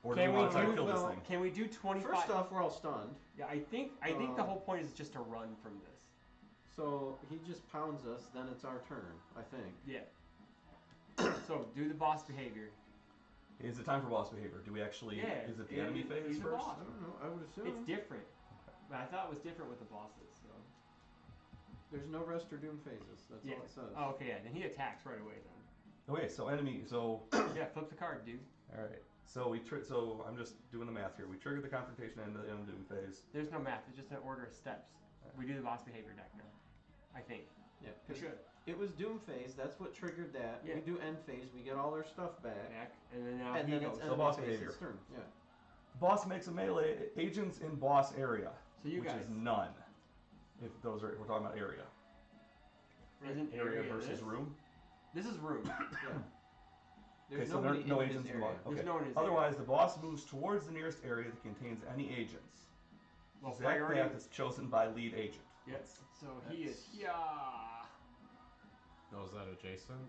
or do Can we we want to try to do- kill well, this thing? can we do 25? First off, we're all stunned. Yeah, I think the whole point is just to run from this. So he just pounds us, then it's our turn, I think. Yeah. So do the boss behavior. Is it time for boss behavior? Do we actually? Yeah, Is it the enemy phase he's the first? boss. I don't know, I would assume. It's different. But I thought it was different with the bosses. So. There's no rest or doom phases, that's Yeah. all it says. Oh, okay, yeah. Then he attacks right away. Then. Okay, so enemy. So Yeah, flip the card, dude. all right. So so I'm just doing the math here. We triggered the confrontation and the doom phase. There's no math. It's just an order of steps. We do the boss behavior deck now. I think. Yeah, We 'cause should. it was doom phase, that's what triggered that. Yeah. We do end phase, we get all our stuff back. Back, and then now And he then goes. it's So enemy boss phase's behavior. turn. Yeah. Boss makes a melee. Agents in boss area, So you which guys. is none. If those are, we're talking about area. Isn't Area area versus this? room. This is room. Yeah. Okay, There's so there are nobody no in his agents in area. boss. There's Okay. no one in his Otherwise, the boss moves towards the nearest area that contains any agents. Well, That priority. path is chosen by lead agent. Yes. So he is. That's- Yeah. Oh, is that adjacent?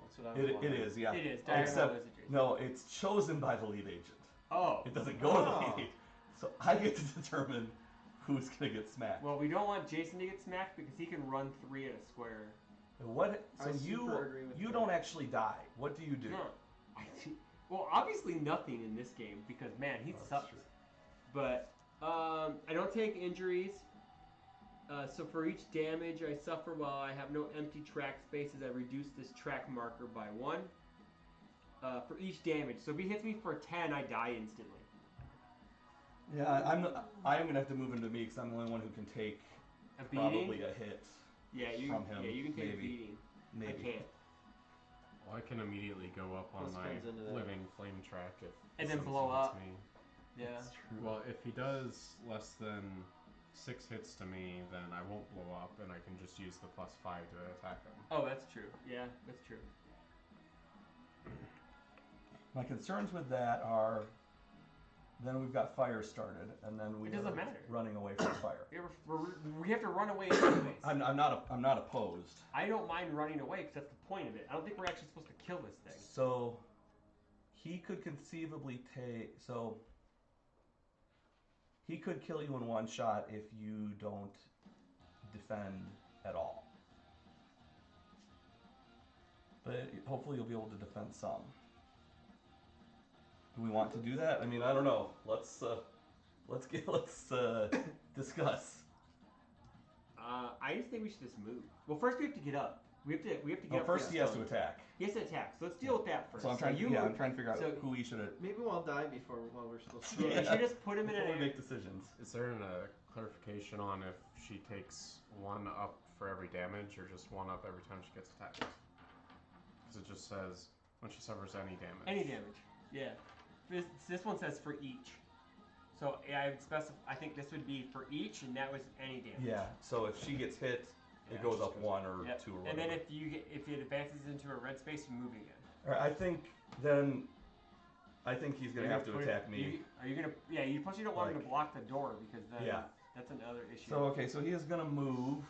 That's what I was It wondering. is, yeah. It is. Diagonal Except, is adjacent. no, it's chosen by the lead agent. Oh. It doesn't go to the Oh. lead agent. So I get to determine who's gonna get smacked. Well, we don't want Jason to get smacked because he can run 3 at a square. What? So I super agree with you that. don't actually die. What do you do? No. Well, obviously nothing in this game because man, he That's sucks. true. But I don't take injuries. So for each damage I suffer while I have no empty track spaces, I reduce this track marker by 1. For each damage. So if he hits me for 10, I die instantly. Yeah, I'm gonna have to move into me because I'm the only one who can take A beating. probably a hit. Yeah, you. from him, Yeah, you can take maybe. a beating. Maybe. I can't. Well, I can immediately go up on Plus my comes into that. living flame track if And then something blow hits up. me. Yeah. That's true. Well, if he does less than 6 hits to me, then I won't blow up, and I can just use the +5 to attack him. Oh, that's true. Yeah, that's true. My concerns with that are, then we've got fire started, and then we It doesn't are matter. running away from fire. We have to run away anyways. I'm not opposed. I don't mind running away because that's the point of it. I don't think we're actually supposed to kill this thing. So he could conceivably take. So he could kill you in one shot if you don't defend at all. But hopefully you'll be able to defend some. Do we want to do that? I mean, I don't know. Let's discuss. I just think we should just move. Well, first we have to get up. We have to get Oh, up. first for he this has to one. attack. He has to attack. So let's deal with that first. So I'm trying. you I'm move. trying to figure out so- who we should. Maybe we'll die while we're still strong. Yeah, you should just put him in an Before we area. make decisions. Is there a clarification on if she takes 1 up for every damage, or just 1 up every time she gets attacked? Because it just says when she suffers any damage. Any damage. Yeah. This one says for each. So yeah, I would specify. I think this would be for each, and that was any damage. Yeah. So if she gets hit, Yeah, it goes just up goes 1 or Yep. 2 or whatever. And then if it advances into a red space, you move again. All right, I think he's gonna have to attack me. Are you gonna? Yeah. You plus you don't want him to Like- block the door because then Yeah. that's another issue. So okay, so he is gonna move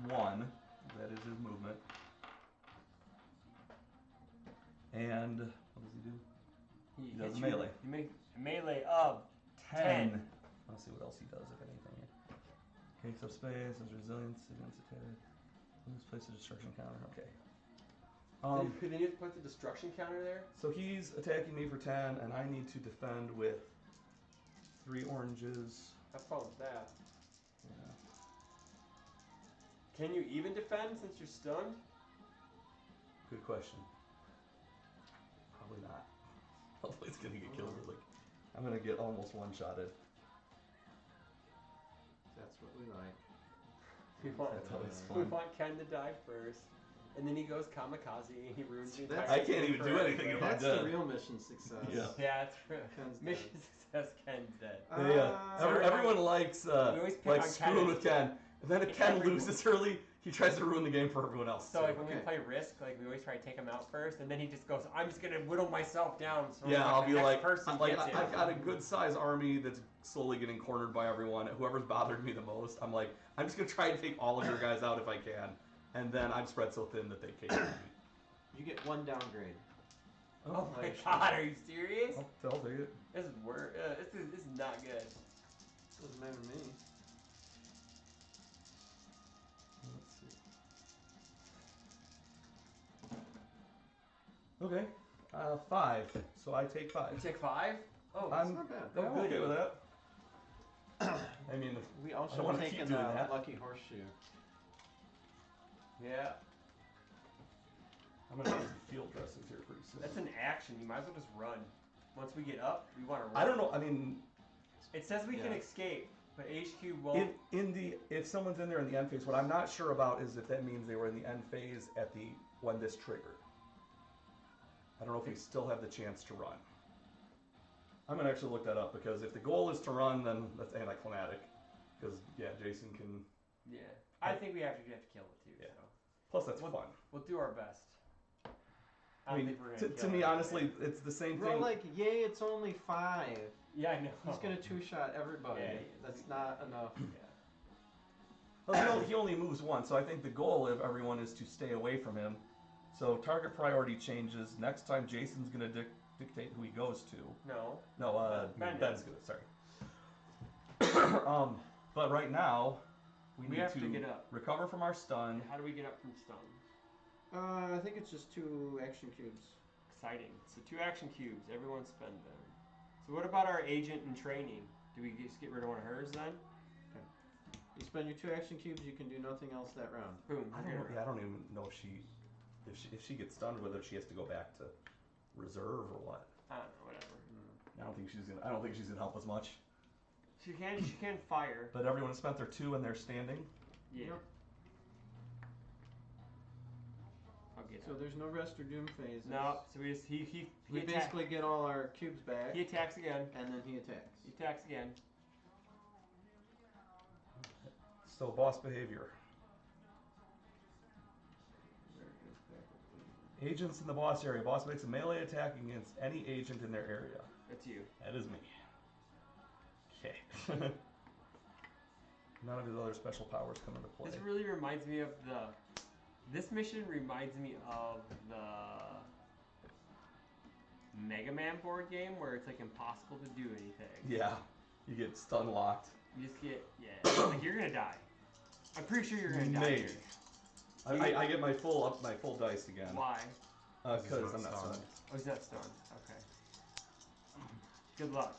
1. That is his movement. And what does he do? he does hits melee. He makes a melee of 10. Let's see what else he does, if anything. Takes up space, has resilience against attack. Let's place a destruction counter. Okay. then you have to put the destruction counter there. So he's attacking me for 10, and I need to defend with 3 oranges. Have fun with that. Yeah. Can you even defend since you're stunned? Good question. Probably not. Hopefully it's gonna get killed. Like, I'm gonna get almost one-shotted. That's what we like. That's always We fun. want Ken to die first, and then he goes kamikaze and he ruins the entire. That's- I can't even for do anything everybody. if I'm That's dead. the real mission success. Yeah. Yeah, that's true. Ken's Mission success. Ken's dead. Yeah. Sorry, Everyone likes we always pick on screwing Ken. with Ken. And then if Ken loses early, he tries to ruin the game for everyone else. So too. like when we play Risk, like we always try to take him out first, and then he just goes, "I'm just gonna whittle myself down." So yeah, I'll be the like, next person gets it. I've got a good size army that's slowly getting cornered by everyone. Whoever's bothered me the most, I'm like, I'm just gonna try and take all of your guys out if I can, and then I'm spread so thin that they can't beat me. You get 1 downgrade. Oh my god, are you serious? I'll take it. This is this is not good. Doesn't matter to me. Let's see. Okay, 5. So I take 5. You take 5? Oh, I'm not bad. I'm okay with that. I mean, We I also don't wanna taken keep doing that. Lucky Horseshoe. yeah. I'm gonna need some field dresses here pretty soon. That's an action. You might as well just run. Once we get up, we want to run. I don't know. I mean, It says we can Yeah. escape, but HQ won't. if someone's in there in the end phase, what I'm not sure about is if that means they were in the end phase at when this triggered. I don't know if we still have the chance to run. I'm gonna actually look that up because if the goal is to run, then that's anticlimactic. Because yeah, Jason can. Yeah. I think we have to kill it too. Yeah. So Plus, that's We'll- fun. we'll do our best. I I don't mean, think we're gonna to kill me, it. honestly, it's the same Bro, thing. like, yay, it's only 5. Yeah, I know. He's gonna 2-shot everybody. Yeah, he is. That's not enough. Yeah. Well, he only moves once, so I think the goal of everyone is to stay away from him. So target priority changes. Next time, Jason's gonna dictate who he goes to. No. No, Ben Ben's is. good. Sorry. But right now, we need have to to get up. recover from our stun. How do we get up from stun? I think it's just 2 action cubes. Exciting. So 2 action cubes. Everyone spend them. So what about our agent in training? Do we just get rid of one of hers then? You spend your 2 action cubes, you can do nothing else that round. Boom. I don't know. Yeah, I don't even know if she gets stunned, whether she has to go back to reserve or what. I don't know. Whatever. I don't think she's gonna help us much. She can fire. But everyone has spent their 2 and they're standing. Yeah. Yep. I'll get So up. there's no rest or doom phases. No. So we just he We attacks. basically get all our cubes back, He attacks again. and then he attacks. He attacks again. So boss behavior. Agents in the boss area. Boss makes a melee attack against any agent in their area. That's you. That is me. Okay. None of his other special powers come into play. This really reminds me of This mission reminds me of the Mega Man board game where it's like impossible to do anything. Yeah. You get stun locked. You just get like you're gonna die. I'm pretty sure you're gonna die Maybe. here. I get my full dice again. Why? Because I'm not stunned. Oh, he's not stunned. Okay. Good luck.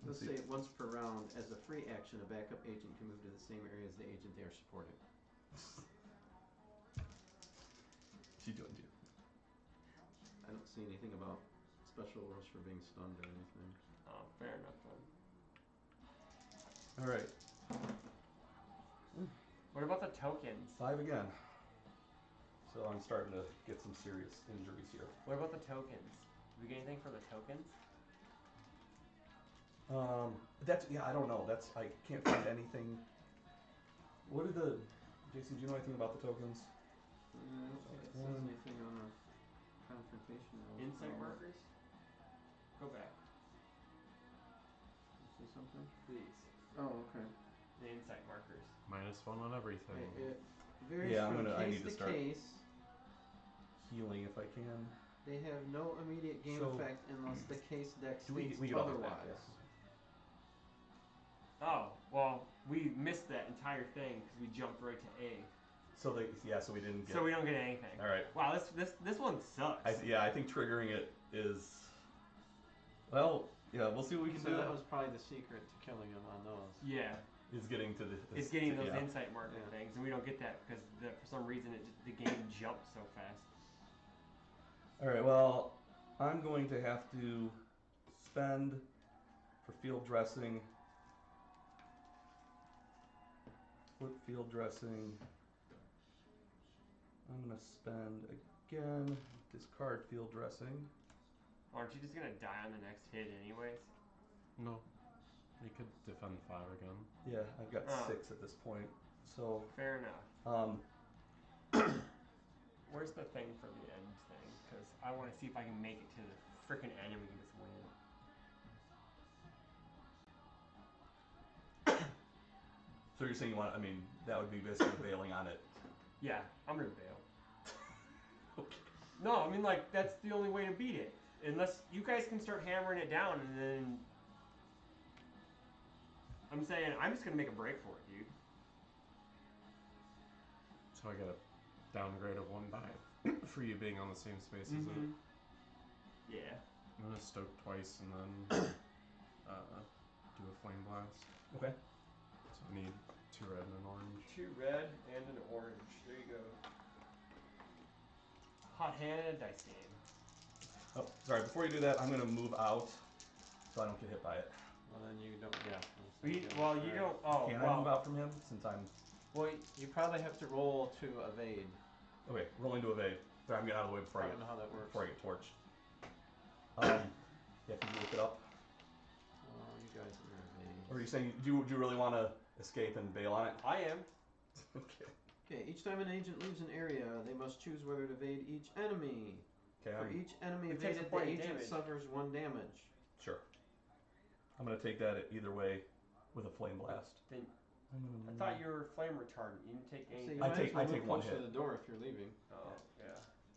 Let's say once per round, as a free action, a backup agent can move to the same area as the agent they are supporting. She doing you. I don't see anything about special rules for being stunned or anything. Oh, fair enough then. All right. What about the tokens? 5 again. So I'm starting to get some serious injuries here. What about the tokens? Do we get anything for the tokens? I don't know. I can't find anything. What did Jason, do you know anything about the tokens? I don't think it says anything on the confrontation rules. Insight markers? Go back, See something? please. Oh, okay. The insight markers. -1 on everything. It varies Yeah, from I case need to to start. case. Healing if I can. They have no immediate game So- effect unless the case deck We states get all this back, otherwise. Oh, well, we missed that entire thing because we jumped right to A. So so we didn't get. So we don't get anything. All right. Wow, this one sucks. I think triggering it is. Well, yeah, we'll see what we can So do. that was probably the secret to killing him on those. Yeah, Is getting to the. it's getting those yeah. insight marker Yeah. things, and we don't get that because for some reason the game jumps so fast. All right. Well, I'm going to have to spend for field dressing. Flip field dressing. I'm gonna spend again Discard field dressing. Aren't you just gonna die on the next hit anyways? No. You could defend 5 again. Yeah, I've got Oh. 6 at this point. So, Fair enough. Where's the thing for the end thing? Because I want to see if I can make it to the freaking enemy this win. so you're saying you want? I mean, that would be basically bailing on it. Yeah, I'm gonna bail. Okay. No, I mean like that's the only way to beat it. Unless you guys can start hammering it down, and then I'm saying I'm just gonna make a break for it, dude. So I get a downgrade of 1 die for you being on the same space as it. Yeah. I'm gonna stoke twice and then do a flame blast. Okay. So I need 2 red and an orange. 2 red and an orange. There you go. Hot hand and a dice game. Oh, sorry. Before you do that, I'm gonna move out so I don't get hit by it. Well, then you don't. Yeah. You don't. Oh, Can well, I move out from him since I'm? Well, you probably have to roll to evade. Okay, rolling to evade. Sorry, I'm getting out of the way before I don't know how that works. before I get torched. Yeah, can you look it up? Oh, you guys are evade. Or are you saying do you really want to escape and bail on it? I am. Okay. Okay, each time an agent leaves an area, they must choose whether to evade each enemy. Okay. For each enemy It takes a evaded, the point of agent damage. suffers 1 damage. Sure. I'm gonna take that either way with a flame blast. Then I thought you were flame retardant. You didn't take So anything. you I might take- as well I take move 1 closer hit. to the door if you're leaving. Oh,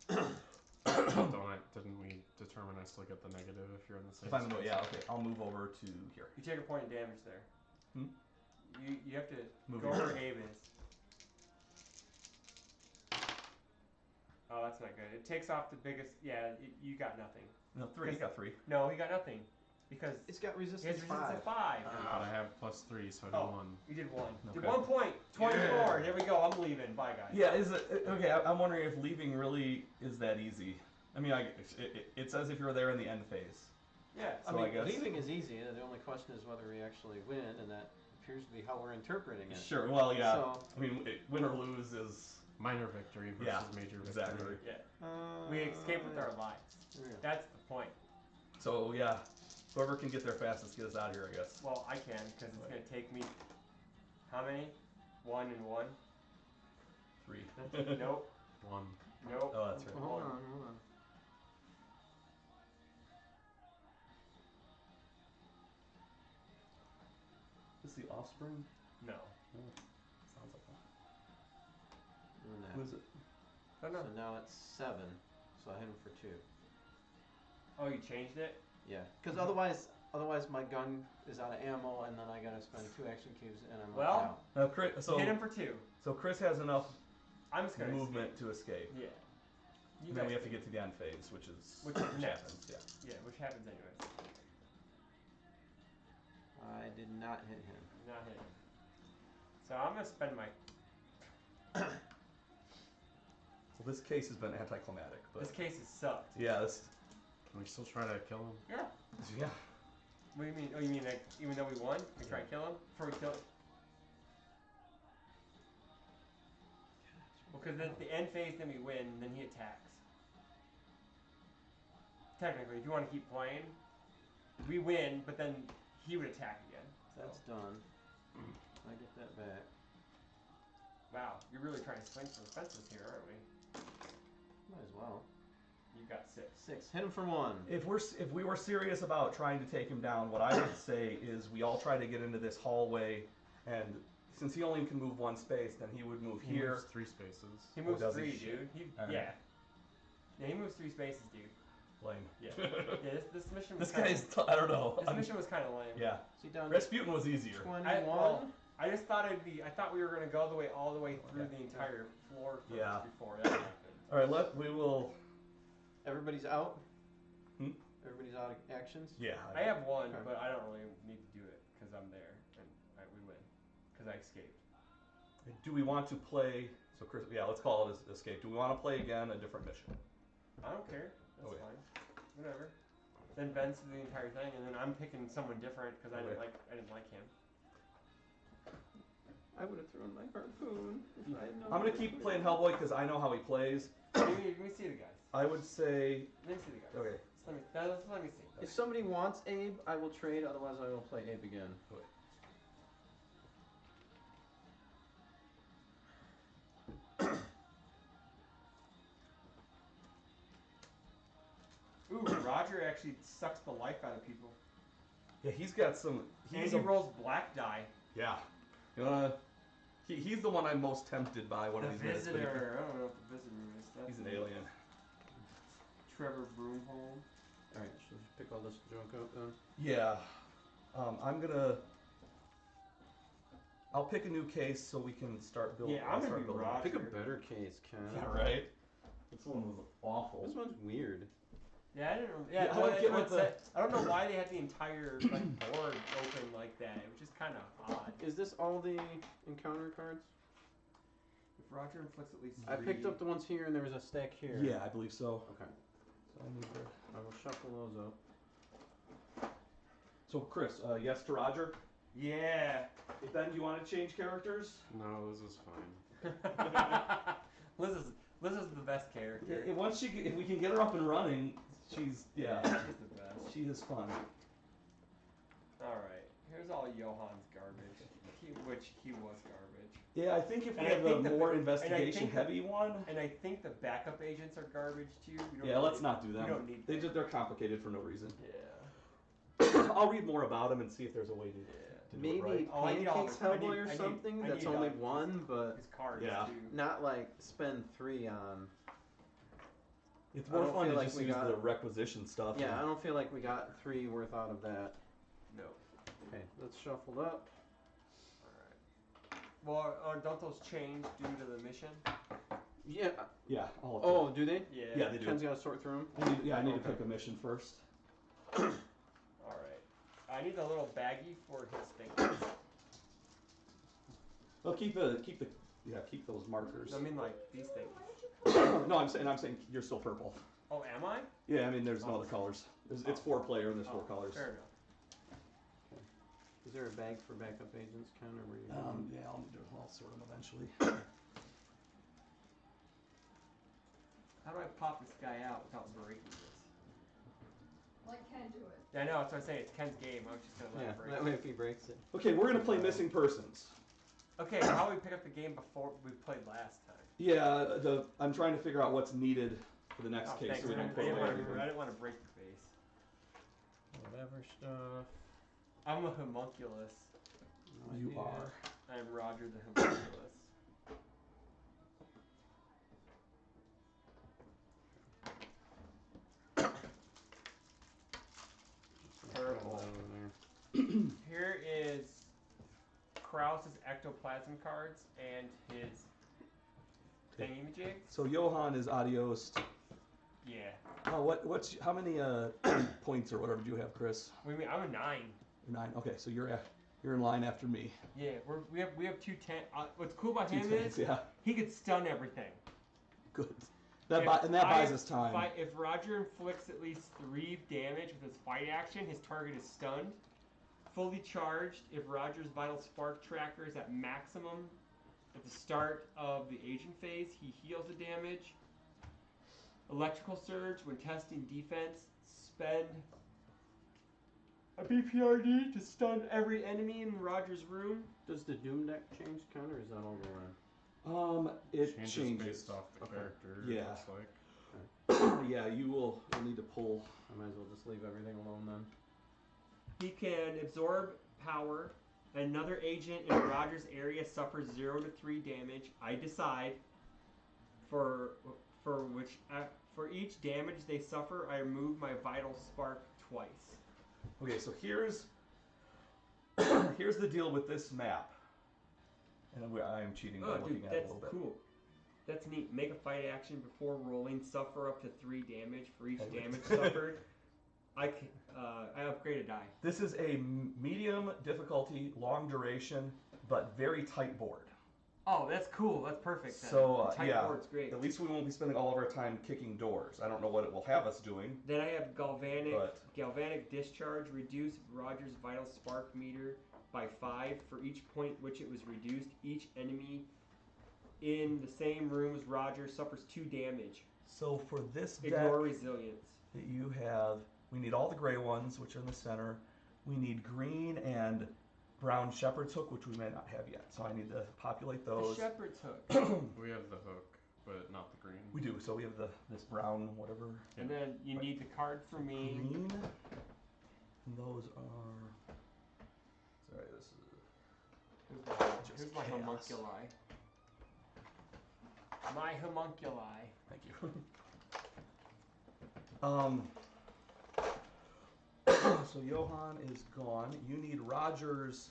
yeah. Didn't we determine I still get the negative if you're in the same If I'm space? yeah, okay. I'll move over to here. You take a point of damage there. Hmm? You have to Move go here. where Abe is. Oh, that's not good. It takes off the biggest. Yeah, you got nothing. No, 3. You got 3. No, he got nothing because It's got he has resistance resistance 5. at 5. But I have +3, so I do Oh. 1. You did 1. Did Okay. 1 point. 24. Yeah. There we go. I'm leaving. Bye, guys. Yeah, is it okay? I'm wondering if leaving really is that easy. I mean, it says if you're there in the end phase. Yeah. I So mean, I guess- leaving is easy. The only question is whether we actually win, and that appears to be how we're interpreting it. Sure. Well, yeah. So, I mean, win or lose is Minor victory versus Yeah, major victory. exactly. Yeah. We escape with our lives. Yeah. That's the point. So yeah, whoever can get there fastest, get us out of here, I guess. Well, I can because it's gonna take me. How many? 1 and 1. 3. Nope. 1. Nope. Oh, that's right. Hold on. Is the offspring? No. Sounds like that. Doing that. Who is it? Oh no. So now it's 7. So I hit him for 2. Oh, you changed it? Yeah. Because otherwise my gun is out of ammo, and then I gotta spend 2 action cubes, and I'm Well, out. Now, Chris, Hit him for 2. so Chris has enough I'm just gonna movement to escape. Yeah. You And then we guys have to get to the end phase, which Which is next. happens. Yeah. Yeah, which happens anyways. I did not hit him. Not hit him. So I'm gonna spend my. So this case has been anticlimactic, but This case has sucked. yeah, this Can we still try to kill him? Yeah. yeah. What do you mean? Oh, you mean like even though we won, we try and kill him before we kill him? Well, because at the end phase, then we win, and then he attacks. Technically, if you want to keep playing, we win, but then he would attack again. So. That's done. I get that back. Wow, you're really trying to swing for the fences here, aren't we? Might as well. You got 6. 6. Hit him for 1. If we were serious about trying to take him down, what I would say is we all try to get into this hallway, and since he only can move 1 space, then he would move He here. moves 3 spaces. He moves does he? 3, dude. Alright. Yeah. Yeah, he moves 3 spaces, dude. Lame. Yeah. Yeah, this mission was This kinda, guy's I don't know. This mission was kind of lame. Yeah. See down to Rasputin was easier. 21. I just thought I thought we were gonna go all the way through Okay. the entire floor first Yeah. before that happened. All right, we will. Everybody's out? Hmm? Everybody's out of actions? Yeah. I have 1, Okay. but I don't really need to do it because I'm there and we win because I escaped. Do we want to play? So Chris, yeah, let's call it escape. Do we want to play again a different mission? I don't care. That's Okay. fine. Whatever. Then Ben's through the entire thing, and then I'm picking someone different because I didn't Okay. like him. I would have thrown my harpoon if I had known. I'm gonna keep playing Hellboy because I know how he plays. Let me see the guys. I would say. Let me see the guys. Okay. Let me see. If somebody wants Abe, I will trade. Otherwise, I will play Abe again. Ooh, Roger actually sucks the life out of people. Yeah, he's got some. And he rolls black die. Yeah. He's the one I'm most tempted by. One The of these minutes, but visitor. I don't know what the visitor is. That's he's an alien. Trevor Broomholm. Alright, should we pick all this junk out then? Yeah. I'm gonna. I'll pick a new case so we can start building. Yeah, I'm gonna be Roger. Pick a better case, Ken. Yeah, right. This one was awful. This one's weird. Yeah, I didn't know. Yeah, Yeah, I don't get what I don't know why they had the entire board open like that. It was just kind of odd. Is this all the encounter cards? If Roger inflicts at least 3... I picked up the ones here and there was a stack here. Yeah, I believe so. Okay. So I need to. I will shuffle those up. So Chris, yes to Roger. Yeah. Hey, Ben, do you want to change characters? No, this is fine. Liz is the best character. Yeah, once if we can get her up and running, she's She's the best. she is fun. Alright, here's all Johan's garbage. Which he was garbage. Yeah, I think if we And I have a think the- more and I investigation think heavy one. And I think the backup agents are garbage too. We don't Yeah, let's need- not do them. We don't need them. They're complicated for no reason. Yeah. I'll read more about them and see if there's a way to do Maybe it right. Oh, I need all Pancakes the- I Hellboy need- or I need- something I that's need only all one, but His cards Yeah. too. not like spend 3 on. It's I more don't fun feel to like just we use got- the requisition stuff. Yeah, I don't feel like we got 3 worth out of that. No. Okay, let's shuffle up. Well, don't those change due to the mission? Yeah. Yeah. All of Oh, do they? Yeah, they do. Ken's got to sort through them. I need to Okay. pick a mission first. Alright. I need the little baggie for his thing. Well, keep those markers. I mean, like, these things. No, I'm saying you're still purple. Oh, am I? Yeah, I mean there's no other colors. It's 4-player and there's 4 colors. Fair enough. Is there a bag for backup agents, Ken, or were you? Yeah, I'll sort them eventually. How do I pop this guy out without breaking this? Let Ken do it. Yeah, I know, that's what I say. It's Ken's game. I was just gonna let Yeah, him break that it. way if he breaks it. Okay, we're gonna play missing persons. Okay, how do we pick up the game before we played last time? Yeah, I'm trying to figure out what's needed for the next Oh, case. thanks. So we I don't didn't, put away want everything. to, I didn't want to break the base. Whatever stuff. I'm a homunculus. No You idea. are. I'm Roger the homunculus. Purple. Here is Krause's ectoplasm cards and his thingamajig. So Johan is adios. Yeah. How many points or whatever do you have, Chris? What do you mean? I'm a 9. You're 9. Okay, so you're in line after me. Yeah, we have 2 10. What's cool about him 2 10s, is yeah, he could stun everything. good. That buys us time. If Roger inflicts at least 3 damage with his fight action, his target is stunned. Fully charged, if Roger's vital spark tracker is at maximum at the start of the agent phase, he heals the damage. Electrical surge, when testing defense, spend a BPRD to stun every enemy in Roger's room. Does the Doom deck change, Ken, or is that all go on? It Changes changes. based off the character. Yeah. It looks like. Yeah, you'll need to pull. I might as well just leave everything alone then. He can absorb power. Another agent in Roger's area suffers 0 to 3 damage. I decide for each damage they suffer, I remove my vital spark twice. Okay, so here's the deal with this map. And I'm cheating by Oh, looking dude, at it a that's little bit. cool. That's neat. Make a fight action before rolling. Suffer up to 3 damage for each Okay. damage suffered. I upgrade a die. This is a medium difficulty, long duration, but very tight board. Oh, that's cool. That's perfect. Then. So, Tight yeah. board's great. At least we won't be spending all of our time kicking doors. I don't know what it will have us doing. Then I have But galvanic discharge. Reduce Roger's vital spark meter by 5 for each point which it was reduced. Each enemy in the same room as Roger suffers 2 damage. So for this deck Ignore resilience. that you have, we need all the gray ones, which are in the center. We need green and brown shepherd's hook, which we may not have yet. So I need to populate those. The shepherd's hook. We have the hook, but not the green. We do. So we have this brown whatever. And then you need the card for me. Green. And those are. Sorry, this is. Here's my chaos. homunculi. My homunculi. Thank you. So Johan is gone. You need Roger's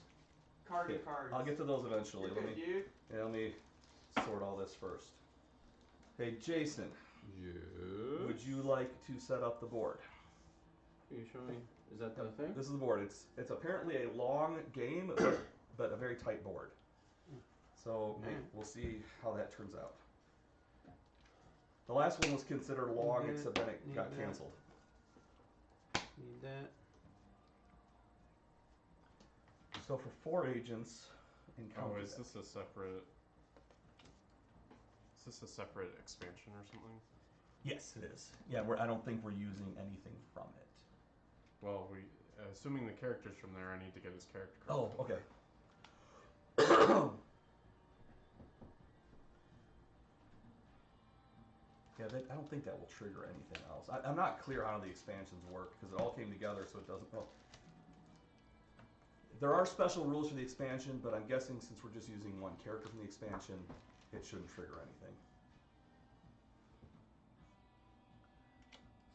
Cards. I'll get to those eventually. Dude. Let me sort all this first. Hey Jason, Yes. would you like to set up the board? Can you show me? Is that the thing? This is the board. It's apparently a long game, but a very tight board. So we'll see how that turns out. The last one was considered long, except then it got canceled. Need that. So for 4 agents, encounter Is this a separate? Is this a separate expansion or something? Yes, it is. Yeah, I don't think we're using anything from it. Well, assuming the character's from there, I need to get his character card. Oh, okay. Yeah, I don't think that will trigger anything else. I'm not clear how the expansions work because it all came together, so it doesn't. Well, there are special rules for the expansion, but I'm guessing since we're just using one character from the expansion, it shouldn't trigger anything.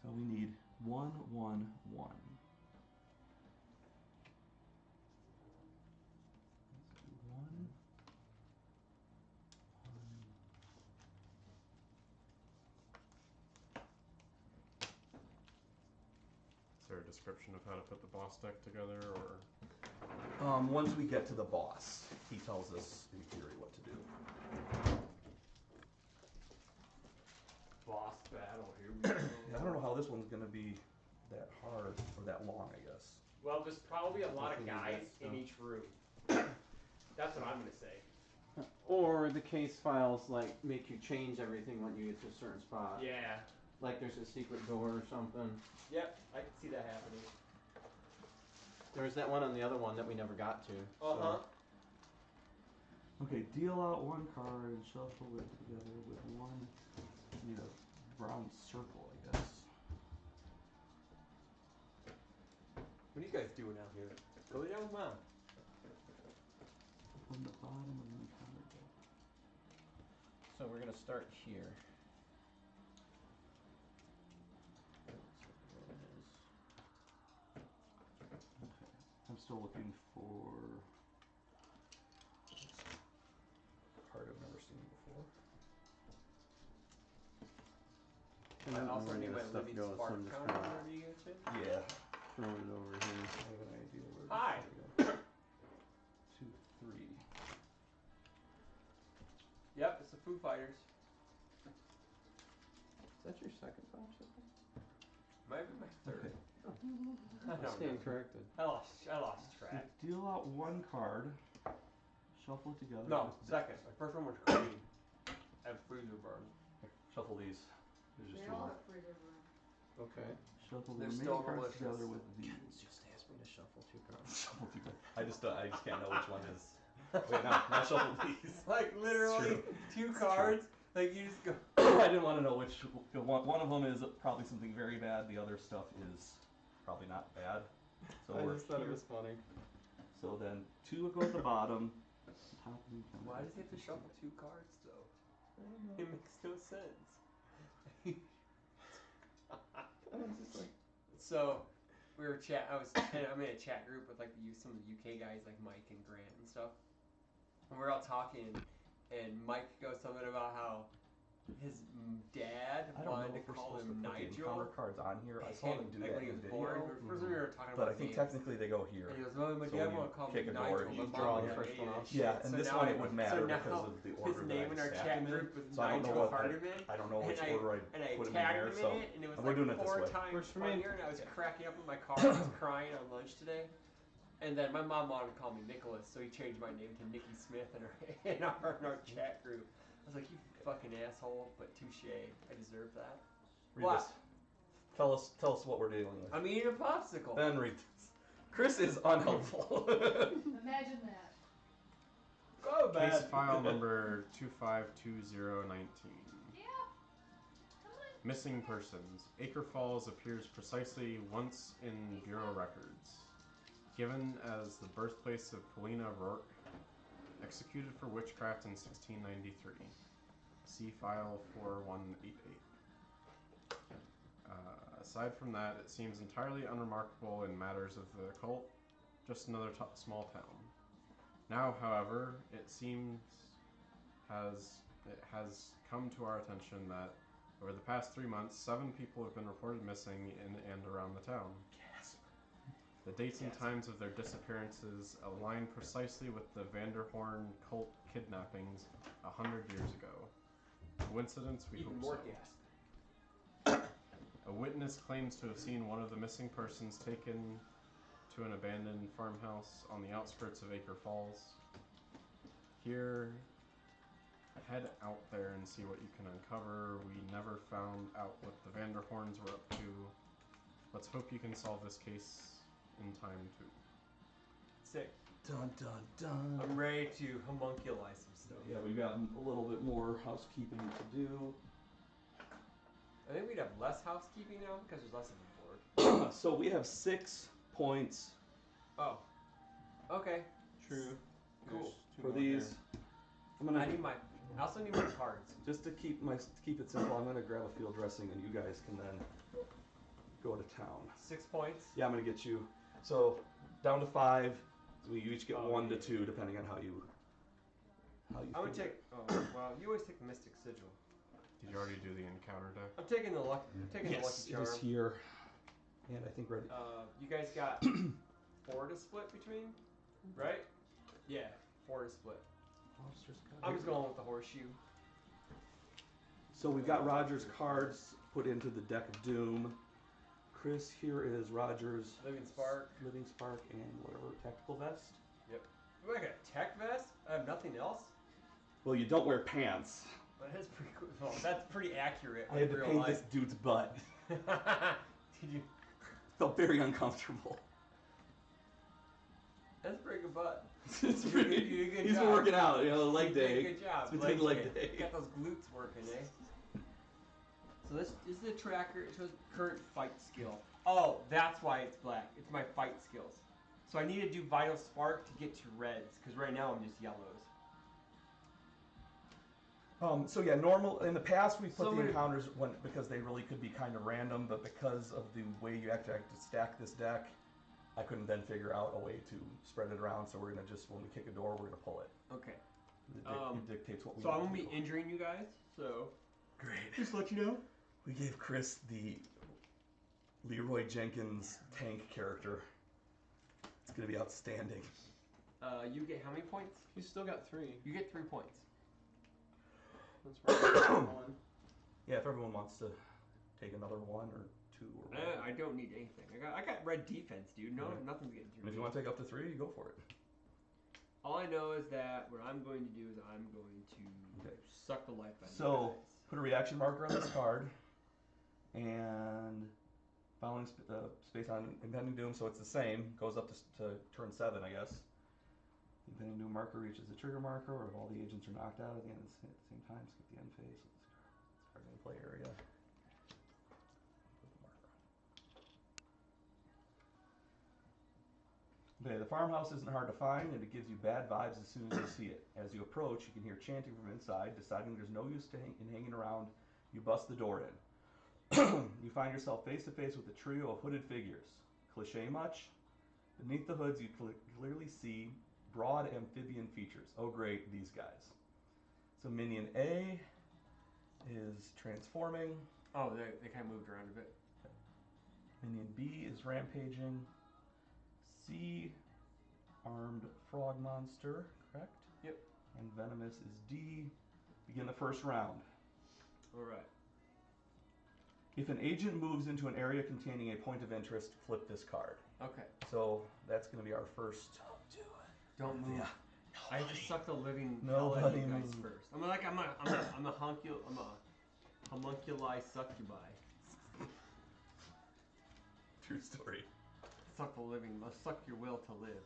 So we need 1, 1, 1. Is there a description of how to put the boss deck together, or? Once we get to the boss, he tells us in theory what to do. Boss battle. Here we go. Yeah, I don't know how this one's going to be that hard or that long, I guess. Well, there's probably a lot of guys in each room. That's what I'm gonna say. Or the case files like make you change everything when you get to a certain spot. Yeah. Like there's a secret door or something. Yep, I can see that happening. There was that one on the other one that we never got to. Uh-huh. Okay, deal out 1 card and shuffle it together with 1. Need a brown circle, I guess. What are you guys doing out here? Go down with Mom. From the bottom of the encounter deck. So we're gonna start here. I'm still looking for a card I've never seen before. And then also need my stuff living goes, so spark I'm just counter gonna whenever you get it. Yeah. throw it over here. I have an idea where Hi. there we go. 2, 3. Yep, it's the Foo Fighters. Is that your second box? Might be my third. Okay. I don't Stand know. corrected. I lost track. So deal out 1 card. Shuffle it together. No, with- second. My first one was green. I have freezer burn. Shuffle these. There's just They 2 all more. have freezer burn. Okay. Shuffle the They're remaining still cards delicious. together with these. Just ask me to shuffle 2 cards. Shuffle 2 cards. I just can't know which one is. Wait, now shuffle these. Like literally True. 2 cards. Like you just go. I didn't want to know which one of them is probably something very bad. The other stuff is probably not bad. So I we're just thought it here. was funny. So then 2 will go at the bottom. Top of the encounter Why does deck. he have to shuffle 2 cards though? I don't know. It makes no sense. I was just like, So we were I'm in a chat group with like some of the UK guys like Mike and Grant and stuff. And we're all talking, and Mike goes something about how his dad I don't know wanted to if we're call supposed to him put the Nigel. encounter cards on here. I saw them do Like that when he in was the born. video. First we were started talking but I about think names. technically they go here. And he goes, well, my So dad you won't call me kick a door, Nigel. you My just mom draw will the get first me one and off. shit. Yeah, So and this now one it would matter now because of the his order that I name in our stacked chat them in. group was So I don't know Nigel what Hardiman. I don't know which and order and I I put them in tagged there. him So in it, and it was we're doing it like this 4 way. times Works for me. funnier, and I was cracking up in my car. I was crying on lunch today. And then my mom wanted to call me Nicholas, so he changed my name to Nikki Smith in our chat group. I was like, you fucking asshole, but touche. I deserve that. Read What? this. Tell us what we're dealing with. I'm eating a popsicle. Ben, read this. Chris is unhelpful. Imagine that. Go Ben. Case file number 252019. Yeah. Come on. Missing persons. Acre Falls appears precisely once in Bureau records. Given as the birthplace of Paulina Rourke, executed for witchcraft in 1693. See file 4188. Aside from that, it seems entirely unremarkable in matters of the occult, just another small town. Now, however, it seems it has come to our attention that over the past 3 months, 7 people have been reported missing in and around the town. The dates and times of their disappearances align precisely with the Vanderhorn cult kidnappings 100 years ago. Coincidence? We Even hope more so. gas. A witness claims to have seen one of the missing persons taken to an abandoned farmhouse on the outskirts of Acre Falls. Here, head out there and see what you can uncover. We never found out what the Vanderhorns were up to. Let's hope you can solve this case in time too. Sick. Dun dun dun. I'm ready to homunculi some stuff. Yeah, we've got a little bit more housekeeping to do. I think we'd have less housekeeping now because there's less of a board. So we have 6 points Oh. Okay. True. Cool. There's 2 for more these. here. I also need my cards. Just to keep it simple, I'm gonna grab a field dressing and you guys can then go to town. 6 points. Yeah, I'm gonna get you. So down to 5. So we each get Oh, 1 to yeah. 2 depending on how you. I'm gonna figure. take. Oh, well, you always take the Mystic Sigil. Did you already do the encounter deck? I'm taking the lucky. I'm taking Yes, the it lucky is charm. here. And I think ready. You guys got 4 to split between, right? Yeah, 4 to split. I'm just going with the horseshoe. So we've got Roger's cards put into the deck of doom. Chris, here is Roger's Living Spark. Living Spark and whatever tactical vest. Do I got a tech vest? I have nothing else. Well, you don't wear pants. But that's pretty cool. Well, that's pretty accurate. I had to real paint life. this dude's butt. Did you? Felt very uncomfortable. That's a pretty good butt. It's You pretty, did a good he's job. been working out, leg You did a day. Good job. It's been taking leg day. You got those glutes working, eh? So this is the tracker. It shows current fight skill. Oh, that's why it's black. It's my fight skills. So I need to do Vital Spark to get to reds, because right now I'm just yellows. So yeah, normal. In the past, we put So the many- encounters because they really could be kind of random, but because of the way you actually have to stack this deck, I couldn't then figure out a way to spread it around. So we're gonna just, when we kick a door, we're gonna pull it. Okay. It dictates what we. So I'm want gonna to be do. injuring you guys. So Great. just let you know. We gave Chris the Leroy Jenkins tank character. It's gonna be outstanding. You get how many points? He's still got 3. You get 3 points. That's right. 1. Yeah, if everyone wants to take another 1 or 2 or whatever. I don't need anything. I got red defense, dude. No, Right. nothing's getting through. And if you me. want to take up to 3, you go for it. All I know is that what I'm going to do is I'm going to Okay. suck the life out of you So guys. put a reaction marker on this card, and following space on impending doom, so it's the same. Goes up to turn 7, I guess. The impending doom marker reaches the trigger marker, or if all the agents are knocked out at the end at the same time, skip the end phase. So this card in play area. Put the marker on. Okay, the farmhouse isn't hard to find, and it gives you bad vibes as soon as you see it. As you approach, you can hear chanting from inside. Deciding there's no use in hanging around, you bust the door in. You find yourself face to face with a trio of hooded figures. Cliche much? Beneath the hoods, you clearly see broad amphibian features. Oh great, these guys. So minion A is transforming. Oh, they kind of moved around a bit. Minion B is rampaging. C. Armed frog monster, correct? Yep. And venomous is D. Begin the first round. Alright. If an agent moves into an area containing a point of interest, flip this card. Okay. So that's going to be our first. Don't move. Yeah. I have to suck the living Nobody hell out of you guys move. first. I'm a homunculi succubi. True story. Suck the living, must suck your will to live.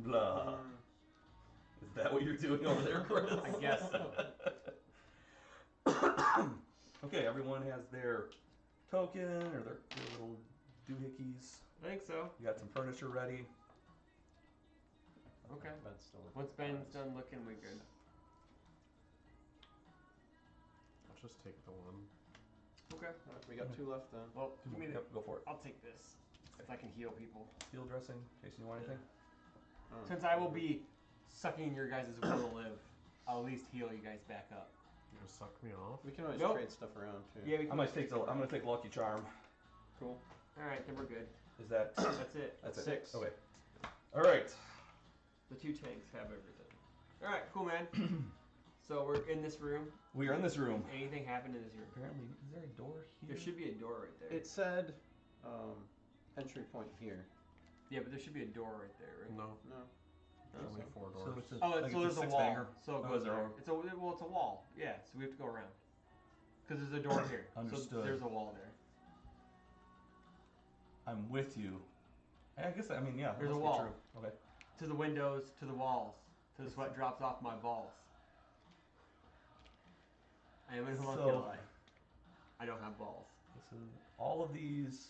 Blah. Is that what you're doing over there, Chris? I guess so. Okay, everyone has their token or their little doohickeys. I think so. You got some furniture ready. Okay. Ben's still looking Once for Ben's cards. done looking, we good. I'll just take the one. Okay. Alright, we got 2 left then. Well, give me the, Yep, go for it. I'll take this. If I can heal people. Field dressing. Jason, you want anything? Oh. Since I will be sucking your guys' will to live, I'll at least heal you guys back up. You gonna suck me off? We can always Nope. trade stuff around too. Yeah, we I'm gonna take Lucky Charm. Cool. Alright, then we're good. Is that? That's it. That's it. 6. Okay. All right. The 2 tanks have everything. Alright, cool, man. So we're in this room. We are in this room. Anything happened in this room? Apparently, is there a door here? There should be a door right there. It said entry point here. Yeah, but there should be a door right there, right? No, No. only 4 doors. So it's a, Oh, like so it's there's a six wall. banger. So it Oh, goes is there there. a- It's a wall. Yeah, so we have to go around. Because there's a door here. So Understood. there's a wall there. I'm with you. I guess yeah. There's that a must be wall. True. Okay. To the windows, to the walls, to the sweat drops off my balls. I am a homunculi. I don't have balls. So all of these.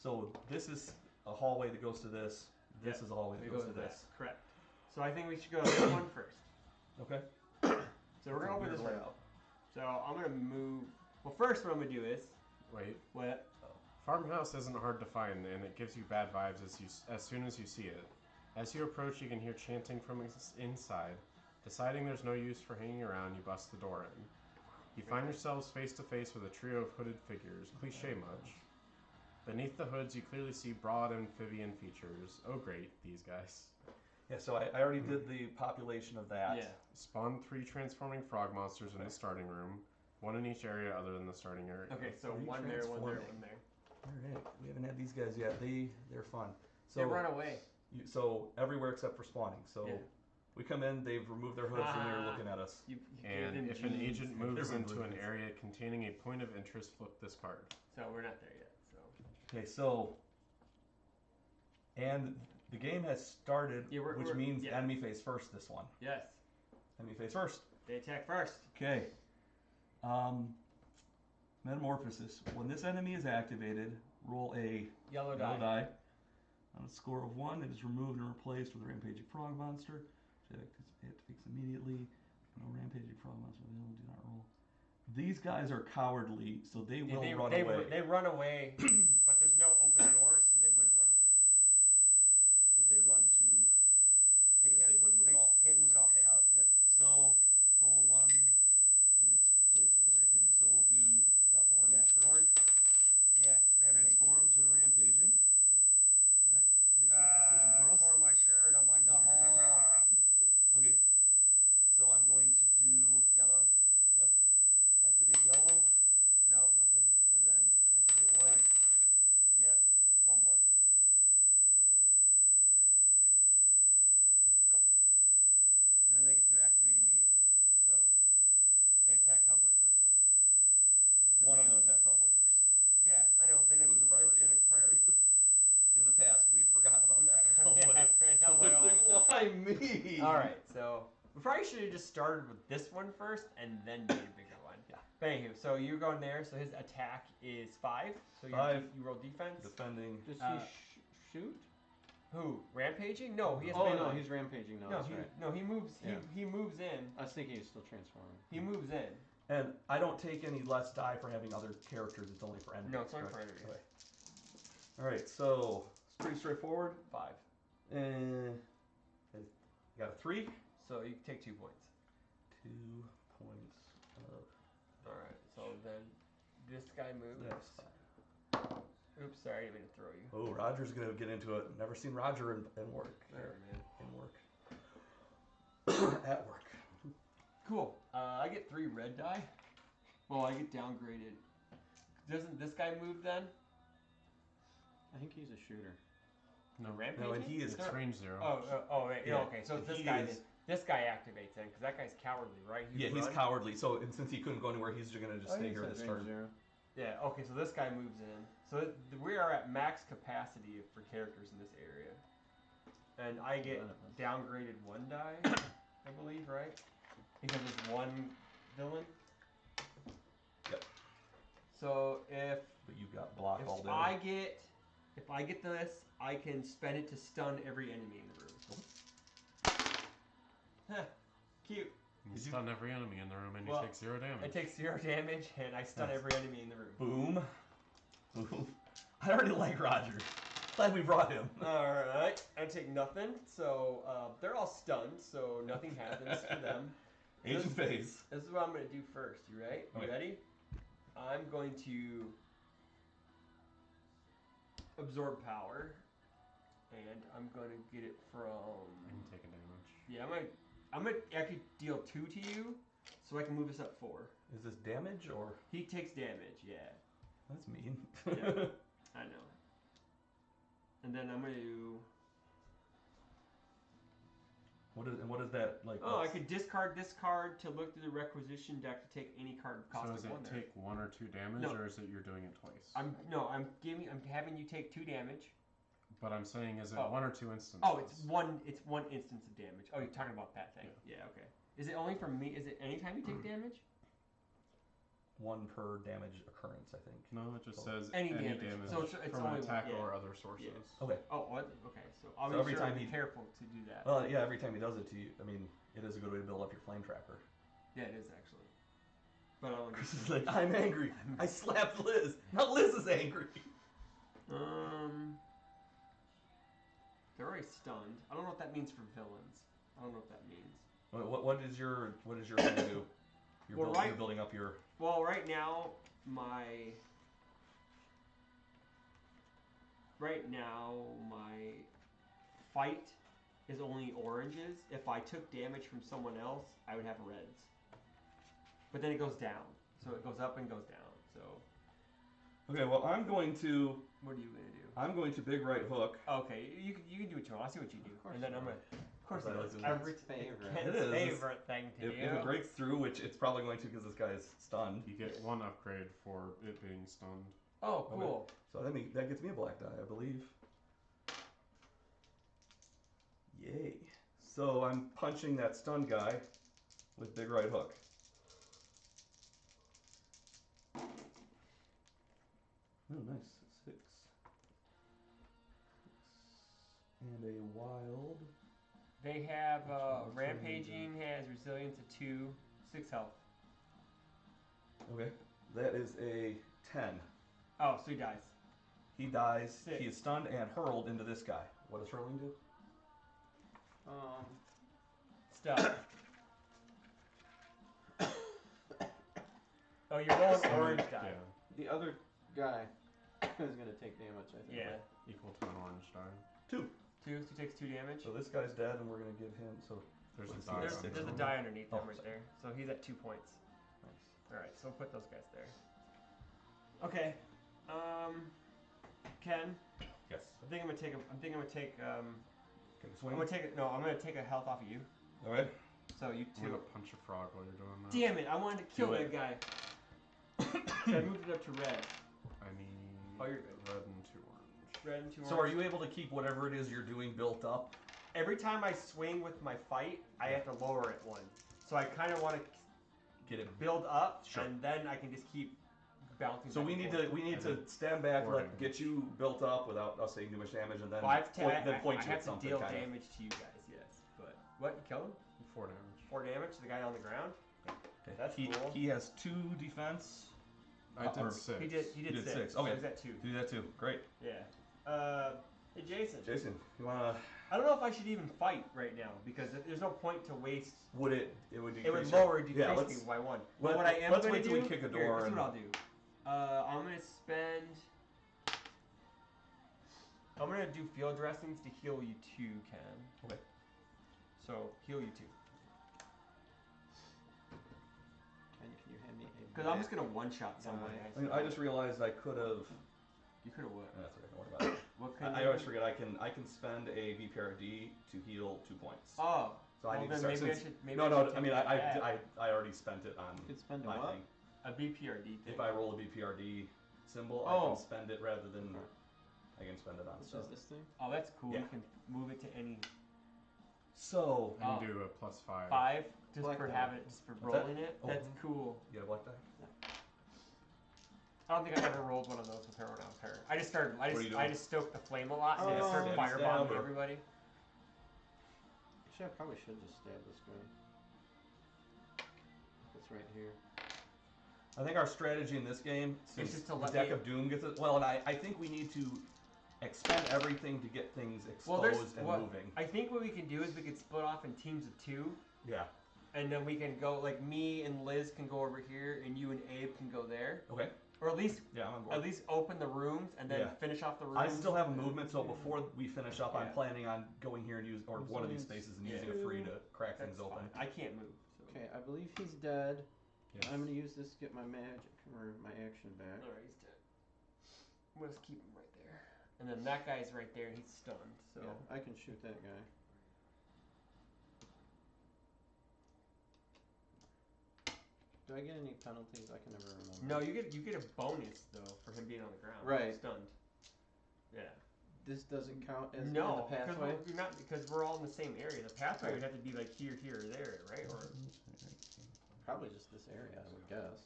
So this is a hallway that goes to this. This Yeah, is a hallway that It goes goes to to this. that. Correct. So I think we should go to this one first. Okay. So we're gonna open this Weird room. layout. So I'm gonna move. Well, first what I'm gonna do is Wait. what? Farmhouse isn't hard to find, and it gives you bad vibes as soon as you see it. As you approach, you can hear chanting from inside. Deciding there's no use for hanging around, you bust the door in. You find yourselves face to face with a trio of hooded figures. Cliché much. Beneath the hoods, you clearly see broad amphibian features. Oh great, these guys. Yeah. So I already did the population of that. Yeah. Spawn 3 transforming frog monsters in the starting room. 1 in each area other than the starting area. Okay, so Three one there, one there, transforming. one there. All right. We haven't had these guys yet. They're fun. So They run away. so everywhere except for spawning. So Yeah. we come in. They've removed their hoods and they're looking at us. You gave them And if an jeans. agent moves Everyone into an believes. area containing a point of interest, flip this card. So we're not there yet. So Okay. So. And the game has started, Yeah, which means yeah. enemy face first. This one. yes, Enemy face first. they attack first. Okay. Metamorphosis. When this enemy is activated, roll a Yellow yellow die. die. On a score of 1, it is removed and replaced with a rampaging frog monster. Check hit fix immediately. No rampaging frog monster available. Do not roll. These guys are cowardly, so they will run away. They run away, but there's no open doors, so they wouldn't run away. Would they run to? I guess they wouldn't move they at all. Can't They would move at just all. hang out. Yep. So roll a 1, and it's replaced with a rampaging. So we'll do orange first. Orange first. Yeah, rampage. Transform to rampaging. Yep. Alright, make that decision for us. Tore my shirt. I'm like the whole Okay, so I'm going to do yellow. activate yellow, No, nothing. and then Activate white. yeah, one more. So rampaging. And then they get to activate immediately. So they attack Hellboy first. One of them attacks Hellboy first. Yeah, I know. Then It was a priority. Then a priority. In the past, we've forgotten about that. Yeah, Hellboy Like, almost- why me? All right, so we probably should have just started with this one first and then made a bigger one. Yeah. But anywho, so you're going there. So his attack is 5. So you 5. you roll defense. Defending. Does Uh, he shoot? Who? Rampaging? No, he has Oh melee. no, he's rampaging now. no, That's he right. no he moves. Yeah. He moves in. I was thinking he's still transforming. He moves in. And I don't take any less die for having other characters. It's only for enemies. No, it's only for correct? enemies. Okay. All right, so it's pretty straightforward. 5. And I got a 3. So you take 2 points. 2 points of All right. So then this guy moves. that's 5. Oops, sorry, I didn't mean to throw you. Oh, Roger's gonna get into it. Never seen Roger in work. There, man. In work. At work. Cool. I get 3 red die. Well, I get downgraded. Doesn't this guy move then? I think he's a shooter. No, Rampage? No, and he is. it's range 0. Oh, right. Yeah. Okay, so And this he guy is- this guy activates then, because that guy's cowardly, right? Yeah, he's cowardly. So and since he couldn't go anywhere, he's just gonna just stay here this turn. Yeah, okay, so this guy moves in. So we are at max capacity for characters in this area. And I get downgraded 1 die, I believe, right? Because it's 1 villain. Yep. So if But you got block all day. if I get this, I can spend it to stun every enemy in the room. Huh, cute. You stun every enemy in the room and you take 0 damage. I take 0 damage and I stun every enemy in the room. Boom. Boom. I already like Roger. Glad we brought him. Alright, I take nothing, so they're all stunned, so nothing happens to them. Agent phase. This is what I'm going to do first, you right? You Okay. ready? I'm going to absorb power, and I'm going to get it from... I can take a damage. Yeah, I'm gonna actually deal 2 to you, so I can move this up 4. Is this damage or? He takes damage, yeah. That's mean. Yeah. I know. And then I'm gonna do... What is that like? Oh, I could discard this card to look through the requisition deck to take any card of So cost is of it 1 there. take 1 or 2 damage, No. or is it you're doing it twice? I'm having you take 2 damage. But I'm saying, is it Oh. 1 or 2 instances? Oh, it's one instance of damage. Oh, you're talking about that thing. Yeah, okay. Is it only from me? Is it anytime you take damage? 1 per damage occurrence, I think. No, it just says Any any damage. damage, So it's from only an attack one, yeah. or other sources. Yeah. Okay. Oh, what? Okay. So I'll So be every sure to time be he- careful to do that. Well, yeah. Every time he does it to you, I mean, it is a good way to build up your flame tracker. Yeah, it is actually. But I want to Chris is like, I'm angry. I slapped Liz. Now Liz is angry. They're already stunned. I don't know what that means for villains. I don't know what that means. What is your thing to do? You're, Well, you're building up your. Well, right now my fight is only oranges. If I took damage from someone else, I would have reds. But then it goes down. So it goes up and goes down. So Okay, well I'm going to. what are you gonna do? I'm going to big right hook. Okay, you can do what you want. I'll see what you do. And then I'm gonna. Of course, I like it's doing every Ken's favorite. Ken's It is. favorite thing to If do. it breaks through, which it's probably going to because this guy is stunned. You get 1 upgrade for it being stunned. Oh, cool. So that gets me a black die, I believe. Yay. So I'm punching that stun guy with big right hook. Oh, nice. 6. And a wild. They have rampaging has resilience of 2, 6 health. Okay. That is a 10. Oh, so he dies. He dies. 6. He is stunned and hurled into this guy. What does hurling do? Stuff. Oh, you're rolling orange die. Yeah, The other guy is gonna take damage, I think. Yeah. equal to an orange die. 2. 2, so he takes 2 damage. So this guy's dead, and we're gonna give him. So There's what a is he, die. There's, on six? there's a him. die underneath him Oh, right sorry. there. So he's at 2 points. Nice. Alright, so we'll put those guys there. Okay. Ken, Yes. I think I'm gonna take Can swing. I'm gonna take a health off of you. All right. So you I'm 2. gonna punch a frog while you're doing that. Damn it, I wanted to kill Do that it. guy. So I moved it up to red. I need Oh, you're good. red and 2 orange. Red and 2 So are orange. you able to keep whatever it is you're doing built up? Every time I swing with my fight, I have to lower it 1. So I kind of want to Get it. build up, Sure. and then I can just keep bouncing. So back we and need forth. to stand back, Four like damage. get you built up without us taking too much damage, and then Well, I have to, point, I then point you have at to something. deal kind of. damage to you guys, yes. But what? You kill him? 4 damage. 4 damage to the guy on the ground. Okay. That's he, cool. He has 2 defense. I or- did 6. He did You did 6. six, So okay. he's at 2. Do that too. Great. Yeah. Hey Jason. Jason, you wanna? I don't know if I should even fight right now because there's no point to waste. Would it? It would. It would decrease lower your- decrease Yeah. me Let's. by 1. But Let, what I am let's gonna wait till do, we kick a here, door. this is And, what I'll do. I'm gonna spend I'm gonna do field dressings to heal you 2, Ken. Okay. So heal you 2. And can you hand me a? Because I'm just gonna one-shot somebody. I mean, I just realized I could have. You could have what? That's okay. Don't worry about it. What could I always forget. I can spend a BPRD to heal 2 points. Oh. So I well, need then to start maybe I since- should. Maybe No, I no. should I mean, take that. I already spent it on You could spend a my what? thing. A BPRD thing. If I roll a BPRD symbol, I Oh. can spend it rather than I can spend it on Which stuff. is this thing? Oh, that's cool. Yeah. You can move it to any So You Oh. can do a +5. 5 just Black for die. having it, just for What's that? rolling it. Oh. That's cool. you got a black die? I don't think I ever rolled one of those with her when I was her. I just started. are you I doing? just stoked the flame a lot, and I Oh. started Stab, firebombing stab, or- everybody. Actually, I probably should just stab this guy. It's right here. I think our strategy in this game, since just to the let deck me- of Doom gets it, well, and I think we need to expend everything to get things Well, exposed there's and what moving. I think what we can do is we could split off in teams of 2, Yeah. and then we can go like me and Liz can go over here, and you and Abe can go there, Okay. or at least Yeah, I'm on board. open the rooms and then Yeah. finish off the rooms. I still have a movement, so before we finish up, I'm Yeah. planning on going here and use or one of these spaces and using a free to crack That's things open. fine. I can't move. So. Okay, I believe he's dead. Yes. I'm gonna use this to get my magic or my action back. Alright, he's dead. I'm gonna just keep him right there. And then that guy's right there and he's stunned, so. Yeah, I can shoot that guy. Do I get any penalties? I can never remember. No, you get a bonus though for him being on the ground. Right. Stunned. Yeah. This doesn't count as No, in the pathway. because we're all in the same area. The pathway would have to be like here, or there, right? Or Probably just this area, I would guess.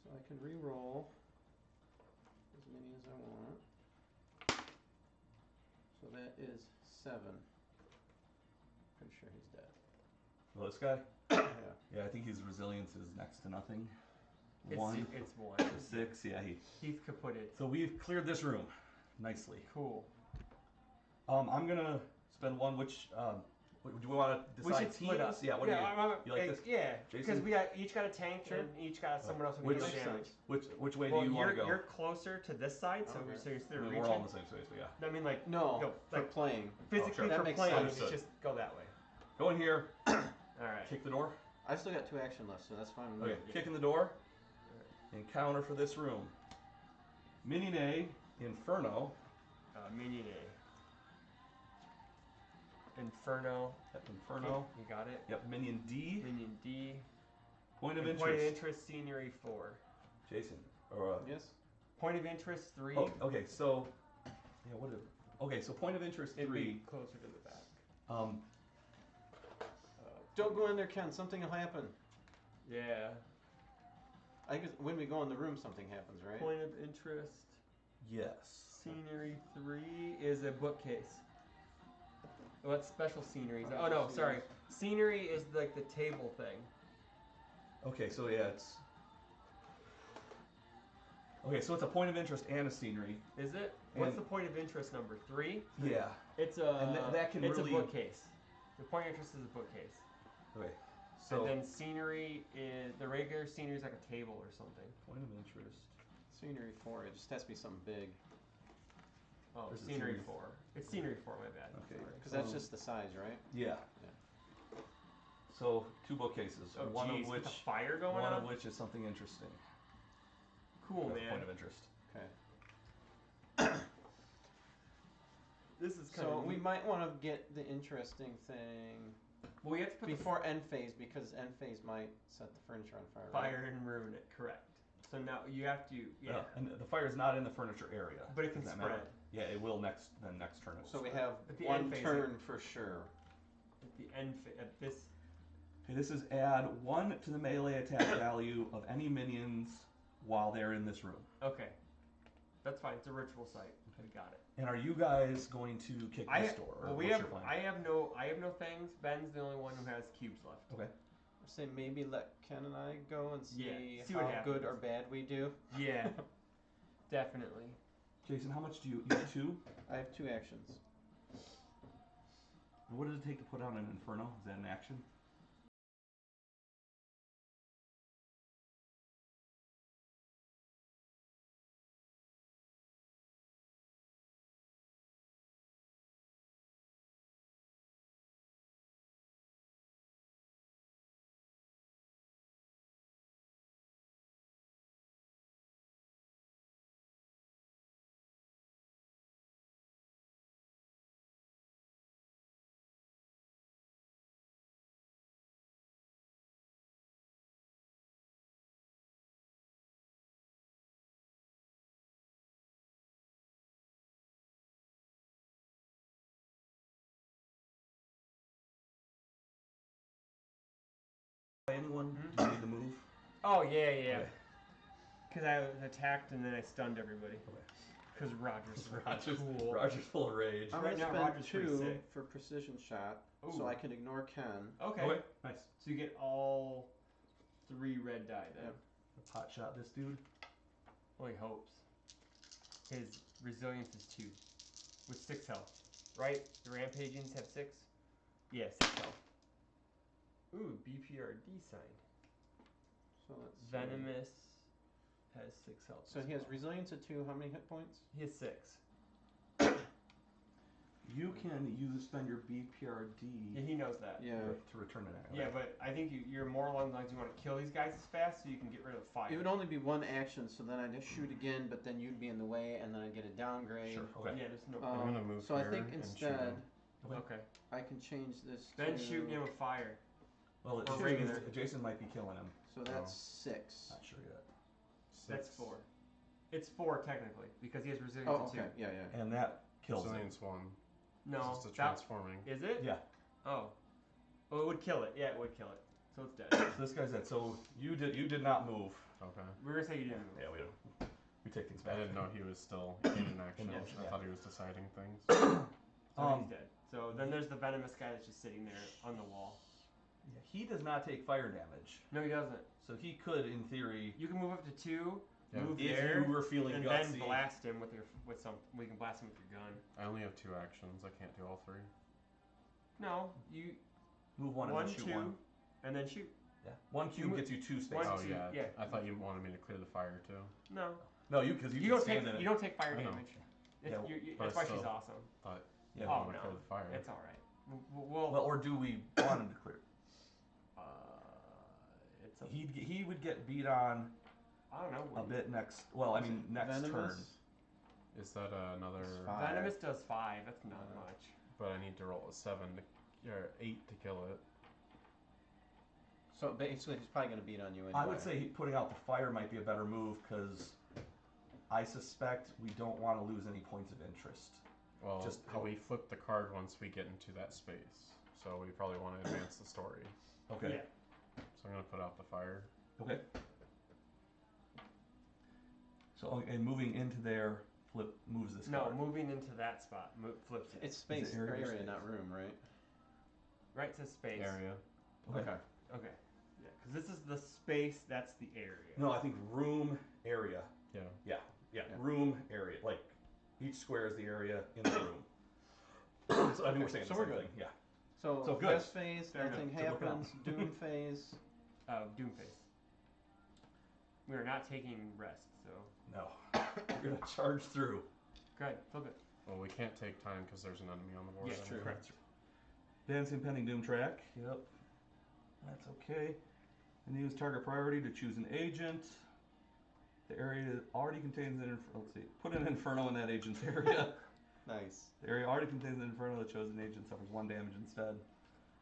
So I can re-roll as many as I want. So that is 7. Pretty sure he's dead. Well, this guy? Yeah. Yeah, I think his resilience is next to nothing. it's 1 it's 1. to 6. Yeah, Heath kaput it. So we've cleared this room nicely. Cool. I'm gonna spend 1. Which do we want to decide We should split teams? up. Yeah. What do you like this? Yeah, because Jason? we each got a tank Sure. and each got someone else who Which- can do Makes damage. sense. Which way Well, do you want to go? you're closer to this side, so Okay. so you're I still mean, reaching. we're all in the same space, but yeah. I mean, like No, no, for like playing. physically sure. That for makes playing, sense. it's just go that way. Go in here. All right. Kick the door. I've still got 2 action left, so that's fine with Okay. me. Kicking the door. Encounter for this room. Minion A, Inferno. Minion A. Inferno. Yep, Inferno. You got it. Yep, Minion D. Minion D. Point of And interest. Point of interest. Scenery 4. Jason. Or Yes? Point of interest 3. oh, okay, so yeah, what? Okay, so point of interest It'd 3. be closer to the back. Don't go in there, Ken. Something will happen. Yeah. I guess when we go in the room, something happens, right? Point of interest. Yes. Scenery 3 is a bookcase. What special scenery? Oh no, sorry. Scenery is like the table thing. Okay, so yeah, it's. Okay, so it's a point of interest and a scenery. Is it? What's And- the point of interest number? 3? Yeah. It's a. And that can it's really- a bookcase. The point of interest is a bookcase. Okay. So And then scenery is the regular scenery is like a table or something. point of interest. Scenery 4, it just has to be something big. Oh, There's a scenery scenery. 4. It's scenery 4. My bad. Okay. Sorry. Because that's just the size, right? Yeah. So 2 bookcases. Oh, one geez, of with which the fire going one on. of which is something interesting. Cool, That's man. point of interest. Okay. This is kind So of. we might want to get the interesting thing Well, we have to put before end phase, because end phase might set the furniture on fire. the right? fire and ruin it. Correct. So now you have to. Yeah. And the fire is not in the furniture area. But it can Does that matter? spread. Yeah, it will next turn. It will So we spread. have At the 1 end phase, turn for sure. At the end. At this. Okay, this is add 1 to the melee attack value of any minions while they're in this room. Okay. That's fine. It's a ritual site. We got it. And are you guys going to kick this door? Or Well, we what's have. your plan? I have no things. Ben's the only one who has cubes left. Okay. I say maybe let Ken and I go and see, Yeah, see what how good happens. or bad we do. Yeah. Definitely. Jason, how much do you have 2? I have 2 actions. And what does it take to put on an inferno? Is that an action? Anyone? Do you need to move? Oh yeah, yeah. Okay. Because I attacked and then I stunned everybody. Okay. Because Roger's cool. Roger's full of rage. I'm Right gonna now, spend Roger's pretty 2 sick. for precision shot, Ooh. so I can ignore Ken. Okay. Okay, nice. So you get all 3 red die then. Yep. Pot shot this dude. Well, he hopes. His resilience is 2. With 6 health. Right? The rampagings have 6? Yeah, 6 health. Ooh, BPRD sign. So let's see. Venomous has 6 health. So as he has well. resilience at 2. How many hit points? He has 6. You can spend your BPRD Yeah, he knows that. Yeah. to return an action. Yeah, but I think you're more along the lines you want to kill these guys as fast so you can get rid of fire. It would only be 1 action, so then I'd just shoot again, but then you'd be in the way, and then I'd get a downgrade. Sure. Okay. Yeah, there's no. I'm gonna move So I here think and shoot instead him. Okay. I can change this Then to... shooting him with fire. Well, Or regular. Jason might be killing him. So that's 6. Not sure yet. That's 6. 4. It's 4 technically because he has resilience Oh, to 2. okay. Yeah, yeah. And that kills him. Resilience 1. No, It's just a that transforming. is it. Yeah. Oh. Well, it would kill it. Yeah, it would kill it. So it's dead. So this guy's dead. So you did not move. Okay. We're gonna say you didn't move. Yeah, we take things I back. didn't know he was still in action. action, I yeah. thought he was deciding things. So he's dead. So then there's the venomous guy that's just sitting there on the wall. Yeah, he does not take fire damage, No, he doesn't. so he could, in theory, You can move up to 2. Yeah. Move if there. you were feeling And gutsy. then blast him with some. We can blast him with your gun. I only have 2 actions. I can't do all 3. No, you Move one, one and then shoot 2, one. and then shoot. Yeah. One cube mo- gets you 2 spaces. one, Oh two, yeah. yeah. I thought you wanted me to clear the fire too. No, No, because you you can don't stand take in it. you don't take fire I know. damage. It's, Yeah, but that's why she's still- awesome. Thought Yeah. you Oh wanted to no, clear the fire. it's all right. Well, Well, or do we want him to clear? uh, it's a, He would get beat on I don't know. a bit next. Well, I mean next turn. Venomous? Is that another? It's 5. Venomous does 5. That's not much. But I need to roll a 7 or 8 to kill it. So basically, he's probably going to beat on you anyway. I would say putting out the fire might be a better move because I suspect we don't want to lose any points of interest. Well, Just how we flip the card once we get into that space. So we probably want to advance the story. Okay. Yeah. So I'm gonna put out the fire. Okay. So and moving into there, moves this No, card. moving into that spot flips it. It's space, area or area, space? not room, right? Right to space. Area. Okay. Okay. Yeah, because this is the space. That's the area. No, I think room area. Yeah. Yeah. Yeah. Room area. Like each square is the area in the room. So I mean we're saying So the we're same good. thing. Yeah. So, So good. rest phase, Fair nothing enough. Good looking happens. Doom phase. Doomface. We are not taking rest, so No. We're gonna charge through. good. Flip it. Well, we can't take time because there's an enemy on the board. Yeah, then. true. Correct. Dance impending doom track. Yep. That's okay. And use target priority to choose an agent. The area already contains an let's see. Put an inferno in that agent's area. Nice. The area already contains an inferno. The chosen agent suffers 1 damage instead.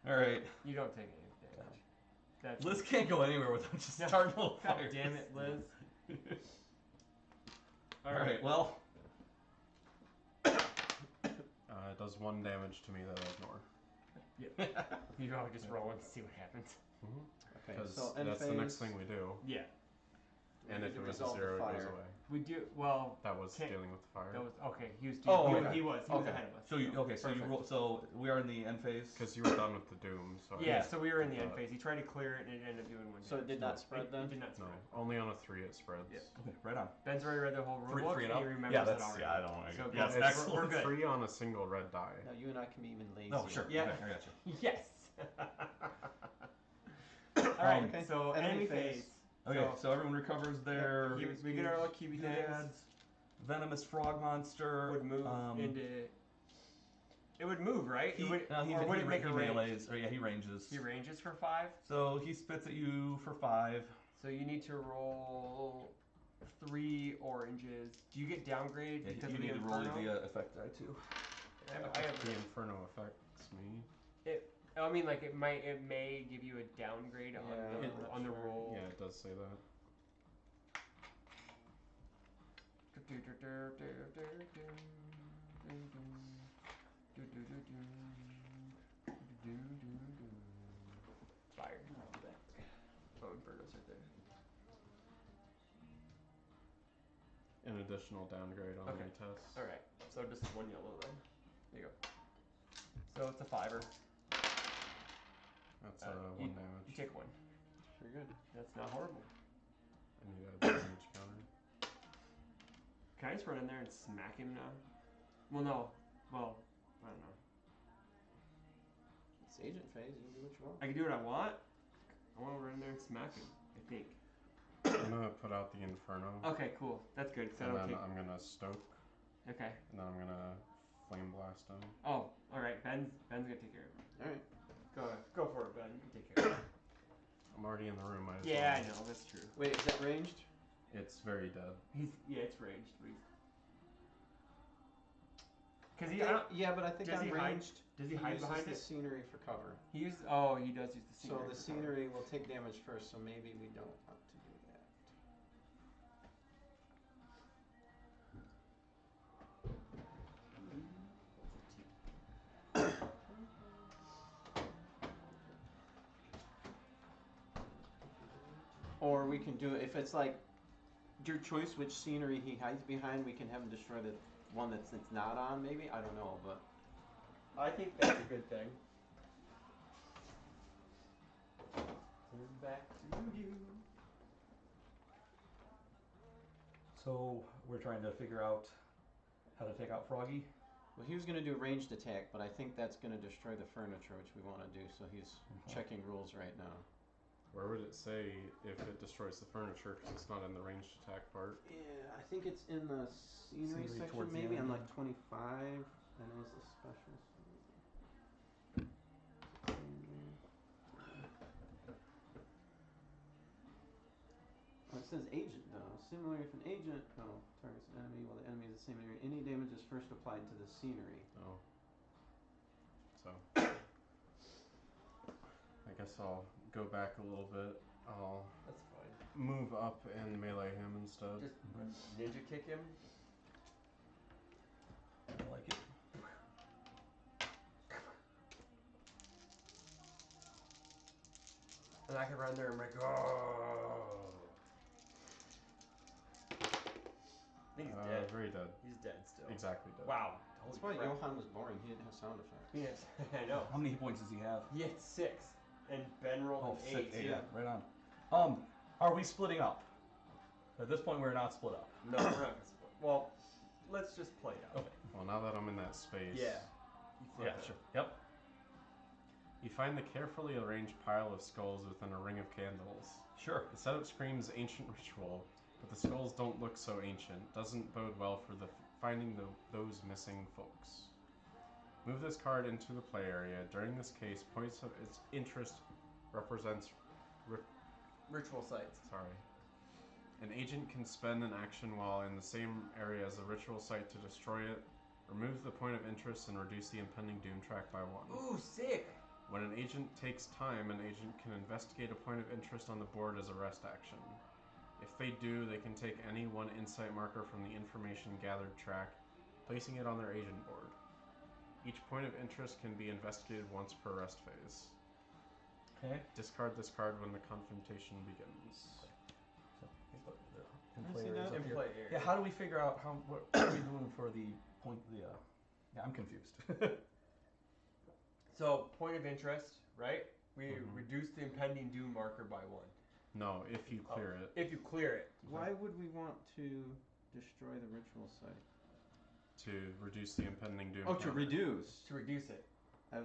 All right. You don't take any damage. That's Liz can't go anywhere without just starting a little God fire. damn it, Liz. All right. Well. It does 1 damage to me that I ignore. You go just roll and see what happens. Okay, Because so end that's phase. the next thing we do. Yeah. And if The it was a result of 0, it goes fire. away. We do well. That was Can't- dealing with the fire. That was okay. He was. Oh, he, okay. he was Okay. ahead of us. So you okay? So you Perfect. roll. So we are in the end phase. Because you were done with the doom. So Yeah, I so we were in the end Uh, phase. He tried to clear it and it ended up doing 1 So it did not spread It then? did not No, spread. only on a 3 it spreads. Yeah. Okay, right on. Ben's already read the whole rule Three- book three and and he up? remembers Yeah, it that's already. I don't want to. So Yeah, good. that's We're excellent. good. 3 on a single red die. Now you and I can be even lazy. Oh sure. Yeah. Okay, I got you. Yes. All right. Okay. So enemy phase. Okay, so everyone recovers their. We get our little cubey things. doodads. Venomous frog monster Would move into. It would move, right? He, It would, no, he, or he, would it make he a range? melees, or yeah, he ranges. He ranges for 5. So he spits at you for 5. So you need to roll 3 oranges. Do you get downgrade Yeah, because you of need the to roll Inferno? the effect die too. I have The Inferno affects me. I mean, like it may give you a downgrade Yeah, on the sure. roll. Yeah, it does say that. Fire. additional downgrade on Okay. any test. All right. So just 1 yellow then. There you go. So it's a 5-er. That's You 1 damage. take 1. Very good. That's not horrible. I need a damage counter. Can I just run in there and smack him now? Well, no. Well, I don't know. It's agent phase. You can do what you want. I can do what I want. I want to run in there and smack him. I think. I'm gonna put out the Inferno. Okay, cool. That's good. So And I don't then take. I'm gonna Stoke. Okay. And then I'm gonna Flame Blast him. Oh, all right. Ben's gonna take care of him. All right. Go for it, Ben. You take care of him. I'm already in the room. Might as Yeah, I well. know. That's true. Wait, is that ranged? It's very dead. It's ranged, but he's. Cause Yeah, but I think Does on he hide- ranged, does he hide uses behind the it? scenery for cover. He does use the scenery. So the for cover. scenery will take damage first, so maybe we don't want to do that. Or we can do it, if it's like your choice which scenery he hides behind, we can have him destroy the one that's not on, maybe? I don't know, but... I think that's a good thing. Turn back to you. So we're trying to figure out how to take out Froggy. Well, he was going to do a ranged attack, but I think that's going to destroy the furniture, which we want to do, so he's checking rules right now. Where would it say if it destroys the furniture? Because it's not in the ranged attack part. Yeah, I think it's in the scenery Scenery section, towards the maybe on end. like 25. That is the special scenery. Oh, it says agent though. Similar if an agent targets an enemy while the enemy is the same area, any damage is first applied to the scenery. Oh. So. I guess I'll go back a little bit. I'll That's fine. move up and melee him instead. Just ninja kick him. I like it. And I can run there and like, oh. I think he's dead. Very dead. He's dead still. Exactly dead. Wow. That's Holy why crap. Johan was boring. He didn't have sound effects. Yes, I know. How many hit points does he have? He had 6, and Ben rolled Oh, an 6. 8. Yeah, right on. Are we splitting up? At this point, we're not split up. No, we're not gonna split. Well, let's just play it out. Okay. Well, now that I'm in that space. Yeah. You flip Yeah, it. sure. Yep. You find the carefully arranged pile of skulls within a ring of candles. Sure. The setup screams ancient ritual, but the skulls don't look so ancient. Doesn't bode well for finding those missing folks. Move this card into the play area. During this case, points of its interest represents Ritual sites. An agent can spend an action while in the same area as a ritual site to destroy it, remove the point of interest, and reduce the impending doom track by 1. Ooh, sick! When an agent takes time, an agent can investigate a point of interest on the board as a rest action. If they do, they can take any one insight marker from the information gathered track, placing it on their agent board. Each point of interest can be investigated once per rest phase. Okay. Discard this card when the confrontation begins. In I play see areas that. up In here. play area. Yeah, how do we figure out what are we doing for the point? Yeah, I'm confused. So, point of interest, right? We Mhm. reduce the impending doom marker by 1. No, if you clear it. If you clear it. Why would we want to destroy the ritual site? To reduce the impending doom. Oh, to counter. reduce. To reduce it. I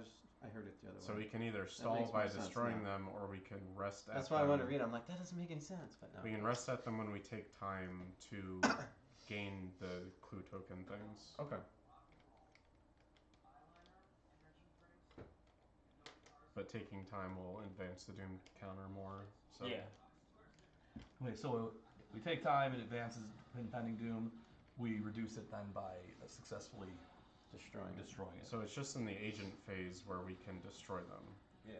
heard it the other So way. we can either stall makes by more sense destroying now. them, or we can rest at That's them. why I wanted to read. I'm like, that doesn't make any sense, but no. We can rest at them when we take time to gain the clue token things. Okay. But taking time will advance the doom counter more. So Yeah. Okay, so we take time, it advances impending doom. We reduce it then by successfully Destroying. destroying it. So it's just in the agent phase where we can destroy them. Yeah.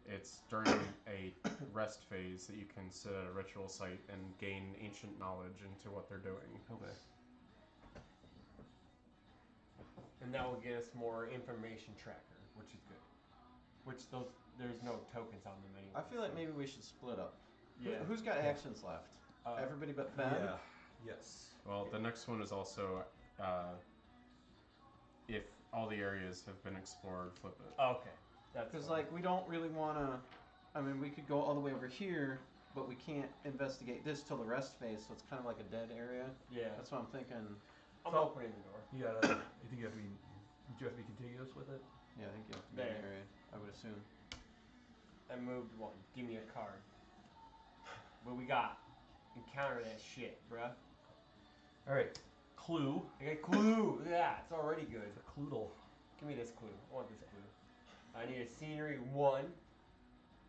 It's during a rest phase that you can sit at a ritual site and gain ancient knowledge into what they're doing. Okay. And that will get us more information tracker, which is good. Which there's no tokens on them anyway. I feel like maybe we should split up. Yeah. Who's got actions left? Everybody but Ben? Yeah. Yes. Well, the next one is also if all the areas have been explored, flip it. Oh, okay. That's Because, fine. like, we don't really want to... I mean, we could go all the way over here, but we can't investigate this till the rest phase, so it's kind of like a dead area. Yeah. That's what I'm thinking. I'm So- opening the door. You gotta. You think you have to be? Do you have to be contiguous with it? Yeah, I think you have to be in There. the area, I would assume. I moved one. Give me a card. What we got? Encounter that shit, bruh. All right. Clue. I got clue. Look at that. It's already good. It's a cluedle. Give me this clue. I want this clue. I need a scenery 1,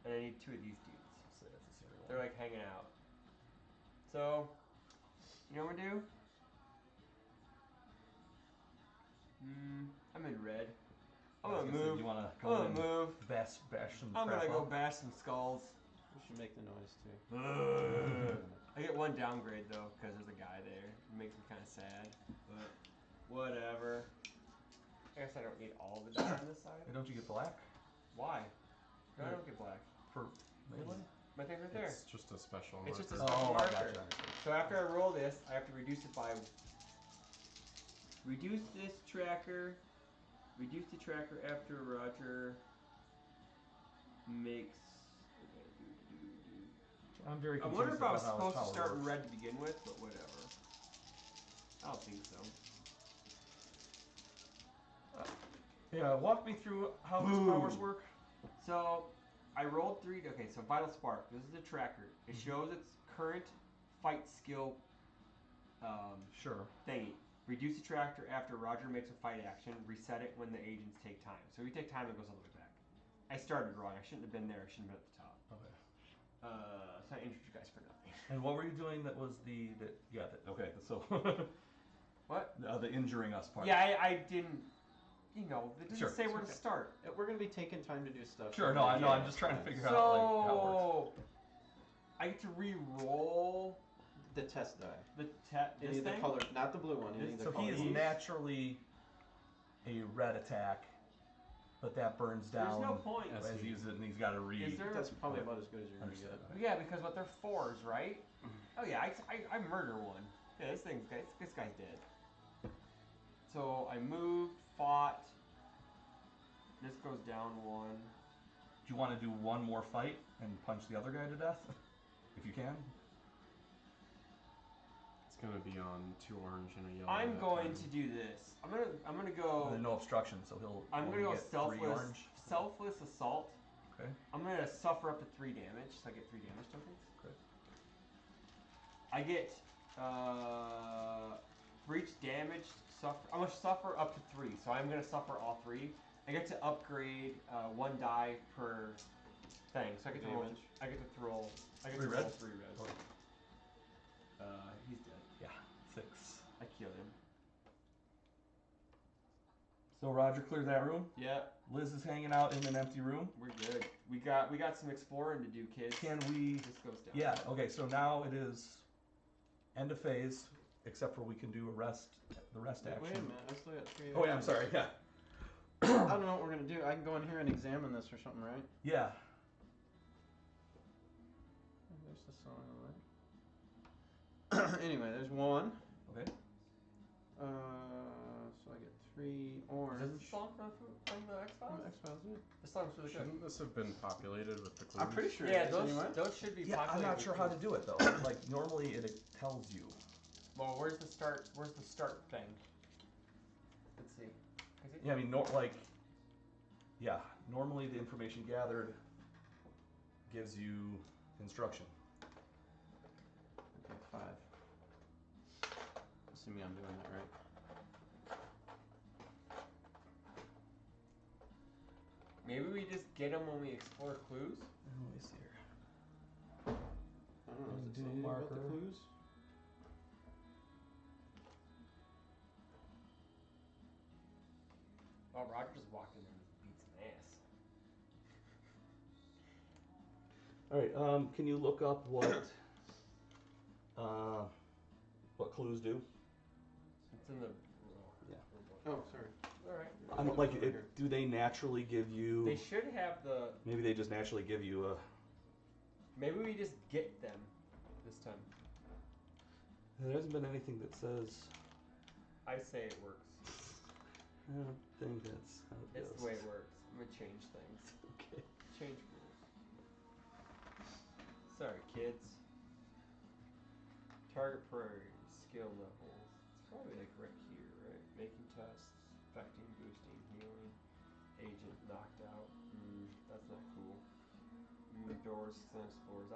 and I need 2 of these dudes. So that's a serial. They're like hanging out. So, you know what I'm gonna do? I'm in red. I'm I was gonna gonna say, move. you wanna I'm go gonna and move. bash some I'm crap gonna go up? bash some skulls. We should make the noise, too. I get 1 downgrade though, because there's a guy there. It makes me kind of sad, but whatever. I guess I don't need all the die on this side. Hey, don't you get black Why? No, I don't get black. for melee? My thing's right there. It's just a special It's just a marker. special Oh, marker. gotcha. So after I roll this, I have to reduce it by... Reduce this tracker. Reduce the tracker after Roger makes... I'm very I confused wonder if I was about how his supposed to power start in works. red to begin with, but whatever. I don't think so. Yeah, walk me through how his Boom. powers work. So, I rolled 3... Okay, so Vital Spark. This is a tracker. It shows its current fight skill Sure. thingy. Reduce the tracker after Roger makes a fight action. Reset it when the agents take time. So if you take time, it goes all the way back. I started wrong. I shouldn't have been there. I shouldn't have been at the top. Okay. So I injured you guys for nothing. And what were you doing? That was okay. So What? the injuring us part. Yeah, I didn't. You know, it doesn't Sure, say it's where okay. to start. We're going to be taking time to do stuff. Sure. No, I know. Yeah. I'm just trying to figure out like how it works. So I get to re-roll The test die. this Any of the thing. color, not the blue one. Any of the So he is colors. naturally a red attack, but that burns There's down no point. as he uses it, and he's got to Is there? That's probably about as good as you're going to Understood. get. Yeah, because what they're 4s, right? Oh yeah, I murder one. Yeah, this guy's dead. So I moved, fought. This goes down 1. Do you want to do one more fight and punch the other guy to death, if you can? It's gonna be on 2 orange and a yellow. I'm that going time. to do this. I'm gonna go. There's no obstruction, so he'll. I'm only gonna go get 3 selfless. orange. Selfless assault. Okay. I'm gonna suffer up to 3 damage, so I get 3 damage tokens. Okay. I get breach damage. I'm gonna suffer up to 3, so I'm gonna suffer all 3. I get to upgrade 1 die per thing, so I get to roll. Damage. I get to roll. I get 3 to roll red? 3 red. Okay. He's dead. Yeah. 6. I killed him. So Roger cleared that room. Yeah, Liz is hanging out in an empty room. we're good. We got some exploring to do, kids. Can we? This goes down. Yeah. Okay. So now it is end of phase, except for we can do the rest Wait action. a minute, I still got 3. Oh yeah. I'm sorry. Yeah. I don't know what we're going to do. I can go in here and examine this or something, right? Yeah. There's the song on it. Anyway, there's 1. Okay. So I get 3 orange. Is this the song from the From X-Files? X-Files, yeah. The song's really good. Shouldn't this have been populated with the clues? I'm pretty sure Yeah, it is anyway. those should be Yeah. I'm populated not with sure how to clues. do it though. Like normally it tells you. Well, where's the start thing? Let's see. Is it? Yeah. I mean, yeah. Normally the information gathered gives you instruction. Okay, 5. Assuming I'm doing that right. Maybe we just get them when we explore clues. Let me see here. I don't know. Does it Do say anything about the marker. clues? Oh, Roger just walked in there and beat some ass. All right. Can you look up what clues do? It's in the. Yeah. Oh, sorry. All right. I'm like, do they naturally give you? They should have the. Maybe they just naturally give you a. Maybe we just get them this time. There hasn't been anything that says. I say it works. I don't think that's how it It's goes. the way it works. I'm gonna change things. Okay. Change rules. Sorry, kids. Target priority, skill levels. It's probably like right here, right? Making tests, affecting, boosting, healing. Agent knocked out. That's not cool. Move doors, extend explorers.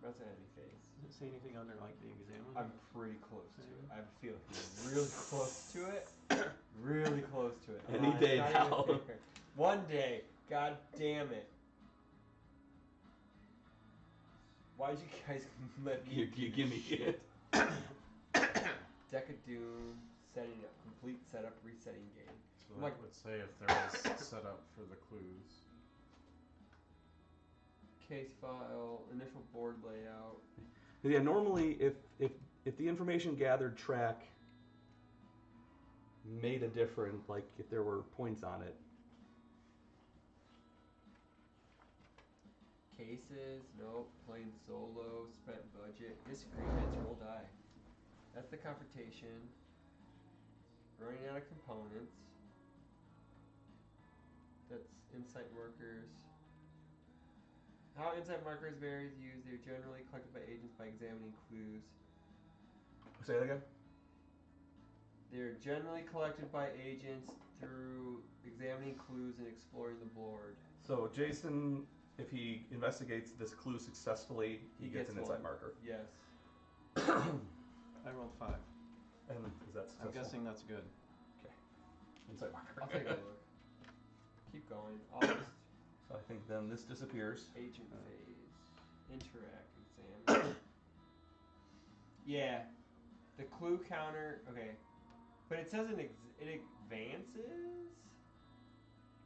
That's an enemy phase. Does it say anything under like the examiner? I'm pretty close to it. I have a feeling I'm really close to it. Really close to it. Any day now. One day. God damn it. Why'd you guys let me You give me shit. Deck of Doom, setting up, complete setup, resetting game. So that would say if there was setup for the clues. Case file, initial board layout. Yeah, normally if the information gathered track made a difference, like if there were points on it. Cases, nope. Playing solo, spent budget, disagreements, roll die. That's the confrontation. Running out of components. That's insight markers. How insight markers vary is used. They're generally collected by agents by examining clues. Say that again? They're generally collected by agents through examining clues and exploring the board. So Jason, if he investigates this clue successfully, he gets an insight one. marker. Yes. I rolled 5. And is that successful? I'm guessing that's good. Okay. Insight marker. I'll take a look. Keep going. August. So I think then this disappears. Agent phase. Interact. Examine. Yeah. The clue counter. Okay. But it says it advances?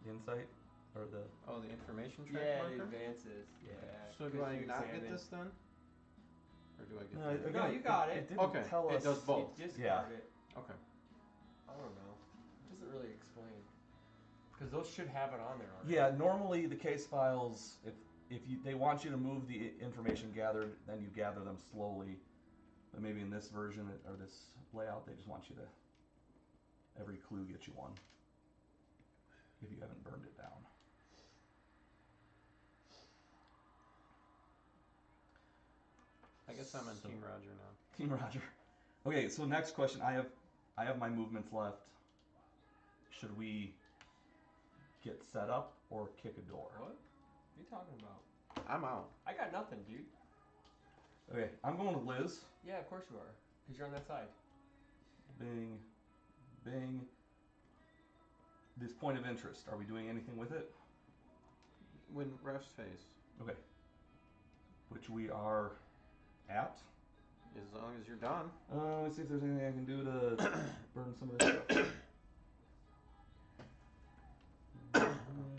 The insight? Or the... Oh, the information track Yeah, marker? it advances. Yeah. So do I not get this then? Or do I get this? No, you got it. It didn't Okay, tell it us. does both. Discard it. Okay. I don't know. It doesn't really explain. Because those should have it on there already. Yeah, normally the case files, if they want you to move the information gathered, then you gather them slowly. But maybe in this version or this layout, they just want you to every clue get you one. If you haven't burned it down. I guess I'm on Team Roger now. Team Roger. Okay, so next question. I have my movements left. Should we get set up or kick a door? What? What are you talking about? I'm out. I got nothing, dude. Okay, I'm going with Liz. Yeah, of course you are. Because you're on that side. Bing. Bing. This point of interest. Are we doing anything with it? When rest phase. Okay. Which we are at. As long as you're done. Let me see if there's anything I can do to burn some of this stuff.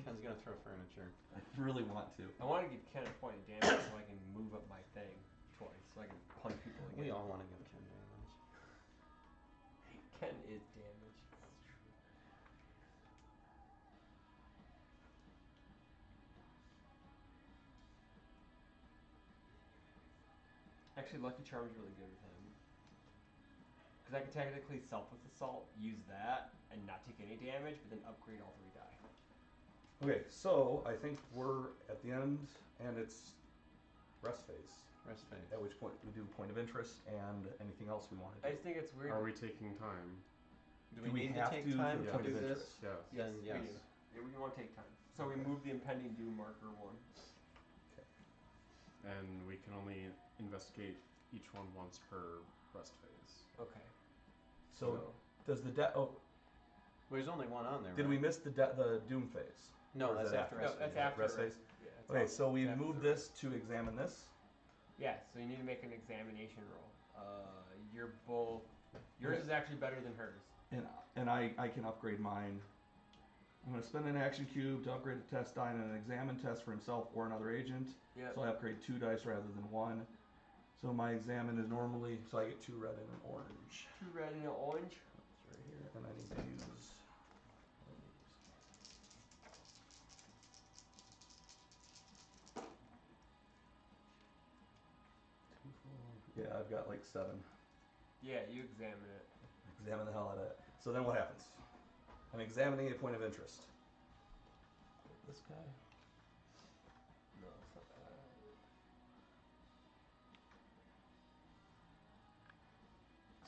Ken's gonna throw furniture. I really want to. I want to give Ken a point of damage so I can move up my thing twice. So I can punch people again. We all want to give Ken damage. Ken is damage. Actually, Lucky Charm's really good with him. Because I can technically selfless assault, use that, and not take any damage, but then upgrade all 3 die. Okay, so I think we're at the end, and it's rest phase. Rest phase. At which point we do point of interest and anything else we want to I do. just think it's weird. Are we taking time? Do Do we we need have to take to time for to point do of this? interest? Yes. Then We yes. do. Yeah, we want to take time. So we Okay. move the impending doom marker 1. And we can only investigate each one once per rest phase. Okay. So does the oh, Well, there's only one on there. did right? we miss the doom phase? No, Or is that's that after No, rest that's phase. after Rest phase? Yeah, that's Okay, after- so we after moved the- this to examine this. Yeah, so you need to make an examination roll. You're both. Yours Okay. is actually better than hers. And I can upgrade mine. I'm going to spend an action cube to upgrade a test die and an examine test for himself or another agent. Yeah. So I upgrade 2 dice rather than 1. So my examine is normally, so I get 2 red and an orange. 2 red and an orange. It's right here, and I need to use. Yeah, I've got like 7. Yeah, you examine it. Examine the hell out of it. So then what happens? I'm examining a point of interest. This guy. No, it's not that.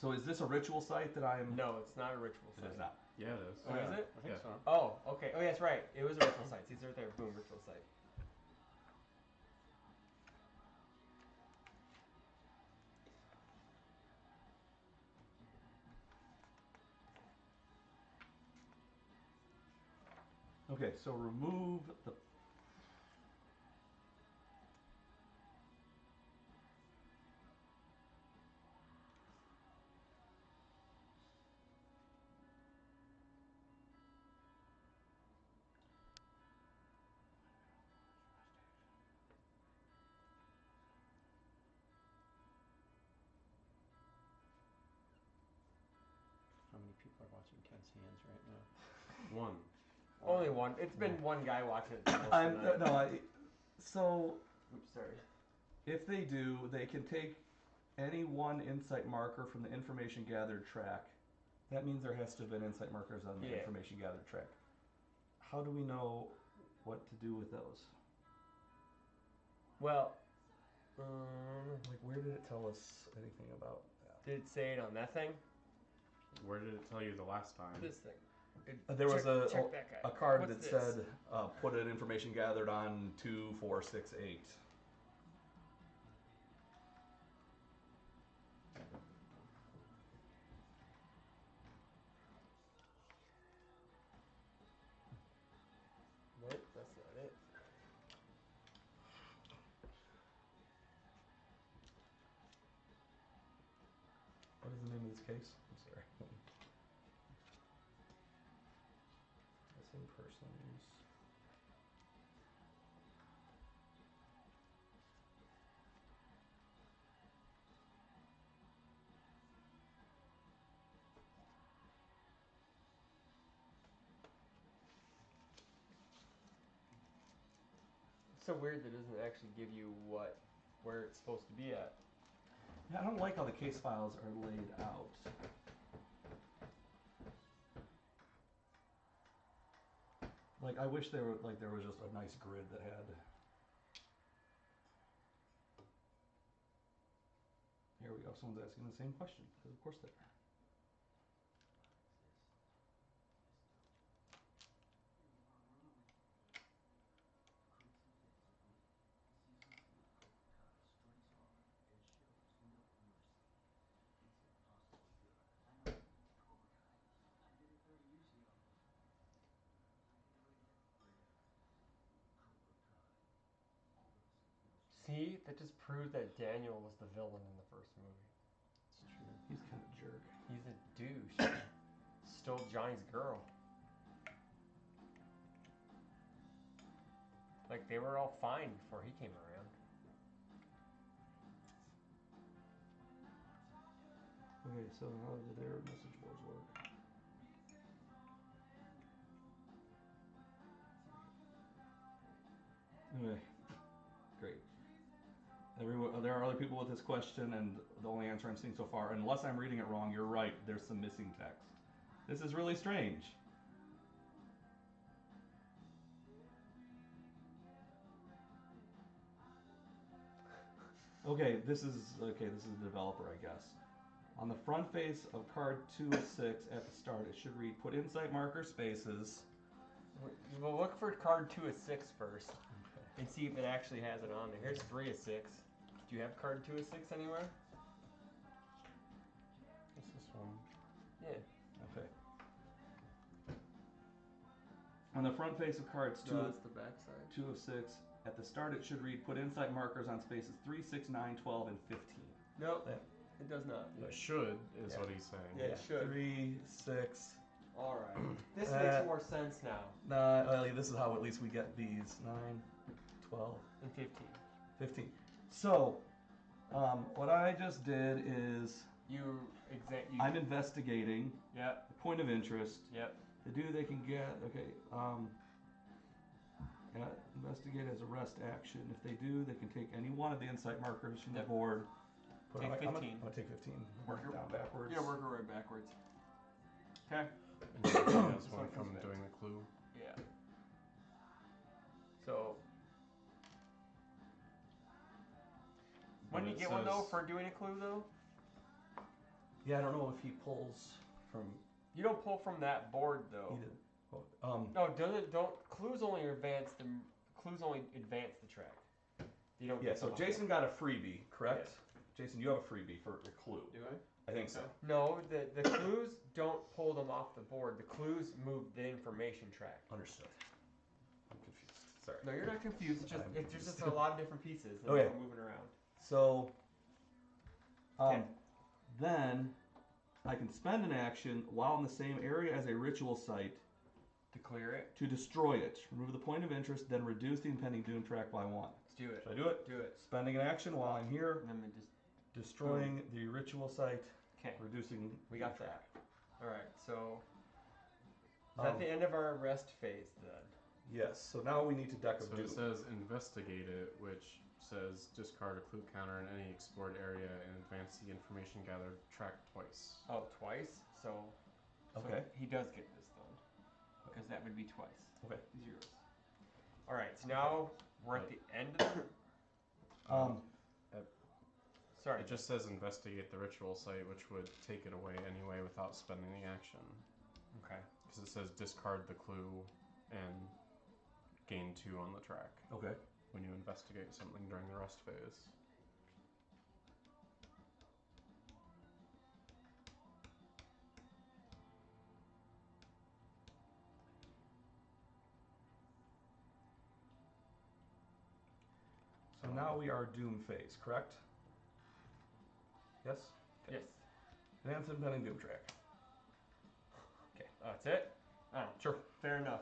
So is this a ritual site that I'm... No, it's not a ritual It site. is not. Yeah, it is. Oh, is it? I think Yeah. so. Oh, okay. Oh, yeah, that's right. It was a ritual site. See, it's right there. Boom, ritual site. Okay, so remove the... How many people are watching Ken's hands right now? One. Only one. It's been one guy watching it. So, Oops, sorry. if they do, they can take any one insight marker from the information gathered track. That means there has to have been insight markers on the Yeah. information gathered track. How do we know what to do with those? Well, Like, where did it tell us anything about that? did it say it on that thing? Where did it tell you the last time? This thing. There was check that guy. a card What's that this? said, put an information gathered on 2, 4, 6, 8. Nope, that's not it. What is the name of this case? I'm sorry. Missing persons. It's so weird that it doesn't actually give you where it's supposed to be at. Yeah, I don't like how the case files are laid out. Like, I wish there was just a nice grid that had... Here we go, someone's asking the same question, because of course they are. See, that just proves that Daniel was the villain in the first movie. It's true. He's kind of a jerk. He's a douche. Stole Johnny's girl. Like, they were all fine before he came around. Okay, so how do their message boards work? Okay, great. There are other people with this question, and the only answer I'm seeing so far, unless I'm reading it wrong, you're right, there's some missing text. This is really strange. Okay, this is the developer, I guess. On the front face of card 2 of 6 at the start, it should read, put insight marker spaces. We'll look for card 2 of 6 first. And see if it actually has it on there. Here's 3 of 6. Do you have card 2 of 6 anywhere? What's this one? Yeah. Okay. On the front face of cards 2 No, of that's the back side. 2 of 6, at the start it should read, put insight markers on spaces 3, 6, 9, 12, and 15. Nope, That- it does not. It should, is Yeah. what he's saying. Yeah, it should. 3, 6. Alright. This makes more sense now. This is how at least we get these. 9, 12, And 15. 15. So, what I just did is I'm investigating Yep. a point of interest. Yep. To do, they can get, investigate as a rest action. If they do, they can take any one of the insight markers from the Yep. board Put Take on, 15. I'm gonna take 15. Work Work your- down backwards. Yeah, work our way backwards. Okay. And you guys This want one to come comes back. doing the clue? Yeah. So. When do you It get one though says- for doing a clue though? Yeah, I don't know if he pulls from. You don't pull from that board though. He did. No, does it? Don't clues only advance the track. You don't. Yeah. get So them off Jason got a freebie, correct? Jason, you have a freebie for a clue. Do I? I think so. No, the clues don't pull them off the board. The clues move the information track. Understood. I'm confused. Sorry. No, you're not confused. It's just I'm there's just confused. a lot of different pieces and Okay. they're moving around. So, Okay. then I can spend an action while in the same area as a ritual site To clear it, to destroy it. Remove the point of interest, then reduce the impending doom track by 1. let's do it. Should I do it? Do it. Spending an action while I'm here, And then we just destroying the ritual site, okay. reducing. We got that. All right. So is Um, that the end of our rest phase then? Yes. So now we need to deck of So doom. it says investigate it, which says discard a clue counter in any explored area and advance the information gathered track twice. Oh, twice. So Okay. he does get this then, because that would be twice. Okay. Zeros. All right. So now we're at the end of the. Sorry. It just says investigate the ritual site, which would take it away anyway without spending the action. Okay. Because it says discard the clue and gain 2 on the track Okay. when you investigate something during the rest phase. So now we are doom phase, correct? Yes. Yes. Advance impending doom track. Okay. That's it. Oh, Sure. fair enough.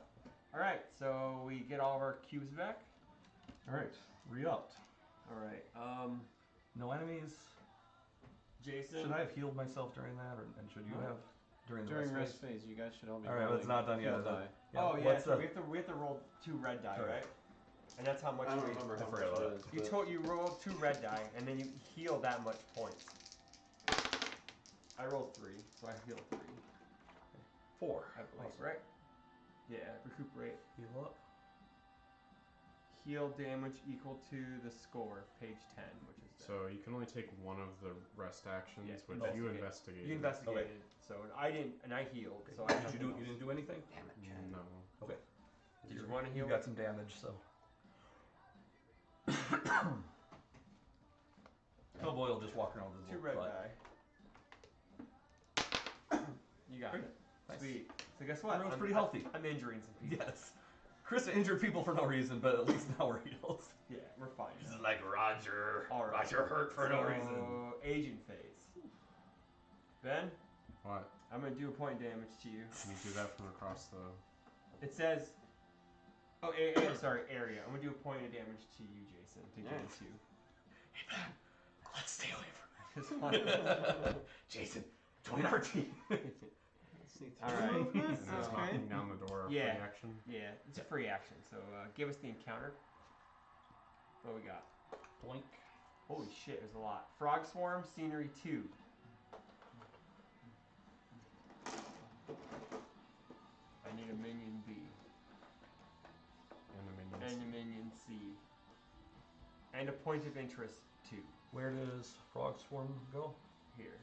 All right. So we get all of our cubes back. All right. Re-upped. All right. No enemies. Jason. Should I have healed myself during that, and should you Huh? have during the During rest rest phase, you guys should all be. All right, well, it's rolling not done yet, heal is it? die. Oh yeah. What's So the? we have to roll 2 red die, All right. right? And that's how much I don't we. remember I how forgot much about it is. You but- told you rolled 2 red die, and then you heal that much points. I rolled 3, so I healed 3. 4. I believe, Awesome. right? Yeah. Recuperate. Heal up. Heal damage equal to the score, page 10, which is. So you can only take one of the rest actions, Yeah, which investigate. you investigated. You investigated, so I didn't, and I healed. So I Did you do? You didn't do anything? No. Okay. Did you want to heal? You got some damage, so. Hellboy will just walk around with his 2 little red butt. die. You got Great. it. Nice. Sweet. So guess what? Everyone's pretty healthy. I'm injuring some people. Yes. Chris injured people for no reason, but at least now we're healed. Yeah, we're fine. This is like Roger. All right. Roger hurt for no So, reason. Agent phase. Ben, What? I'm gonna do a point damage to you. Can you do that from across the... It says. Oh, sorry, area. I'm gonna do a point of damage to you, Jason, to get Nice. to you. Hey Ben, let's stay away It's from fine. him. Jason, join our team. See All through right. movement? And that's Okay. knocking down the door Yeah. for the action? Yeah, it's a free action. So give us the encounter. What we got? Blink. Holy shit, there's a lot. Frog Swarm, Scenery 2. I need a minion B. And the minions. And a minion C. And a point of interest 2. Where does Frog Swarm go? Here.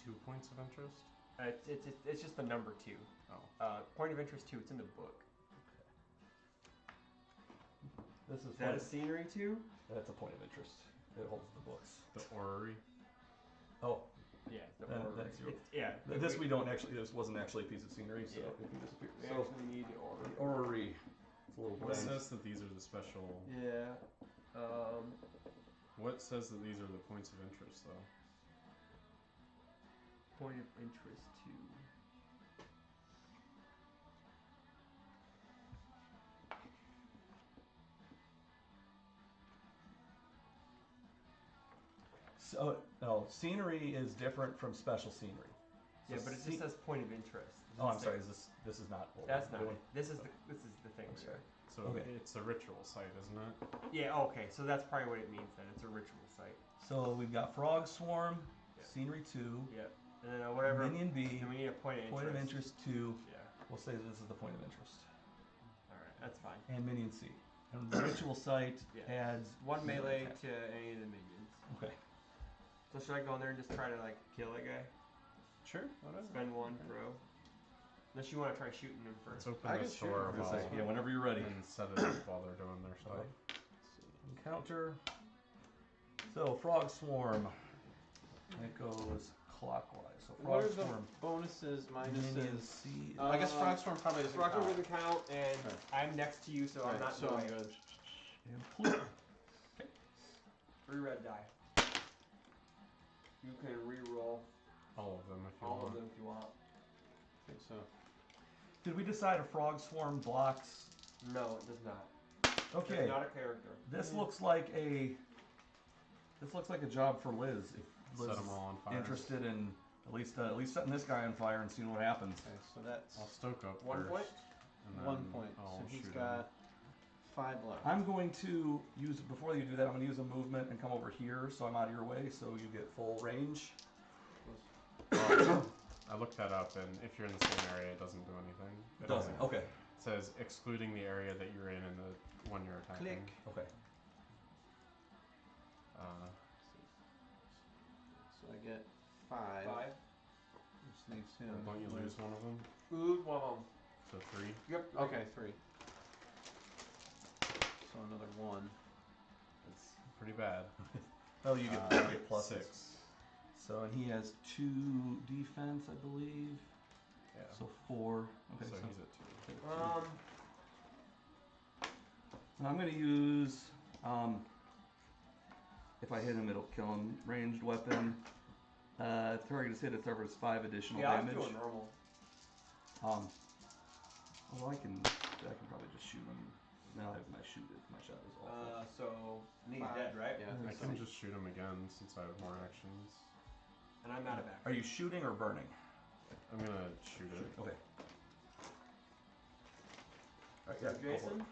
2 points of interest? It's just the number 2. Oh. Point of interest 2, it's in the book. This is Is that a point- Scenery 2? That's a point of interest. It holds the books. The orrery? Oh, Yeah, the Then orrery. that's your- It's- yeah. this we don't actually. This wasn't actually a piece of scenery, so Yeah. it can disappear. We So actually need the orrery. the orrery. It's a little What blank. says that these are the special... Yeah. What says that these are the points of interest, though? Point of interest 2. So no, scenery is different from special scenery. Yeah, but it just says point of interest. Oh, I'm sorry. This is not. What That's we're not doing? it. This is the thing. I'm sorry. So Okay. it's a ritual site, isn't it? Yeah. Okay. So that's probably what it means then. It's a ritual site. So we've got Frog Swarm, Yeah. Scenery 2, Yep. And then whatever. Minion B, And we need a point of interest. Point of Interest 2. Yeah. We'll say this is the point of interest. All right. That's fine. And Minion C. And the ritual site Yeah. adds One melee attack. to any of the minions. Okay. So should I go in there and just try to like kill that guy? Sure, whatever. Spend one throw. Unless you want to try shooting him Let's first. open I this can shoot door him. while, Yeah, whenever you're ready. and set it up while they're doing their stuff. Okay. Encounter. So Frog Swarm. It goes clockwise. So What are Frog the Swarm. bonuses, Minion minuses? C. I guess Frog Swarm probably doesn't Rockford count. doesn't count, and Right. I'm next to you, so I'm Right, not so in the I'm way. good. And Pluto. 3 red die. You can re-roll All of them if you all want. of them if you want. I think so. Did we decide a Frog Swarm blocks? No, it does not. Okay. It's not a character. This looks like a. This looks like a job for Liz. If Liz Set is them all on fire. interested in at least setting this guy on fire and seeing what happens. Okay, so that's I'll stoke up 1 first, point? and then 1 point. I'll So he's shoot got 5 left. I'm going to use before you do that. I'm going to use a movement and come over here, so I'm out of your way, so you get full range. Well, I looked that up, and if you're in the same area, it doesn't do anything. It Doesn't. only Okay. says excluding the area that you're in and the one you're attacking. Click. Okay. So I get 5. 5. Which leaves him. Don't you lose one of them? Lose one of them. So 3. Yep. Okay, 3. So another 1. It's pretty bad. Oh, you get plus 6. So and he has 2 defense, I believe. Yeah. So 4. Okay. so So, he's at 2. so I'm going to use. If I hit him, it'll kill him. Ranged weapon. Target is hit. It suffers 5 additional Yeah, I'm damage. doing normal. Well, I can probably just shoot him. Now I have my shot is off. So, and he's dead, right? Yeah, I I think can so. just shoot him again since I have more actions. And I'm out of action. Are you shooting or burning? I'm gonna shoot it. Okay. Alright, So, yeah, go for Jason,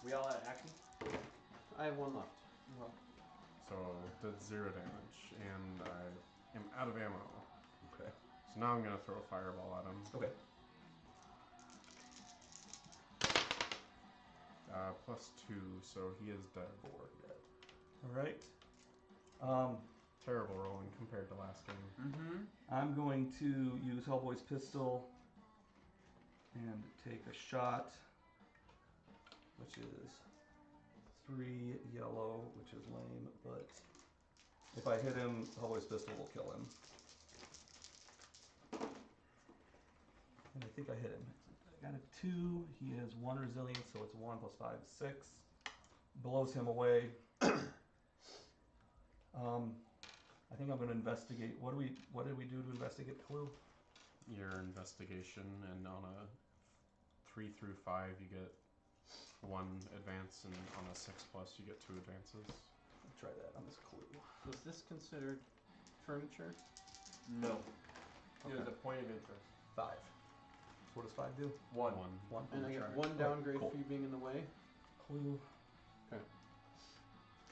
we all at action? I have 1 left. So did 0 damage, and I am out of ammo. it. Okay. So now I'm gonna throw a fireball at him. Okay. Plus 2, so he is dead. 4 dead. Alright. Terrible rolling compared to last game. Mm-hmm. I'm going to use Hellboy's pistol and take a shot, which is 3 yellow, which is lame, but if I hit him, Hellboy's pistol will kill him. And I think I hit him. I got a 2, he has 1 resilience, so it's 1 plus 5 is 6. Blows him away. I think I'm going to investigate. What did we do to investigate Clue? Your investigation, and on a 3 through 5 you get 1 advance, and on a 6+ you get 2 advances. I'll try that on this Clue. Was this considered furniture? No. It Okay. was a point of interest. 5. So what does 5 do? 1. 1. And I get Alright, 1 downgrade cool. for you being in the way. Clue.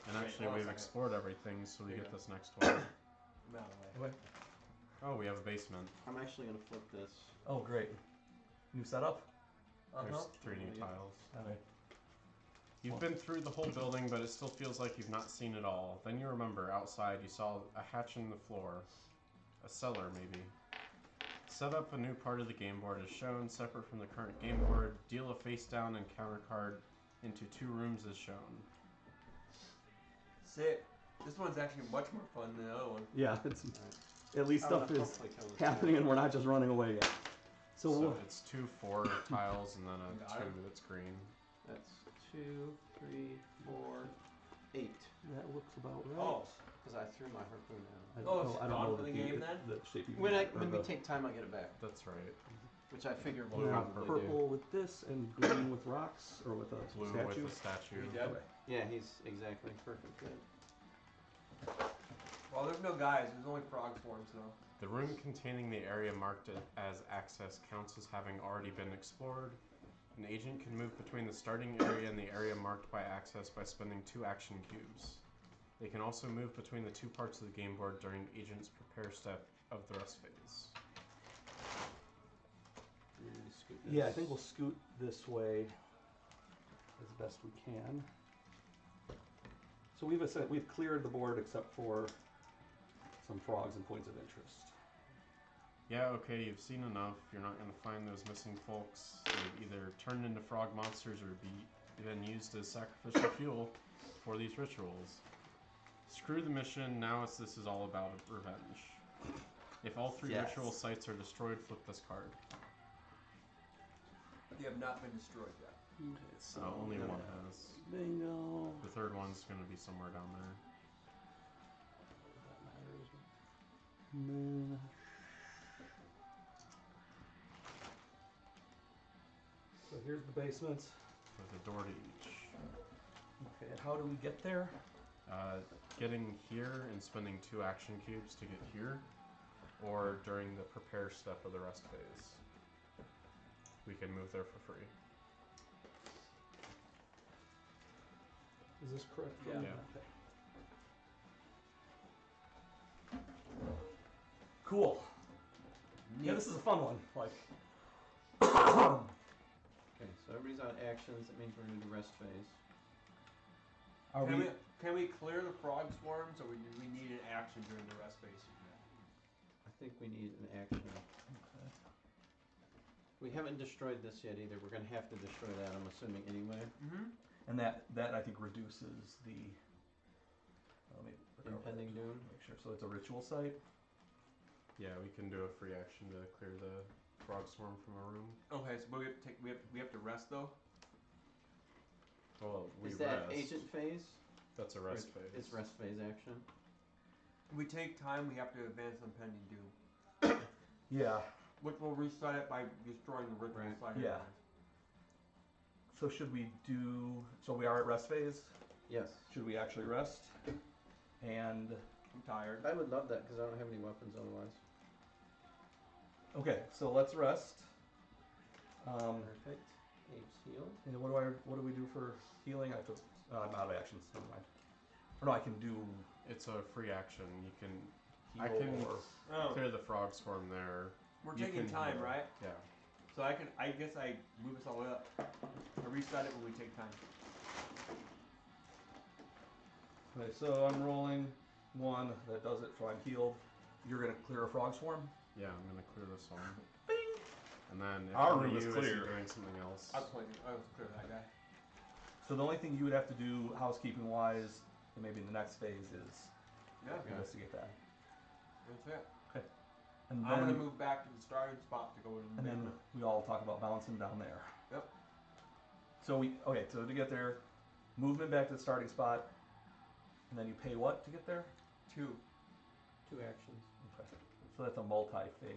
And Wait, actually, hold on a we've second. explored everything, so we There you get go. this next one. I'm out of the way. Okay. Oh, we have a basement. I'm actually going to flip this. Oh, great. New setup? There's 3 new Yeah. tiles. Okay. You've been through the whole building, but it still feels like you've not seen it all. Then you remember, outside you saw a hatch in the floor. A cellar, maybe. Set up a new part of the game board as shown, separate from the current game board. Deal a face down and counter card into 2 rooms as shown. Sick. This one's actually much more fun than the other one. Yeah, it's at least I'm stuff gonna is hopefully kill this happening guy. and we're not just running away yet. So, So we'll, it's 2 4 tiles and then a Got 2 it. that's green. That's 2, 3, 4, 8. that looks about right. Oh. Because I threw my harpoon I at don't Oh, know, it's I don't gone know for the the game then? the shape you him. When or we the- take time, I get it back. That's right. Which I figure Blue we'll Yeah, and probably purple do. with this and green with rocks or with a Blue statue. with the statue. We dead? Okay. Yeah, he's exactly perfect. Good. Well, there's no guys. There's only frog swarms, though. The room containing the area marked as access counts as having already been explored. An agent can move between the starting area and the area marked by access by spending 2 action cubes. They can also move between the 2 parts of the game board during agent's prepare step of the rest phase. Yeah, I think we'll scoot this way as best we can. So we've cleared the board except for some frogs and points of interest. Yeah, okay, you've seen enough. You're not going to find those missing folks. They've either turned into frog monsters or been used as sacrificial fuel for these rituals. Screw the mission, now this is all about revenge. If all 3 ritual sites are destroyed, flip this card. They have not been destroyed yet. Okay, so Only one has. Bingo. The 3rd one's going to be somewhere down there. That matters. And then so here's the basement. With a door to each. Okay, and how do we get there? Getting here and spending 2 action cubes to get here, or during the prepare step of the rest phase. We can move there for free. Is this correct? Yeah. Okay. Cool. Yeah, this is a fun one. Like. Okay, so everybody's on actions. That means we're going to do rest phase. Are Can we clear the frog swarms, or do we need an action during the rest phase? I think we need an action. Okay. We haven't destroyed this yet either. We're going to have to destroy that, I'm assuming, anyway. Mm-hmm. And that I think reduces the. Let me Impending doom. make sure. So it's a ritual site. Yeah, we can do a free action to clear the frog swarm from a room. Okay, so we have to rest though. Well, we Is that rest. agent phase? That's a rest phase. It's rest phase action. We take time. We have to advance on pending doom, Yeah. which will reset it by destroying the ritual Right. site. Yeah. So should we do? So we are at rest phase. Yes. Should we actually rest? And I'm tired. I would love that because I don't have any weapons otherwise. okay, so let's rest. Perfect. Apes heal. And what do we do for healing? I have to. I'm out of actions. Never mind. Or no, I can do. It's a free action. You can. Heal I can Oh, clear the frog swarm there. we're You taking can time, heal. right? Yeah. So I guess I move us all the way up. I reset it when we take time. Okay, so I'm rolling 1. That does it. So I'm healed. You're gonna clear a frog swarm. Yeah, I'm gonna clear this one. And then if Our one of room is you clear. isn't doing something else. I was clear that guy. So the only thing you would have to do, housekeeping wise, and maybe in the next phase, is Yeah, investigate that. that's it. And then, I'm gonna move back to the starting spot to go to the and then basement. we all talk about bouncing down there. Yep. So so to get there, movement back to the starting spot, and then you pay what to get there? 2. 2 actions. Okay. So that's a multi-phase.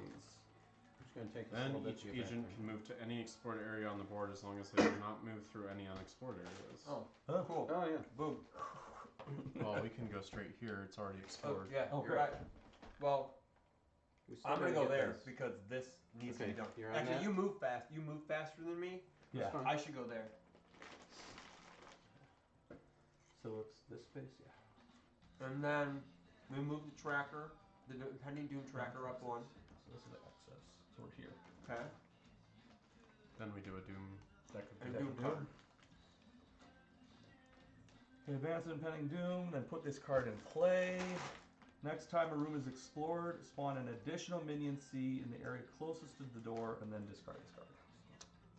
It's going to take us a Then little bit each to get back agent there. can move to any explored area on the board as long as they do not move through any unexplored areas. Oh, Oh. cool. Oh, yeah. Boom. Well, we can go straight here. It's already Oh, explored. yeah, Oh, you're great. right. Well, We still I'm gonna gotta go get there this. because this needs to Okay, be done. you're on Actually, that? you move fast. You move faster than me. Yeah. That's fine. I should go there. So it's this phase, yeah. And then we move the tracker, the pending doom tracker up 1. So this is the access. So we're here. Okay. Then we do a doom. That could And be doom card. Okay, advance an impending doom, then put this card in play. Next time a room is explored, spawn an additional minion C in the area closest to the door, and then discard this card.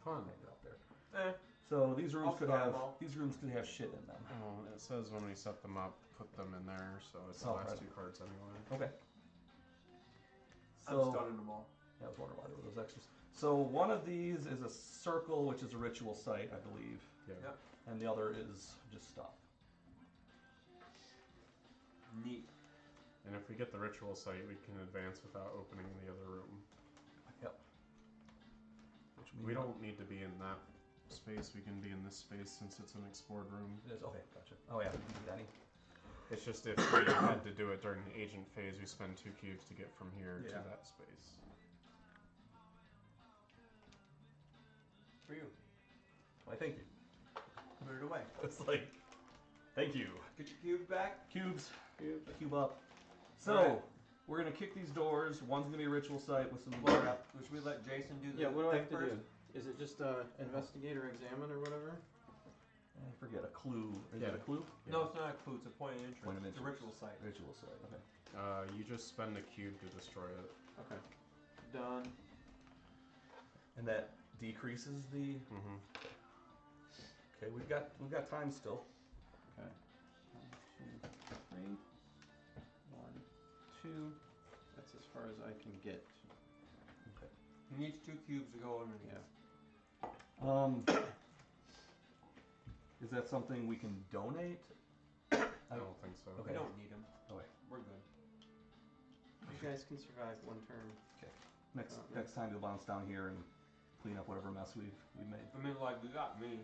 Fun. Hang it up there. Eh. So these rooms I'll could start have them all. shit in them. Oh, it says when we set them up, put them in there, so it's the Oh, last right. 2 cards anyway. Okay. I'm So stunning them all. yeah, I was wondering why there were those extras. So one of these is a circle, which is a ritual site, I believe, Yeah. Yep. and the other is just stuff. Neat. And if we get the ritual site, we can advance without opening the other room. Yep. Which means We don't need to be in that space. We can be in this space since it's an explored room. It is okay. Gotcha. Oh yeah, we can do Danny. It's just if we had to do it during the agent phase, we spend 2 cubes to get from here to that space. For you. Why, thank you. Put it away. It's like, thank you. Get your cubes back. Cubes. Cube up. So, Alright. we're going to kick these doors. One's going to be a ritual site with some Well, crap. should we let Jason do the Yeah, what do I thing have to first? do? Is it just investigate or examine or whatever? I forget, a clue. Is it a clue? No, it's not a clue. It's a point of interest. Point of It's a interest. ritual site. Ritual site, okay. You just spend a cube to destroy it. Okay. Done. And that decreases the... Mm-hmm. Okay, we've got time still. Okay. 1, 2, 3. 1, 2. That's as far as I can get. Okay. He needs 2 cubes to go underneath. Yeah. Is that something we can donate? I don't think so. Okay. We don't need them. Okay. We're good. You guys can survive 1 turn. Next time you'll bounce down here and clean up whatever mess we made. I mean, like, we got me.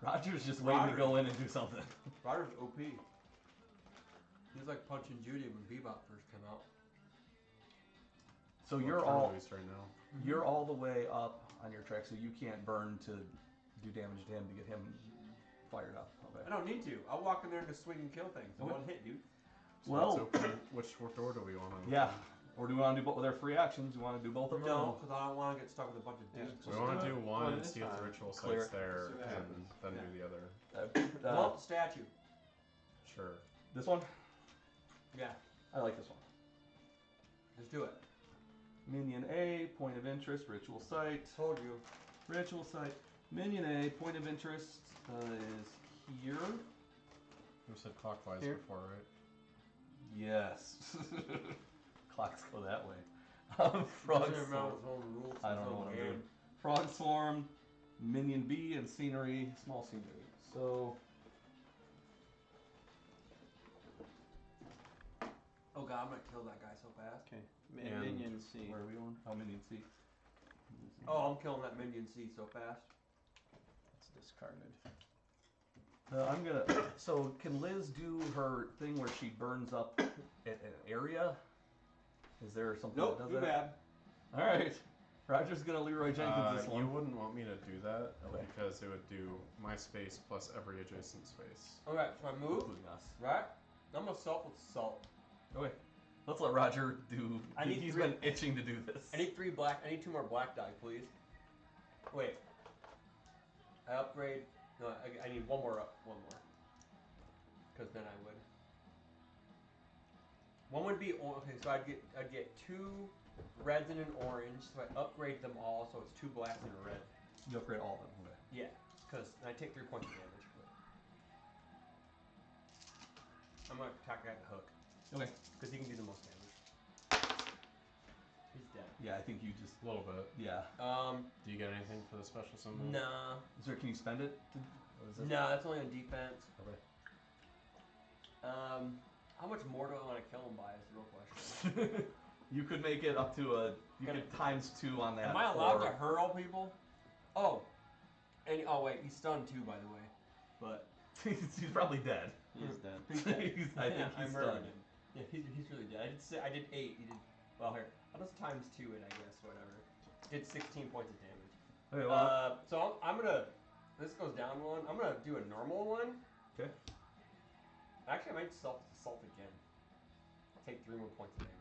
Roger's just waiting to go in and do something. Ryder's OP. He was like punching Judy when Bebop first came out. So We're you're turn all release right now. you're all the way up on your track, so you can't burn to do damage to him to get him fired up. Okay. I don't need to. I'll walk in there and just swing and kill things. Okay. One hit, dude. So Well- let's open, which door do we want to? Yeah. Or do we want to do both with their free actions? You want to do both of them? No, because I don't want to get stuck with a bunch of Yeah. dudes. We want to do one One and at a see if the time. ritual Clear site's it. there, See what and happens. then Yeah. do the other. Well, the statue. Sure. This one? Yeah, I like this one. let's do it. Minion A, point of interest, ritual site. Told you. Ritual site. Minion A, point of interest is here. We said clockwise Here? before, right? Yes. Clocks go that way. Frog Doesn't remember swarm. his own rules. I don't know what I'm doing. Frog swarm, minion B, and scenery, small scenery. So Oh god, I'm gonna kill that guy so fast. Okay. And Minion C. where are we going? Oh, minion C. Oh, I'm killing that minion C so fast. It's discarded. I'm gonna. So can Liz do her thing where she burns up an area? Is there something Nope, that does too that? bad. All right. Roger's gonna Leroy Jenkins this You one. wouldn't want me to do that Okay. because it would do my space plus every adjacent space. Alright, so I move, Including us. right? I'm gonna salt with salt. Okay. Let's let Roger do. I need He's 3 been itching to do this. I need 3 black. I need 2 more black die, please. Wait. I upgrade. No, I need one more. Because then I would. One would be okay. So I'd get 2 reds and an orange. So I upgrade them all. So it's 2 blacks and a red. You upgrade all of them. Okay. Yeah. Because I take 3 points of damage. I'm gonna attack that hook. Okay. Because he can do the most damage. He's dead. Yeah, I think you just. A little bit. Yeah. Do you get anything for the special symbol? Nah. Can you spend it? What is it? No, that's only on defense. Okay. How much more do I want to kill him by is the real question. You could make it up to a. You Can could ×2 on that. Am I allowed or- to hurl people? Oh. And oh wait, he's stunned too, by the way. But He's probably dead. He's dead. he's dead. I think I he's murdered stunned. him. Yeah, he's really dead. I did 8. He did well here. I'll just ×2 it, I guess. Whatever. Did 16 points of damage. Okay, well, So I'm gonna. This goes down 1. I'm gonna do a normal one. Okay. Actually, I might salt again. Take 3 more points of damage.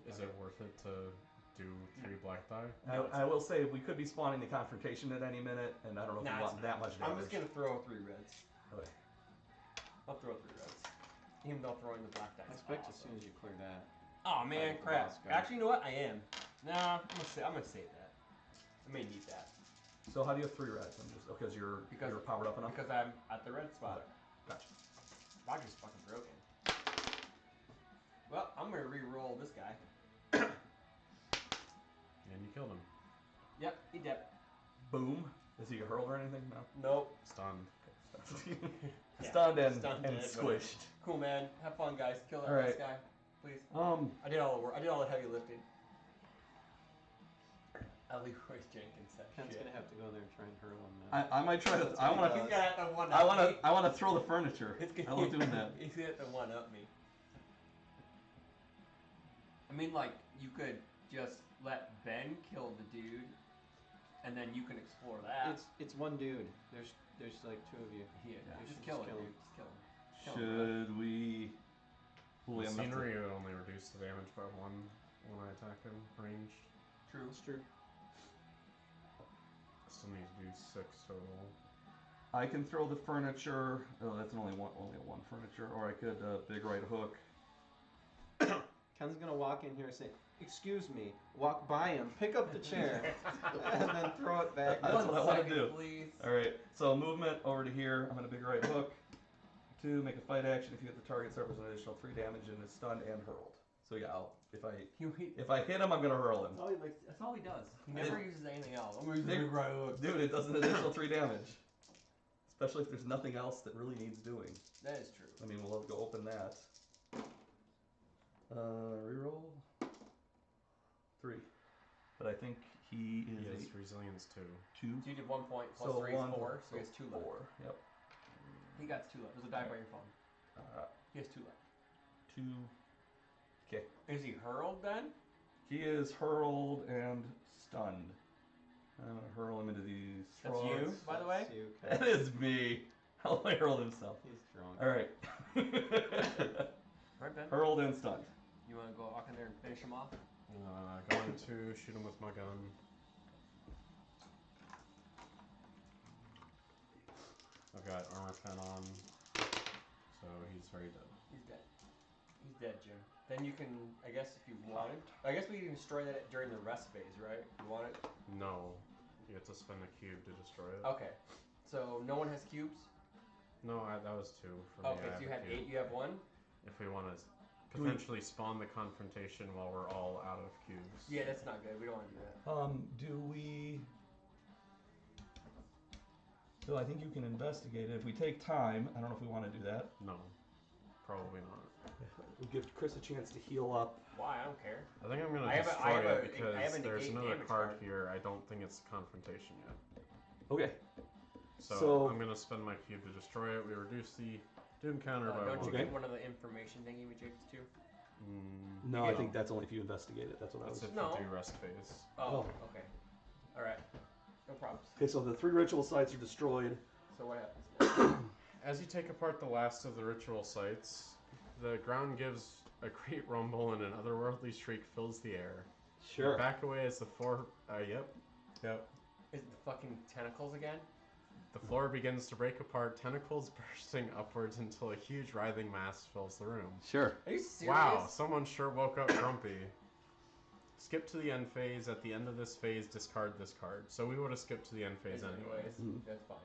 Is it worth it to do 3 black die? I will say we could be spawning the confrontation at any minute, and I don't know if Nah, we it's want that much damage. I'm just gonna throw 3 reds. Okay. I'll throw 3 reds. Even though throwing the black dice. I expect as soon as you clear that. Oh man, the crap. last guy. Actually, you know what? I am. Nah, I'm gonna save that. I may need that So how do you have 3 reds? I'm just because you're powered up enough. because I'm at the red spot. Gotcha. Roger's fucking broken. Well, I'm gonna re-roll this guy. And you killed him. Yep, he dead. Boom. Is he hurled or anything? No. Nope. Stunned. Yeah, Stunned and stunned and dead, squished. Cool, man. Have fun, guys. Kill that All right. last guy, please. I did all the work. I did all the heavy lifting. Leroy Jenkins that Ken's shit. gonna have to go there and try and hurl him now. I might try to. That's I what want he to. He's gonna have to one I up want me. to. I want to throw the furniture. I love doing that. He's gonna have to one up me. I mean, like, you could just let Ben kill the dude, and then you can explore that. It's one dude. There's like two of you. Yeah, You just should kill just him, kill dude. him. Just kill him. Kill him, Should we? Ooh, we The have enough to- scenery would only reduce the damage by 1 when I attack him ranged. True. It's true. Still need to do 6 total. I can throw the furniture. Oh, that's only one furniture. Or I could big right hook. Ken's gonna walk in here and say, "Excuse me," walk by him, pick up the chair, and then throw it back. That's what I want to do. Please. All right. So movement over to here. I'm gonna big right hook. 2, make a fight action. If you hit the target, suffers an additional 3 damage and is stunned and hurled. So yeah, if I hit him, I'm gonna hurl him. That's all he does. He never uses anything else. I'm gonna use Big the right hook. Dude, it does an additional 3 damage. Especially if there's nothing else that really needs doing. That is true. I mean, we'll go open that. Reroll. 3. But I think he He is has resilience 2. 2. So you did 1 point plus So 3 is 1, 4, so he has 2 left. 4. Yep. He got 2 left. There's a die by your phone. He has 2 left. 2. Okay. Is he hurled then? He is hurled and stunned. I'm gonna hurl him into these That's straws. you, by the way? That's you, Ken. That is me. How do I hurl himself? He's drunk. All right. Right, Ben? Hurled and stunned. You want to go walk in there and finish him off? Going to shoot him with my gun. I've got armor pen on, so he's very dead. He's dead. He's dead, Jim. Then you can, I guess if you wanted, I guess we can destroy that during the rest phase, right? You want it? No, you have to spend a cube to destroy it. Okay. So no one has cubes? No, that was 2 for me. Okay, I so you a have cube. 8, you have 1? If we want to potentially spawn the confrontation while we're all out of cubes. Yeah, that's not good. We don't want to do that. Do we? So I think you can investigate it. If we take time, I don't know if we want to do that. No, probably not. We'll give Chris a chance to heal up. Why? I don't care. I think I'm going I to have a- destroy I have it a- because I have a there's negate another damage card card. here. I don't think it's confrontation yet. Okay. So I'm going to spend my cube to destroy it. We reduce the doom counter by Don't 1. you get one of the information thingy we changed too? No, Yeah. I think that's only if you investigate it. That's what I That's was. if No. we do rest phase. Oh, okay. Alright. No problems. Okay, so the 3 ritual sites are destroyed. So what happens now? As you take apart the last of the ritual sites, the ground gives a great rumble and an otherworldly shriek fills the air. Sure. Back away as the floor. Yep. Is it the fucking tentacles again? The floor begins to break apart, tentacles bursting upwards until a huge writhing mass fills the room. Sure. Are you serious? Wow, someone sure woke up grumpy. Skip to the end phase. At the end of this phase, discard this card. So we would have skipped to the end phase anyways. Mhm. That's fine.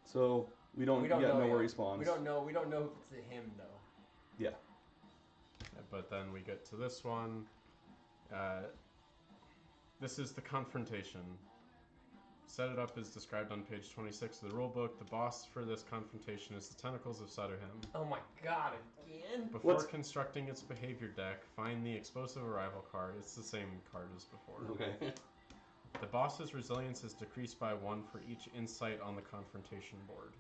So we don't yet know where he spawns. We don't know if it's him though. Yeah. But then we get to this one. This is the confrontation. Set it up as described on page 26 of the rulebook. The boss for this confrontation is the tentacles of Saduhim. Oh my god, again? Before constructing its behavior deck, find the explosive arrival card. It's the same card as before. Okay. The boss's resilience is decreased by 1 for each insight on the confrontation board.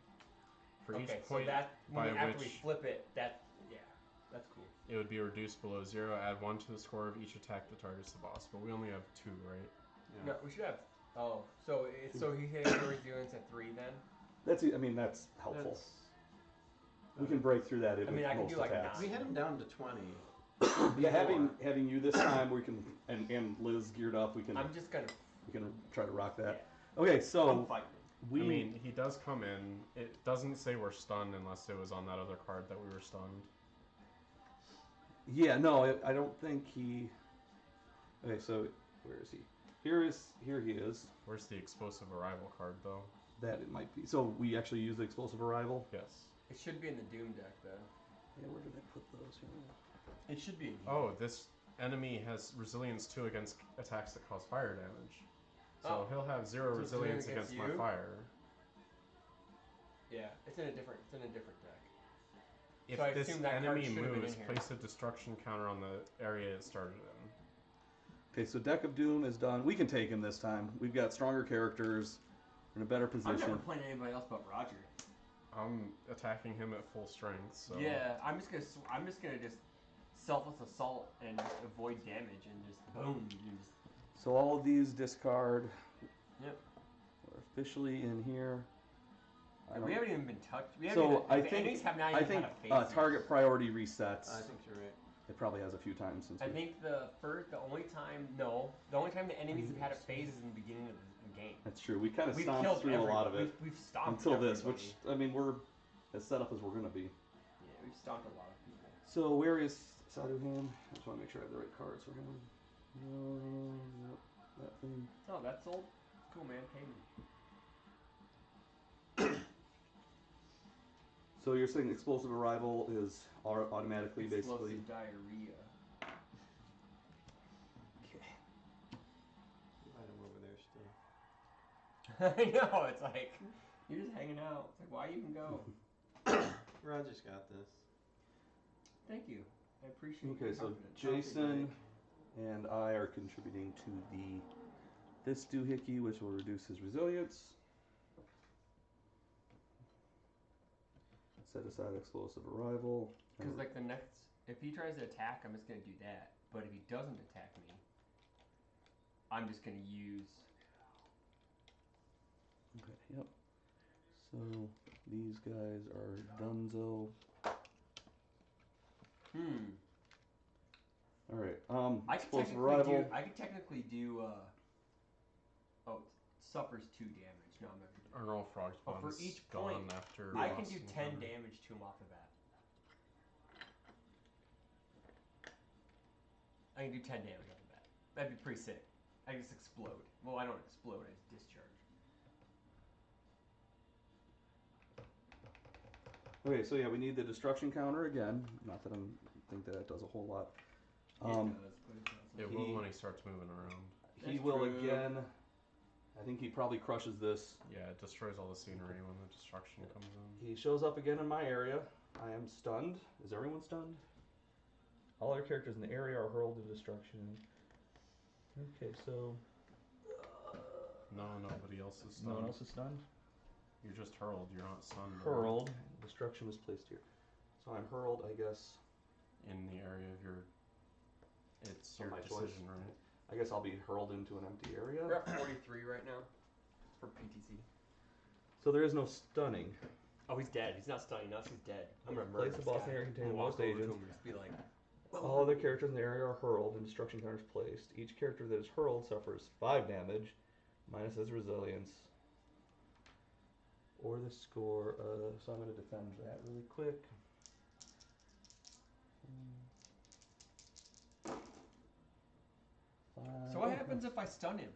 For each point so that by after we which flip it, that's cool. it would be reduced below 0, add 1 to the score of each attack that targets the boss. But we only have 2, right? No, we should have. Oh, so he hit the resilience at 3 then? That's helpful. We can break through that. I mean, I can do like attacks. 9. We had him down to 20. Yeah, having you this time, we can and Liz geared up. We can try to rock that. Yeah. Okay, so I'm fighting. I mean, he does come in. It doesn't say we're stunned unless it was on that other card that we were stunned. Yeah, no, I don't think he. Okay, so where is he? Here he is. Where's the explosive arrival card, though? That it might be. So we actually use the explosive arrival. Yes. It should be in the Doom deck though. Yeah, where did I put those here? It should be. Oh, this enemy has resilience 2 against attacks that cause fire damage. So he'll have 0 So it's doing resilience against against my you? fire. Yeah, it's in a different deck. If So I this assume that card enemy should have been moves, in here. place a destruction counter on the area it started in. Okay, so Deck of Doom is done. We can take him this time. We've got stronger characters. We're in a better I'm never position. playing anybody else but Roger. I'm attacking him at full strength, so... Yeah, I'm just gonna just selfless assault and just avoid damage and just boom. And just... So all of these discard. Yep. We're officially in here. We haven't even been touched. I had think a face target priority resets. I think you're right. It probably has a few times since. I think the only time the enemies have had a phase is in the beginning of the game. That's true. We kind of We've stomped killed through a lot of it We've stomped until this, everybody. which I mean we're as set up as we're gonna be. Yeah, we've stomped a lot of people. So where is Saduhan? I just want to make sure I have the right cards for him. No, that thing. Oh, that's old. Cool, man. Pay me. So you're saying explosive arrival is automatically basically. Explosive diarrhea. Okay. Light him over there still. I know. It's like you're just hanging out. It's like why even go? Roger's got this. Thank you. I appreciate. Okay, your so confidence. Jason and I are contributing to this doohickey, which will reduce his resilience. Set aside explosive arrival. Because like the next, if he tries to attack, I'm just gonna do that. But if he doesn't attack me, I'm just gonna use. Okay. Yep. So these guys are Dunzo. All right. Explosive arrival. I could technically do. Oh, it suffers 2 damage. No, I'm not gonna do that. Earl Frog's Oh, for Spawn's each gone point, after I can last do 10 encounter. damage to him off the bat. I can do 10 damage off the bat. That'd be pretty sick. I just explode. Well, I don't explode. I just discharge. Okay, so yeah, we need the destruction counter again. Not that I think that does a whole lot. It does, but it doesn't. It will when he starts moving around. He That's will true. again. I think he probably crushes this. Yeah, it destroys all the scenery when the destruction comes in. He shows up again in my area. I am stunned. Is everyone stunned? All other characters in the area are hurled to destruction. Okay, so No, nobody else is stunned. no one else is stunned. You're just hurled. You're not stunned. Hurled. Destruction was placed here. So I'm hurled, I guess. In the area of your... It's On your my decision, choice. right? I guess I'll be hurled into an empty area. We're at 43 right now for PTC. So there is no stunning. Oh, he's dead. He's not stunning us. He's dead. I'm gonna murder Place the this boss guy. in area containing I'm gonna walk most over to agents. him and just be like, All other characters in the area are hurled and destruction counters placed. Each character that is hurled suffers 5 damage, minus his resilience, or the score. So I'm going to defend that really quick. so what happens if I stun him?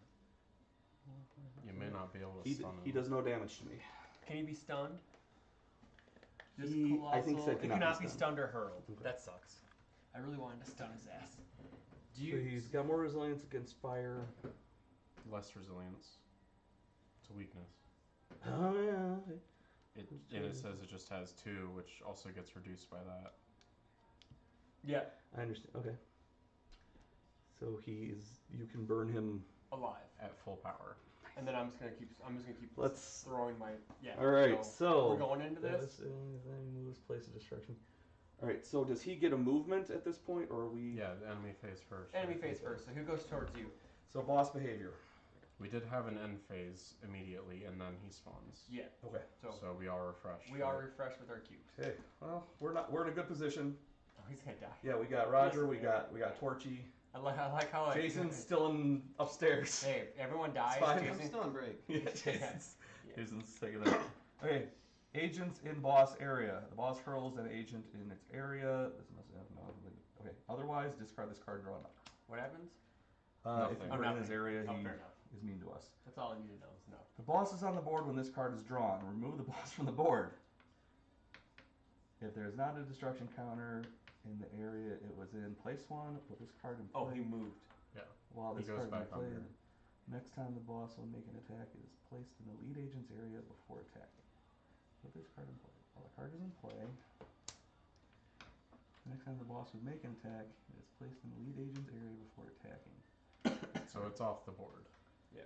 You may not be able to stun him. He does no damage to me. Can he be stunned? Just He, I think, colossal- said it cannot be stunned or hurled. Okay. That sucks. I really wanted to stun his ass. Do So you? he's got more resilience against fire. Less resilience. It's a weakness. Oh yeah. And it says it just has 2, which also gets reduced by that. Yeah, I understand. Okay. So you can burn him. alive. At full power. And then I'm just gonna keep Let's. throwing my All right. So we're going into this. Moves, place of destruction. All right. So does he get a movement at this point, or are we? Yeah, the enemy phase first. Enemy phase first. So who goes towards you? So boss behavior. We did have an end phase immediately, and then he spawns. Yeah. Okay. So we are refreshed. We are refreshed with our cubes. Okay. Well, we're in a good position. Oh, he's gonna die. Yeah, we got Roger. Yes. we got Torchy. I like how Jason's still upstairs. Hey, if everyone dies. fine. I'm Jason, still on break. Yeah, Yes. Jason's taking that. Okay. Agents in boss area. The boss hurls an agent in its area. This must have no. Okay. Otherwise, discard this card and draw a number. What happens? If Nothing. we're in his area, Oh, he fair enough. is mean to us. That's all I need to know. Is no. The boss is on the board when this card is drawn. Remove the boss from the board. If there is not a destruction counter in the area it was in, place one. Put this card in play. Oh, he moved. While He this goes card is back in play, under. next time the boss will make an attack, it is placed in the lead agent's area before attacking. Put this card in play. While the card is in play, next time the boss would make an attack, it is placed in the lead agent's area before attacking. So it's off the board. Yeah.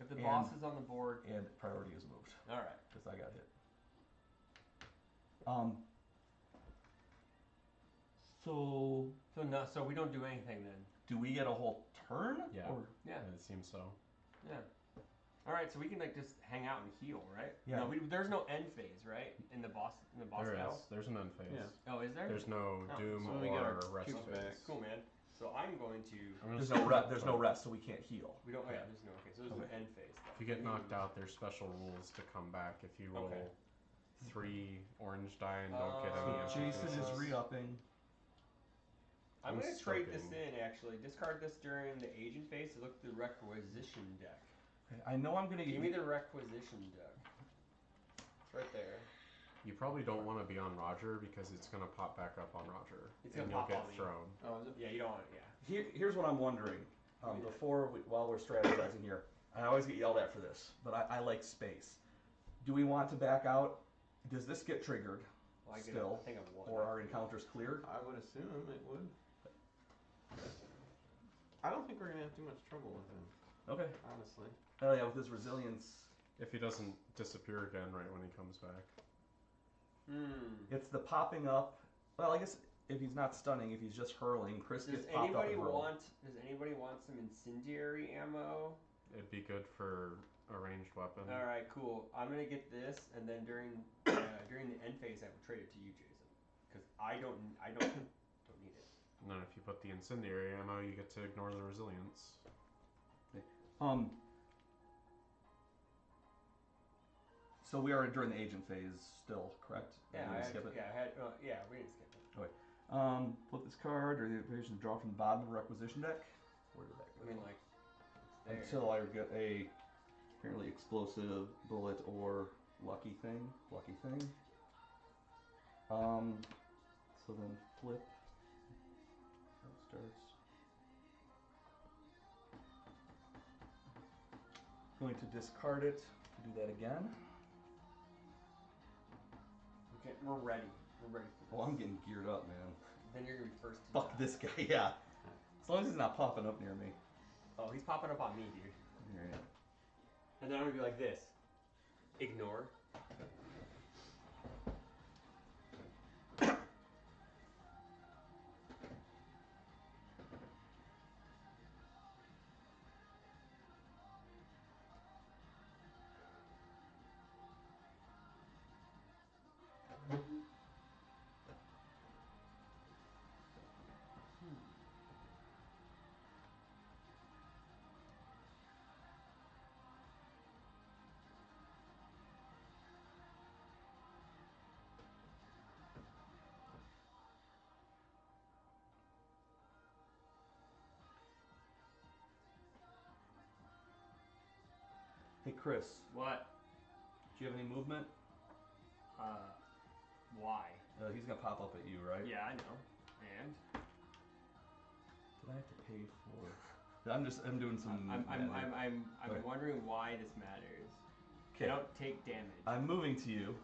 If the boss is on the board, and priority is moved all right. because I got hit. So we don't do anything then. Do we get a whole turn? Yeah. Or? Yeah. It seems so. Yeah. All right, so we can like just hang out and heal, right? Yeah. No, there's no end phase, right? In the boss There battle. is. There's an end phase. Yeah. Oh, is there? There's no doom so we got our or rest cubes phase. back. Cool, man. So I'm going to. There's no rest, so we can't heal. We don't. Yeah, there's no. Okay, so there's an end phase. Though. If you get knocked out, there's special rules to come back. If you roll 3 orange die and don't get any So empty Jason is faces. re-upping. I'm going to trade this scoping. in, actually. Discard this during the agent phase to look at the requisition deck. Okay, I know I'm gonna Give me the requisition deck. It's right there. You probably don't want to be on Roger because it's going to pop back up on Roger. It's and gonna you'll pop get on me. thrown. Oh, is it? Yeah, you don't want it, yeah. Here's what I'm wondering. While we're strategizing here, I always get yelled at for this, but I like space. Do we want to back out? Does this get triggered Well, still, I think I'm one. or are encounters cleared? I would assume it would. I don't think we're gonna have too much trouble with him, Okay. honestly. Oh yeah, with his resilience, If he doesn't disappear again right when he comes back. it's the popping up. Well, I guess if he's not stunning, if he's just hurling, Chris Does gets popped up anybody and hurled. Does anybody want some incendiary ammo? It'd be good for a ranged weapon. All right, cool. I'm gonna get this, and then during the end phase, I will trade it to you, Jason, because I don't need it. And then if you put the incendiary ammo, you get to ignore the resilience. So we are during the agent phase still, correct? Yeah, We didn't skip it. we didn't skip it. Flip this card, or the information draw from the bottom of the requisition deck. Where did that go? I mean, like, it's Until I get a apparently explosive bullet or lucky thing. So then flip. How it starts. Going to discard it to do that again. Okay, we're ready. We're ready for this. Well, I'm getting geared up, man. Then you're gonna be first to Fuck die. this guy, yeah. As long as he's not popping up near me. Oh, he's popping up on me, dude. Alright. And then I'm gonna be like this. Ignore. Hey, Chris, What? do you have any movement? Why? He's gonna pop up at you, right? Yeah, I know. And Did I have to pay for? I'm doing some. I'm Okay. wondering why this matters. I Okay. don't take damage. I'm moving to you.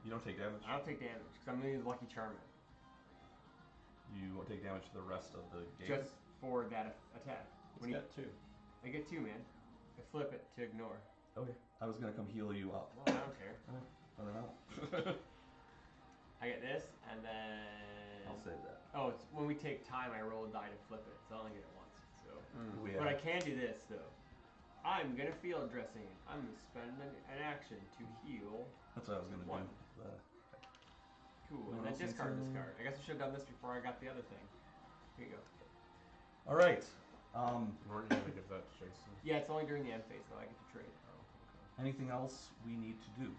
You don't take damage. I don't take damage because I'm gonna use Lucky Charm it. You won't take damage to the rest of the game. Just for that attack. He's got 2. I get 2, man. I flip it to ignore. Okay. I was gonna come heal you up. Well, I don't care. I don't know. I get this, and then I'll save that. oh, it's when we take time. I roll a die to flip it, so I only get it once. So, Yeah. but I can do this though. I'm gonna field dressing. I'm gonna spend an action to heal. That's what I was gonna One. do. Cool, What and then else is discard this in- card. I guess I should have done this before I got the other thing. Here you go. All right. Weren't you going to give that to Jason? Yeah, it's only during the end phase though. I get to trade. Anything else we need to do?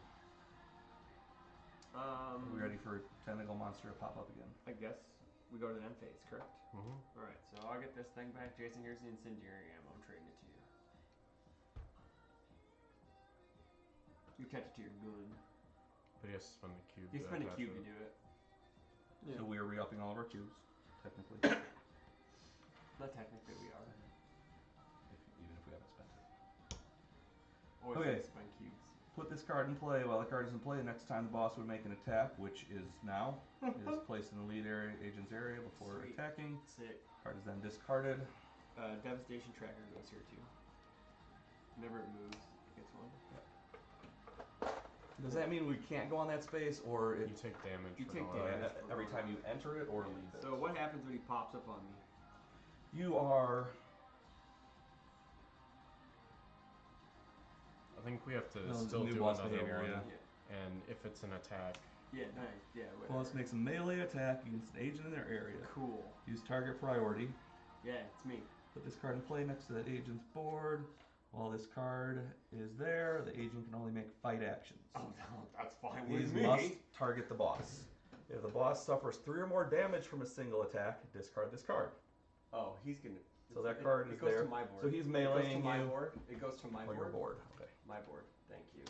Are we ready for Tentacle Monster to pop up again? I guess we go to the end phase, correct? Mm-hmm. All right, so I'll get this thing back. Jason, here's the incendiary ammo. I'm trading it to you. You attach it to your gun. But he has to spend the cube. You to spend a attach cube it. to do it. Yeah. So we are re-upping all of our cubes, technically. Not technically, we are. Even if we haven't spent it. Always Okay. like to spend cubes. Put this card in play. While the card is in play, the next time the boss would make an attack, which is now, is placed in the lead area, agent's area before Sweet. attacking. Sick. Card is then discarded. Devastation Tracker goes here too. Whenever it moves, it gets one. Does that mean we can't go on that space, or You take damage. You for take going. damage. every time you enter it or leave it? So what happens when he pops up on me? You are. I think we have to No, still new do boss another behavior, one. yeah. And if it's an attack, Yeah, nice. Yeah, whatever. Boss makes a melee attack against an agent in their area. Cool. Use target priority. Yeah, it's me. Put this card in play next to that agent's board. While this card is there, the agent can only make fight actions. Oh, no, that's fine These with me. must target the boss. If the boss suffers 3 or more damage from a single attack, discard this card. Oh, he's gonna. So that card it is goes there. To my board. So he's It goes to meleeing my you. board. It goes to my On board. your board. Okay. My board. Thank you.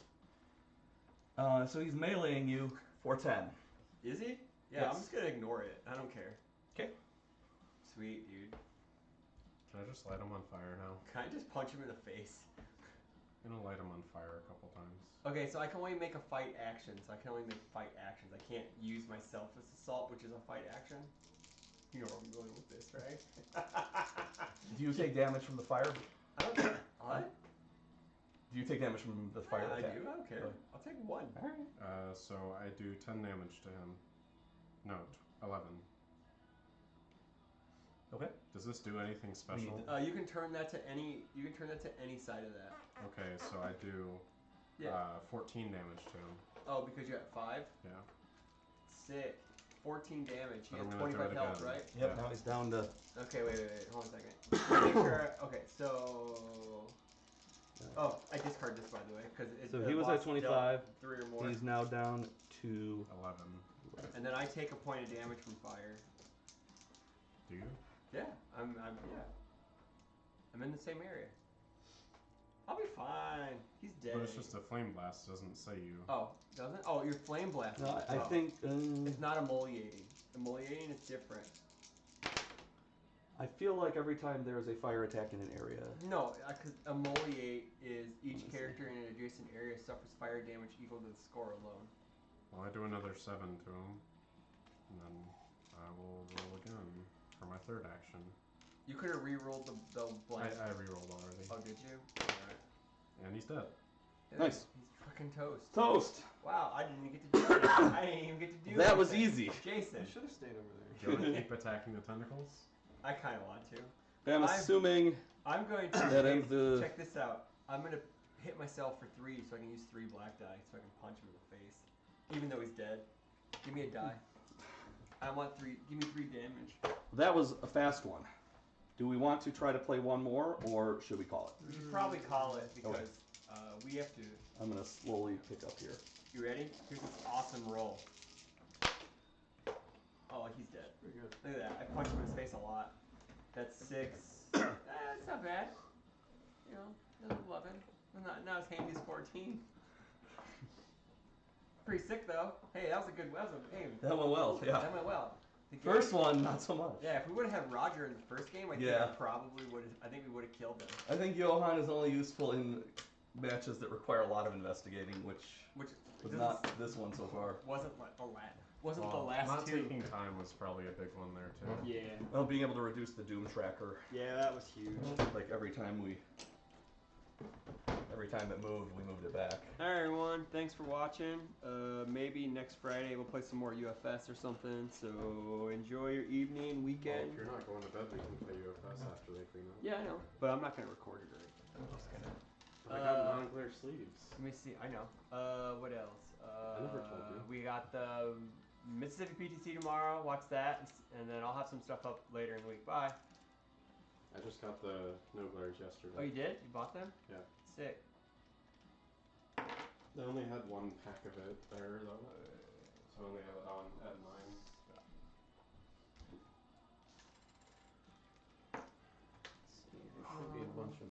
So he's meleeing you for 10. Is he? Yeah, Yes. I'm just gonna ignore it. I don't care. Okay. Sweet, dude. can I just light him on fire now? Can I just punch him in the face? I'm gonna light him on fire a couple times. Okay, so I can only make a fight action. So I can only make fight actions. I can't use myself as assault, which is a fight action. You know where I'm going with this, right? Do you take damage from the fire? I don't care. What? Do you take damage from the fire I attack? do. I don't care. Okay. I'll take 1. Alright. So I do 10 damage to him. No, 11. Okay. Does this do anything special? You can turn that to any. You can turn that to any side of that. Okay, so I do 14 damage to him. Oh, because you're at 5. Yeah. Sick. 14 damage. He But has I'm gonna do 25 it health, again. right? Yep, Yeah. now he's down to. Okay, wait. Hold on a second. Make sure. Okay, so. Oh, I discard this by the way because So he was at 25. 3 or more, He's now down to 11. and then I take a point of damage from fire. Do you? Yeah, I'm in the same area. I'll be fine. He's dead. But it's just a flame blast, doesn't say you. Oh, doesn't? Oh, you're flame blasting. No, I Oh. think. It's not emoliating. Emoliating is different. I feel like every time there is a fire attack in an area. No, because emoliate is each character in an adjacent area suffers fire damage equal to the score alone. Well, I do another 7 to him. And then I will roll again for my 3rd action. You could have re-rolled the blast. I re-rolled already. Oh, did you? Alright. And he's dead. Yeah, Nice. He's fucking toast. Toast! Wow, I didn't even get to do it. I didn't even get to do That was anything. easy. Jason, I should have stayed over there. Do you want to keep attacking the tentacles? I kind of want to. I'm assuming. I'm going to That ends the- check this out. I'm going to hit myself for 3 so I can use 3 black die so I can punch him in the face. Even though he's dead. Give me a die. I want 3. Give me 3 damage. That was a fast one. Do we want to try to play one more, or should we call it? We should probably call it because we have to. I'm going to slowly pick up here. You ready? Here's this awesome roll. Oh, he's dead. Pretty good. Look at that. I punched him in his face a lot. That's 6. That's not bad. You know, that's 11. Not as handy as 14. Pretty sick though. Hey, that was a good. Hey, That went well, yeah. that went well. The game- First one, not so much. Yeah, if we would have had Roger in the first game, I think Yeah. I probably would. I think we would have killed him. I think Johan is only useful in matches that require a lot of investigating, which Which was doesn't- not this one so far. wasn't like the last. Wasn't Well, the last not 2. taking time was probably a big one there too. Yeah. Well, being able to reduce the Doom tracker, Yeah, that was huge. like every time it moved, we moved it back. Alright everyone, thanks for watching. Maybe next Friday we'll play some more UFS or something. So enjoy your evening, Well, weekend. if you're not going to bed, we can play UFS after they clean up. Yeah, I know, but I'm not gonna record it right. I'm just gonna. I got non-glare sleeves. Let me see. I know. What else? I never told you. We got the Mississippi PTC tomorrow. Watch that, and then I'll have some stuff up later in the week. Bye. I just got the no glares yesterday. Oh, you did? You bought them? Yeah. Sick. They only had 1 pack of it there though.